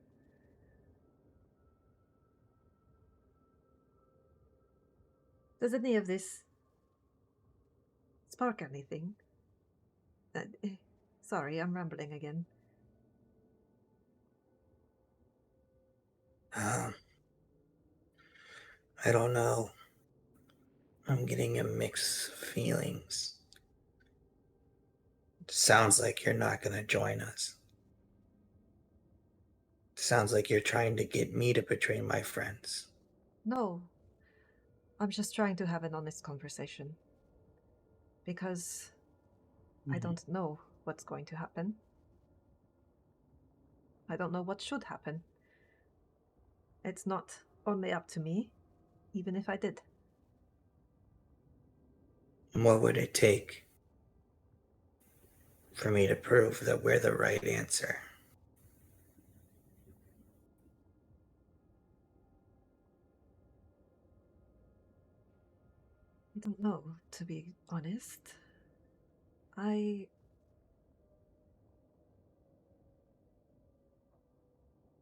Does any of this spark anything? Sorry, I'm rambling again. I don't know. I'm getting a mix of feelings. Sounds like you're not going to join us. Sounds like you're trying to get me to betray my friends. No. I'm just trying to have an honest conversation. Because I don't know what's going to happen. I don't know what should happen. It's not only up to me, even if I did. What would it take for me to prove that we're the right answer? I don't know, to be honest.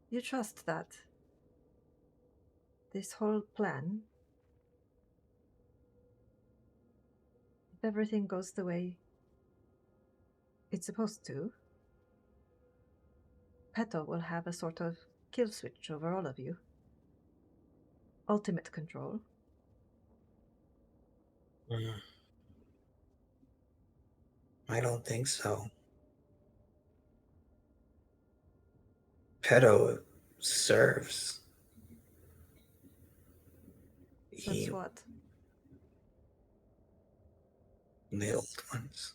You trust that this whole plan, if everything goes the way it's supposed to, Peto will have a sort of kill switch over all of you. Ultimate control. I don't think so. Pedo serves. Serves what? The old ones.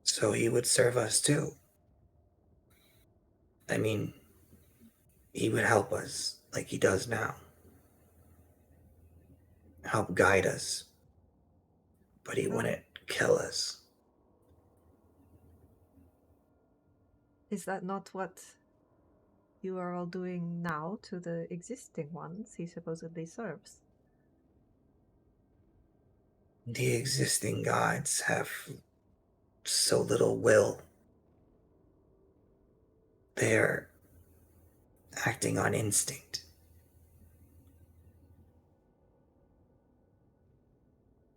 So he would serve us too. I mean, he would help us like he does now. Help guide us. But he wouldn't kill us. Is that not what you are all doing now to the existing ones he supposedly serves? The existing gods have so little will. They're acting on instinct.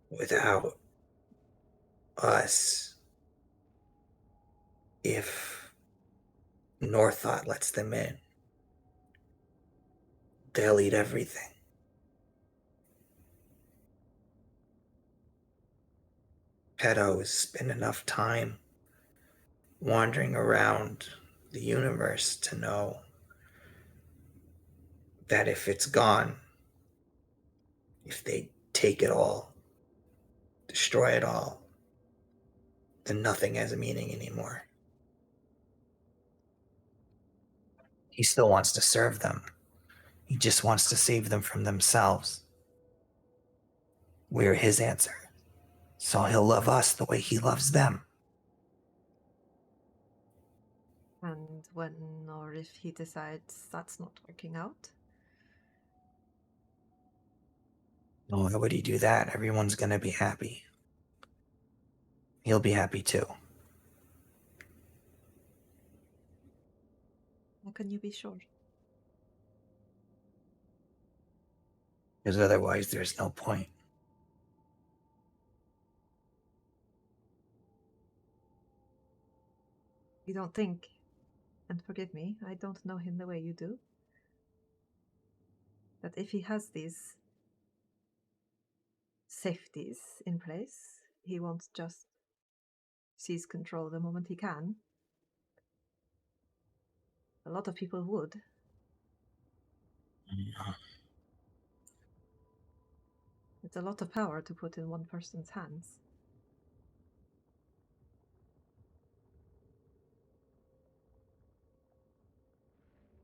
Without us, if Northought lets them in, they'll eat everything. Pedo has spent enough time wandering around the universe to know that if it's gone, if they take it all, destroy it all, then nothing has a meaning anymore. He still wants to serve them. He just wants to save them from themselves. We're his answer. So he'll love us the way he loves them. And when or if he decides that's not working out? Why would he do that? Everyone's gonna be happy. He'll be happy too. How can you be sure? Because otherwise there's no point. You don't think, and forgive me, I don't know him the way you do, that if he has these safeties in place, he won't just seize control the moment he can? A lot of people would. It's a lot of power to put in one person's hands.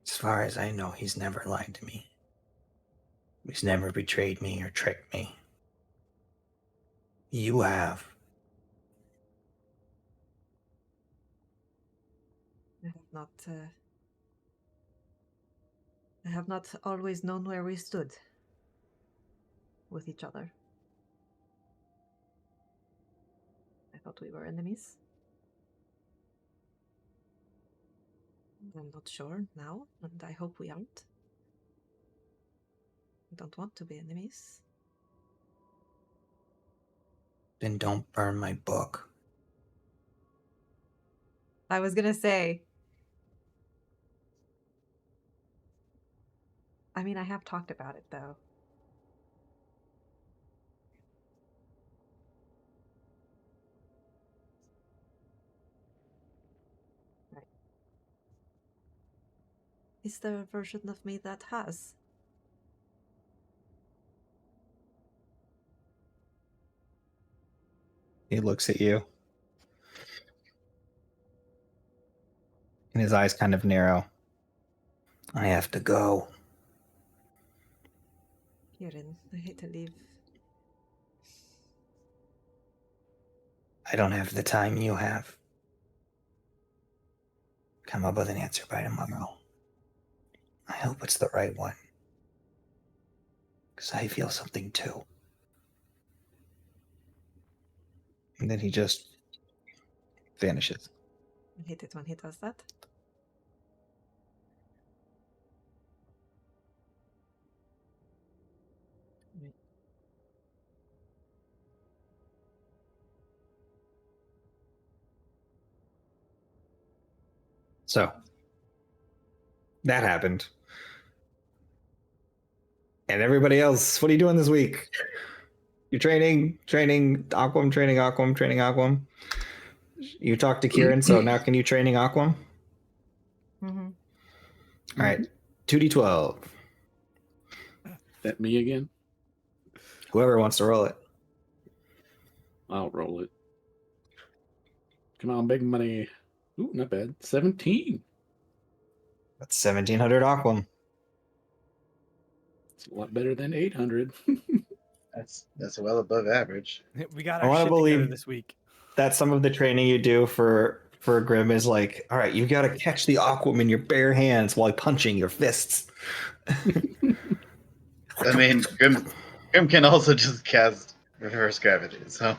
As far as I know, he's never lied to me. He's never betrayed me or tricked me. You have. I have not always known where we stood with each other. I thought we were enemies. I'm not sure now, and I hope we aren't. I don't want to be enemies. Then don't burn my book. I was gonna say, I mean, I have talked about it though. Right. Is there a version of me that has? He looks at you, and his eyes kind of narrow. I have to go. Kieran, I hate to leave. I don't have the time you have. Come up with an answer by tomorrow. I hope it's the right one. Because I feel something too. And then he just vanishes. I hate it when he does that. Right. So that happened. And everybody else, what are you doing this week? You're training Aquam, training Aquam. You talked to Kieran, so now can you training Aquam? Mm-hmm. All right, 2d12. That me again? Whoever wants to roll it. I'll roll it. Come on, big money. Ooh, not bad. 17. That's 1700 Aquam. It's a lot better than 800. That's well above average. We got I our wanna shit together believe- this week. That's some of the training you do for Grim is like, all right, you got to catch the Aquam in your bare hands while punching your fists. I mean, Grim can also just cast reverse gravity, so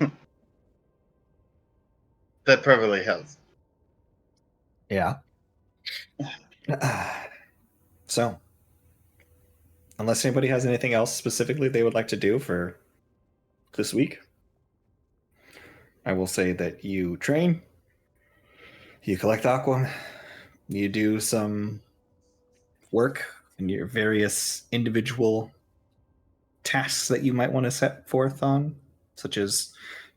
that probably helps. Yeah. So, unless anybody has anything else specifically they would like to do for this week, I will say that you train, you collect Aquam, you do some work in your various individual tasks that you might want to set forth on, such as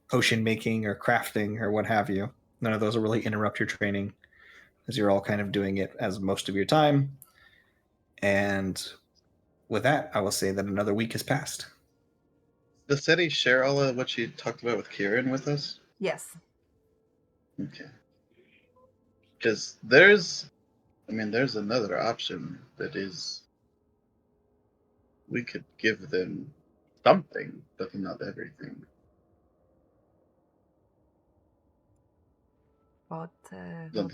potion making or crafting or what have you. None of those will really interrupt your training, as you're all kind of doing it as most of your time. And with that, I will say that another week has passed. Does Seti share all of what she talked about with Kieran with us? Yes. Okay. Because there's another option that is we could give them something, but not everything. What Don't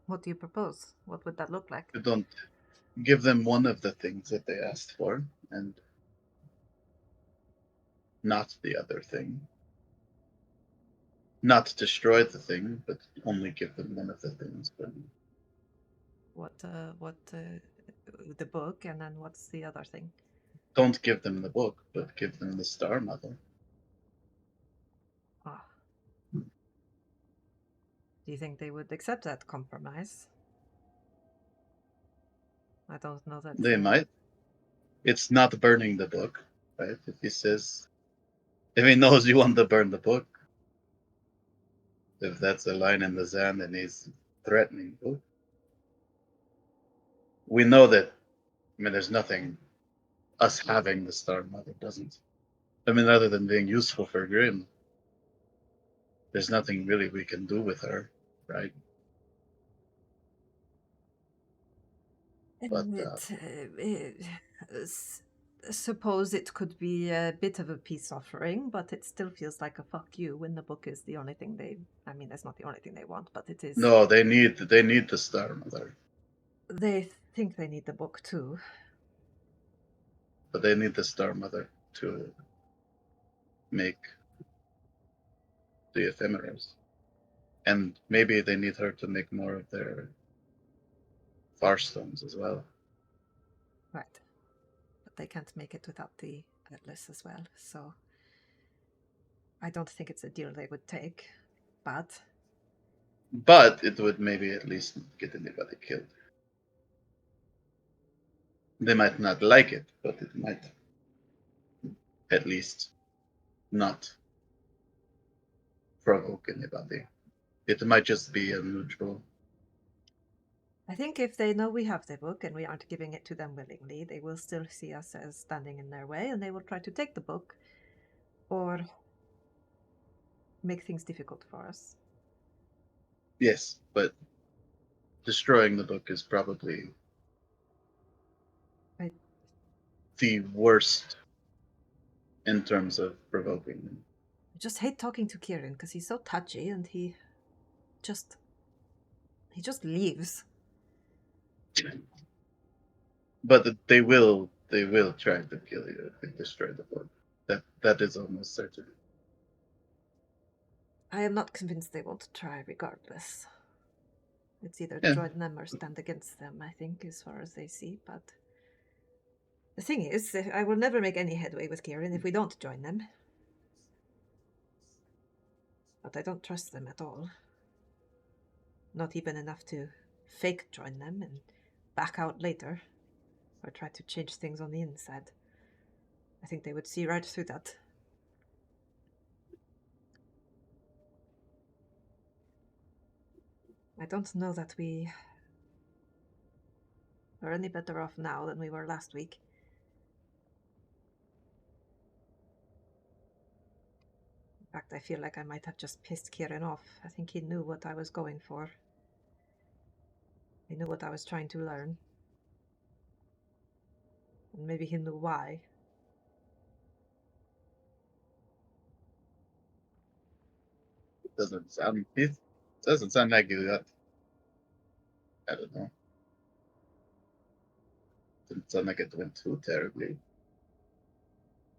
what do you propose? What would that look like? we don't give them one of the things that they asked for, and not the other thing. Not destroy the thing, but only give them one of the things. But What the book, and then what's the other thing? don't give them the book, but give them the Star Mother. Ah. Do you think they would accept that compromise? I don't know that. They might. It's not burning the book, right? If he knows you want to burn the book, if that's a line in the sand and he's threatening you, we know that. I mean, there's nothing us having the Star Mother doesn't. I mean, other than being useful for Grim, there's nothing really we can do with her, right? But suppose it could be a bit of a peace offering, but it still feels like a fuck you when the book is the only thing they. I mean, that's not the only thing they want, but it is. no, they need the Star Mother, They think they need the book too. but they need the Star Mother to make the ephemeras, and maybe they need her to make more of their Farstones as well. Right. But they can't make it without the Atlas as well, so I don't think it's a deal they would take, but it would maybe at least not get anybody killed. They might not like it, but it might at least not provoke anybody. It might just be a neutral. I think if they know we have the book and we aren't giving it to them willingly, they will still see us as standing in their way, and they will try to take the book or make things difficult for us. Yes, but destroying the book is probably the worst in terms of provoking them. I just hate talking to Kieran because he's so touchy and he just leaves. But they will try to kill you if they destroy the book. That is almost certain. I am not convinced they won't try regardless. It's either Yeah. join them or stand against them, I think, as far as they see, but the thing is, I will never make any headway with Kieran if we don't join them. But I don't trust them at all. Not even enough to fake join them and back out later, or try to change things on the inside. I think they would see right through that. I don't know that we are any better off now than we were last week. In fact, I feel like I might have just pissed Kieran off. I think he knew what I was going for. He knew what I was trying to learn. And maybe he knew why. It doesn't sound like you got. I don't know. Didn't sound like it went too terribly.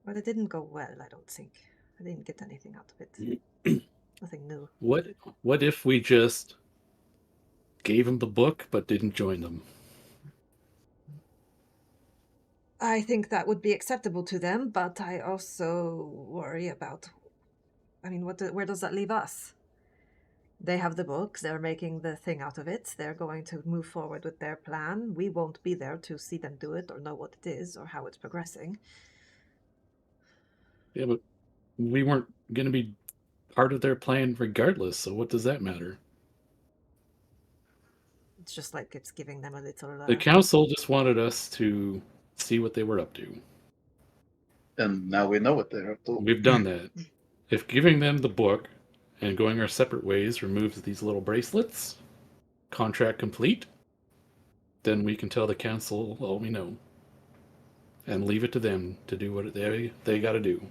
But it didn't go well, I don't think. I didn't get anything out of it. Nothing new. What if we just gave him the book but didn't join them? I think that would be acceptable to them, but I also worry about... I mean, where does that leave us? They have the book, they're making the thing out of it, they're going to move forward with their plan. We won't be there to see them do it or know what it is or how it's progressing. Yeah, but we weren't going to be part of their plan regardless, so what does that matter? It's just like it's giving them a little... The council just wanted us to see what they were up to. And now we know what they're up to. We've done that. If giving them the book and going our separate ways removes these little bracelets, contract complete, then we can tell the council all we know. And leave it to them to do what they got to do.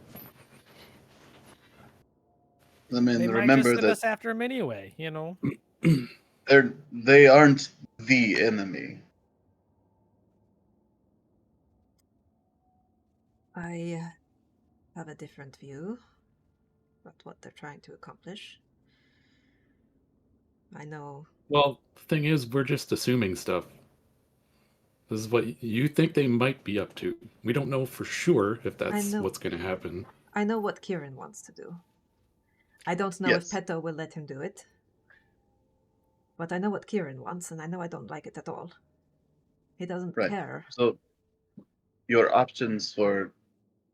I mean, They might remember just send that us after him anyway, you know? they aren't the enemy. I have a different view about what they're trying to accomplish. I know... Well, the thing is, we're just assuming stuff. This is what you think they might be up to. We don't know for sure if that's what's going to happen. I know what Kieran wants to do. I don't know if Peto will let him do it. But I know what Kieran wants, and I know I don't like it at all. He doesn't care. So, your options for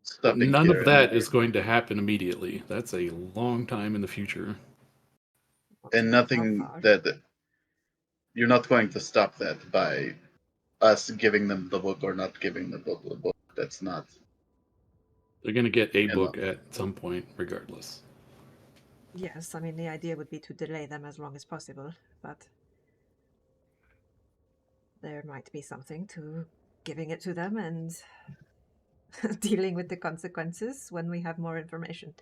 stopping None Kieran of that is going to happen immediately. That's a long time in the future. And nothing that you're not going to stop that by us giving them the book or not giving the book the book. That's not. They're going to get a book at some point, regardless. Yes, I mean, the idea would be to delay them as long as possible, but there might be something to giving it to them and dealing with the consequences when we have more information.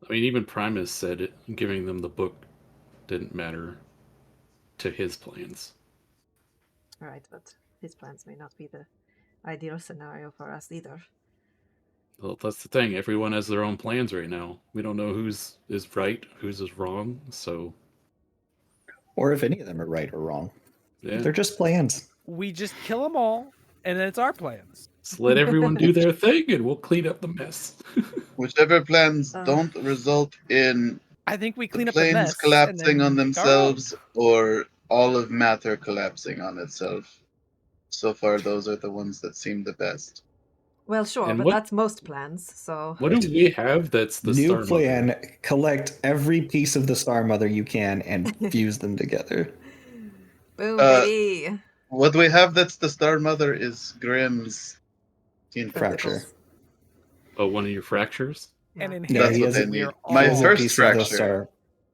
I mean, even Primus said giving them the book didn't matter to his plans. Right, but his plans may not be the ideal scenario for us either. Well, that's the thing. Everyone has their own plans right now. We don't know whose is right, whose is wrong, so... Or if any of them are right or wrong. Yeah. They're just plans. We just kill them all, and then it's our plans. Just let everyone do their thing, and we'll clean up the mess. Whichever plans don't result in I think we clean up the planes mess collapsing on and then make our themselves or all of matter collapsing on itself. So far, those are the ones that seem the best. Well, sure, And but that's most plans, so... What do we have that's the New Star plan, Mother? collect every piece of the Star Mother you can and fuse them together. Boom, baby! What we have that's the Star Mother is Grimm's fracture. Oh, one of your fractures? And in Yeah, he has, My first fracture.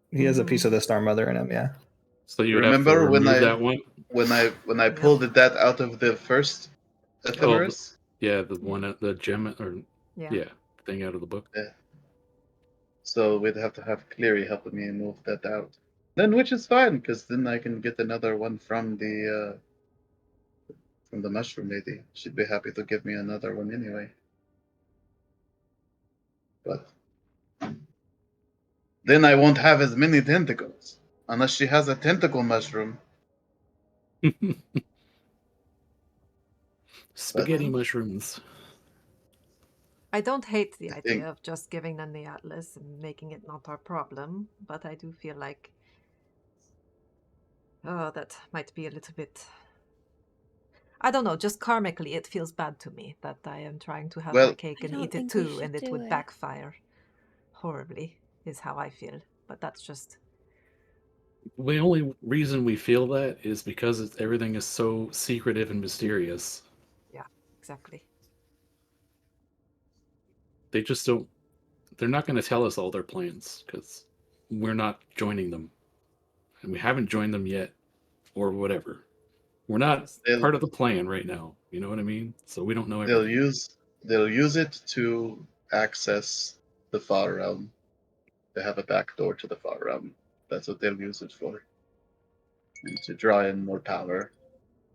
He has a piece of the Star Mother in him, yeah. So you remember have to remove that one? when I pulled that out of the first ephemeris? Yeah, the one the gem or thing out of the book. Yeah. So we'd have to have Cleary helping me move that out. Then, which is fine, because then I can get another one from the mushroom lady. She'd be happy to give me another one anyway. But then I won't have as many tentacles unless she has a tentacle mushroom. Spaghetti mushrooms. I don't hate the idea of just giving them the Atlas and making it not our problem, but I do feel like Oh, that might be a little bit. I don't know, just karmically, it feels bad to me that I am trying to have my Well, cake I and don't eat it think we too, and should it do would it. backfire horribly, is how I feel. But that's just. The only reason we feel that is because everything is so secretive and mysterious. Yeah, exactly. They just don't. They're not going to tell us all their plans because we're not joining them, and we haven't joined them yet, or whatever. We're not they'll part of the plan right now. You know what I mean? So we don't know they'll everything. use it to access the far realm. They have a back door to the far realm. That's what they'll use it for, and to draw in more power.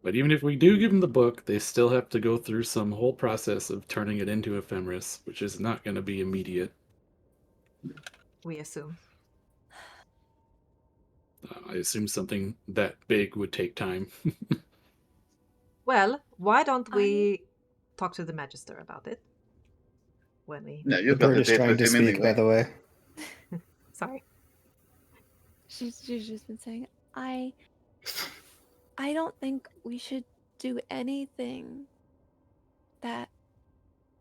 But even if we do give them the book, they still have to go through some whole process of turning it into ephemeris, which is not going to be immediate. We assume. I assume something that big would take time. Well, why don't we talk to the Magister about it? When we. Yeah, The you've got bird a is date trying with to him speak, by anyway. the way. Sorry. She's just been saying, I don't think we should do anything that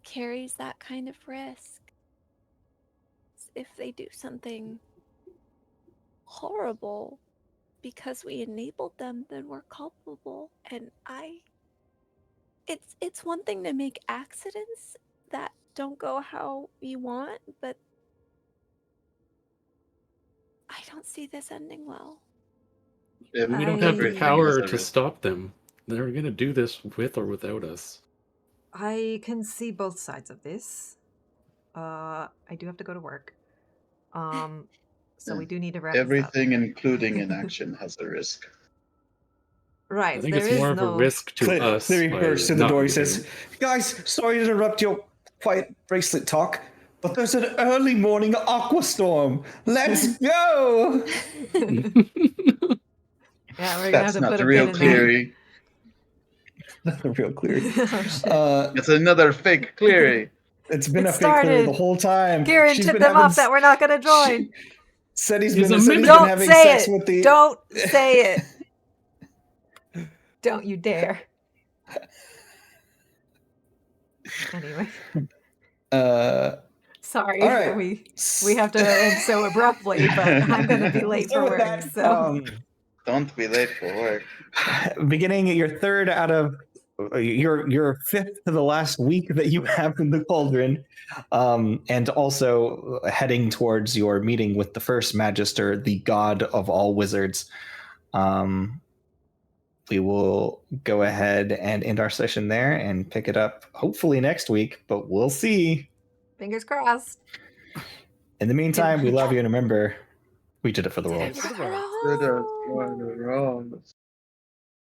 carries that kind of risk. If they do something horrible because we enabled them, then we're culpable. And it's one thing to make accidents that don't go how you want, but I don't see this ending well. We don't have the Everything has power a to risk. stop them. They're going to do this with or without us. I can see both sides of this. I do have to go to work. So we do need to wrap this up. Everything, including inaction, has a risk. Right. I think there it's more is of a no. risk to us. Cleary by bursts through the not door. He giving says, them- "Guys, sorry to interrupt your quiet bracelet talk, but there's an early morning aqua storm. Let's go!" Yeah, we're gonna have That's to not put the a real pin in Cleary. The real Cleary. that. Oh shit. It's another fake Cleary. It's been It a fake Cleary started. the whole time. Kieran She's tipped been them having off that we're not gonna join. said he's He's been a said he's mimic. been Don't having say sex it. with the. Don't say it. Don't you dare. Anyway, sorry. All right. We have to end so abruptly, but I'm gonna be late So for with work. that, So Don't be late for work. beginning your third out of your fifth to the last week that you have in the cauldron, and also heading towards your meeting with the first magister, the god of all wizards. We will go ahead and end our session there and pick it up hopefully next week, but we'll see. fingers crossed. In the meantime, we love you, and remember, we did it for the Did world. it for the For the world. Good, whole- wrong.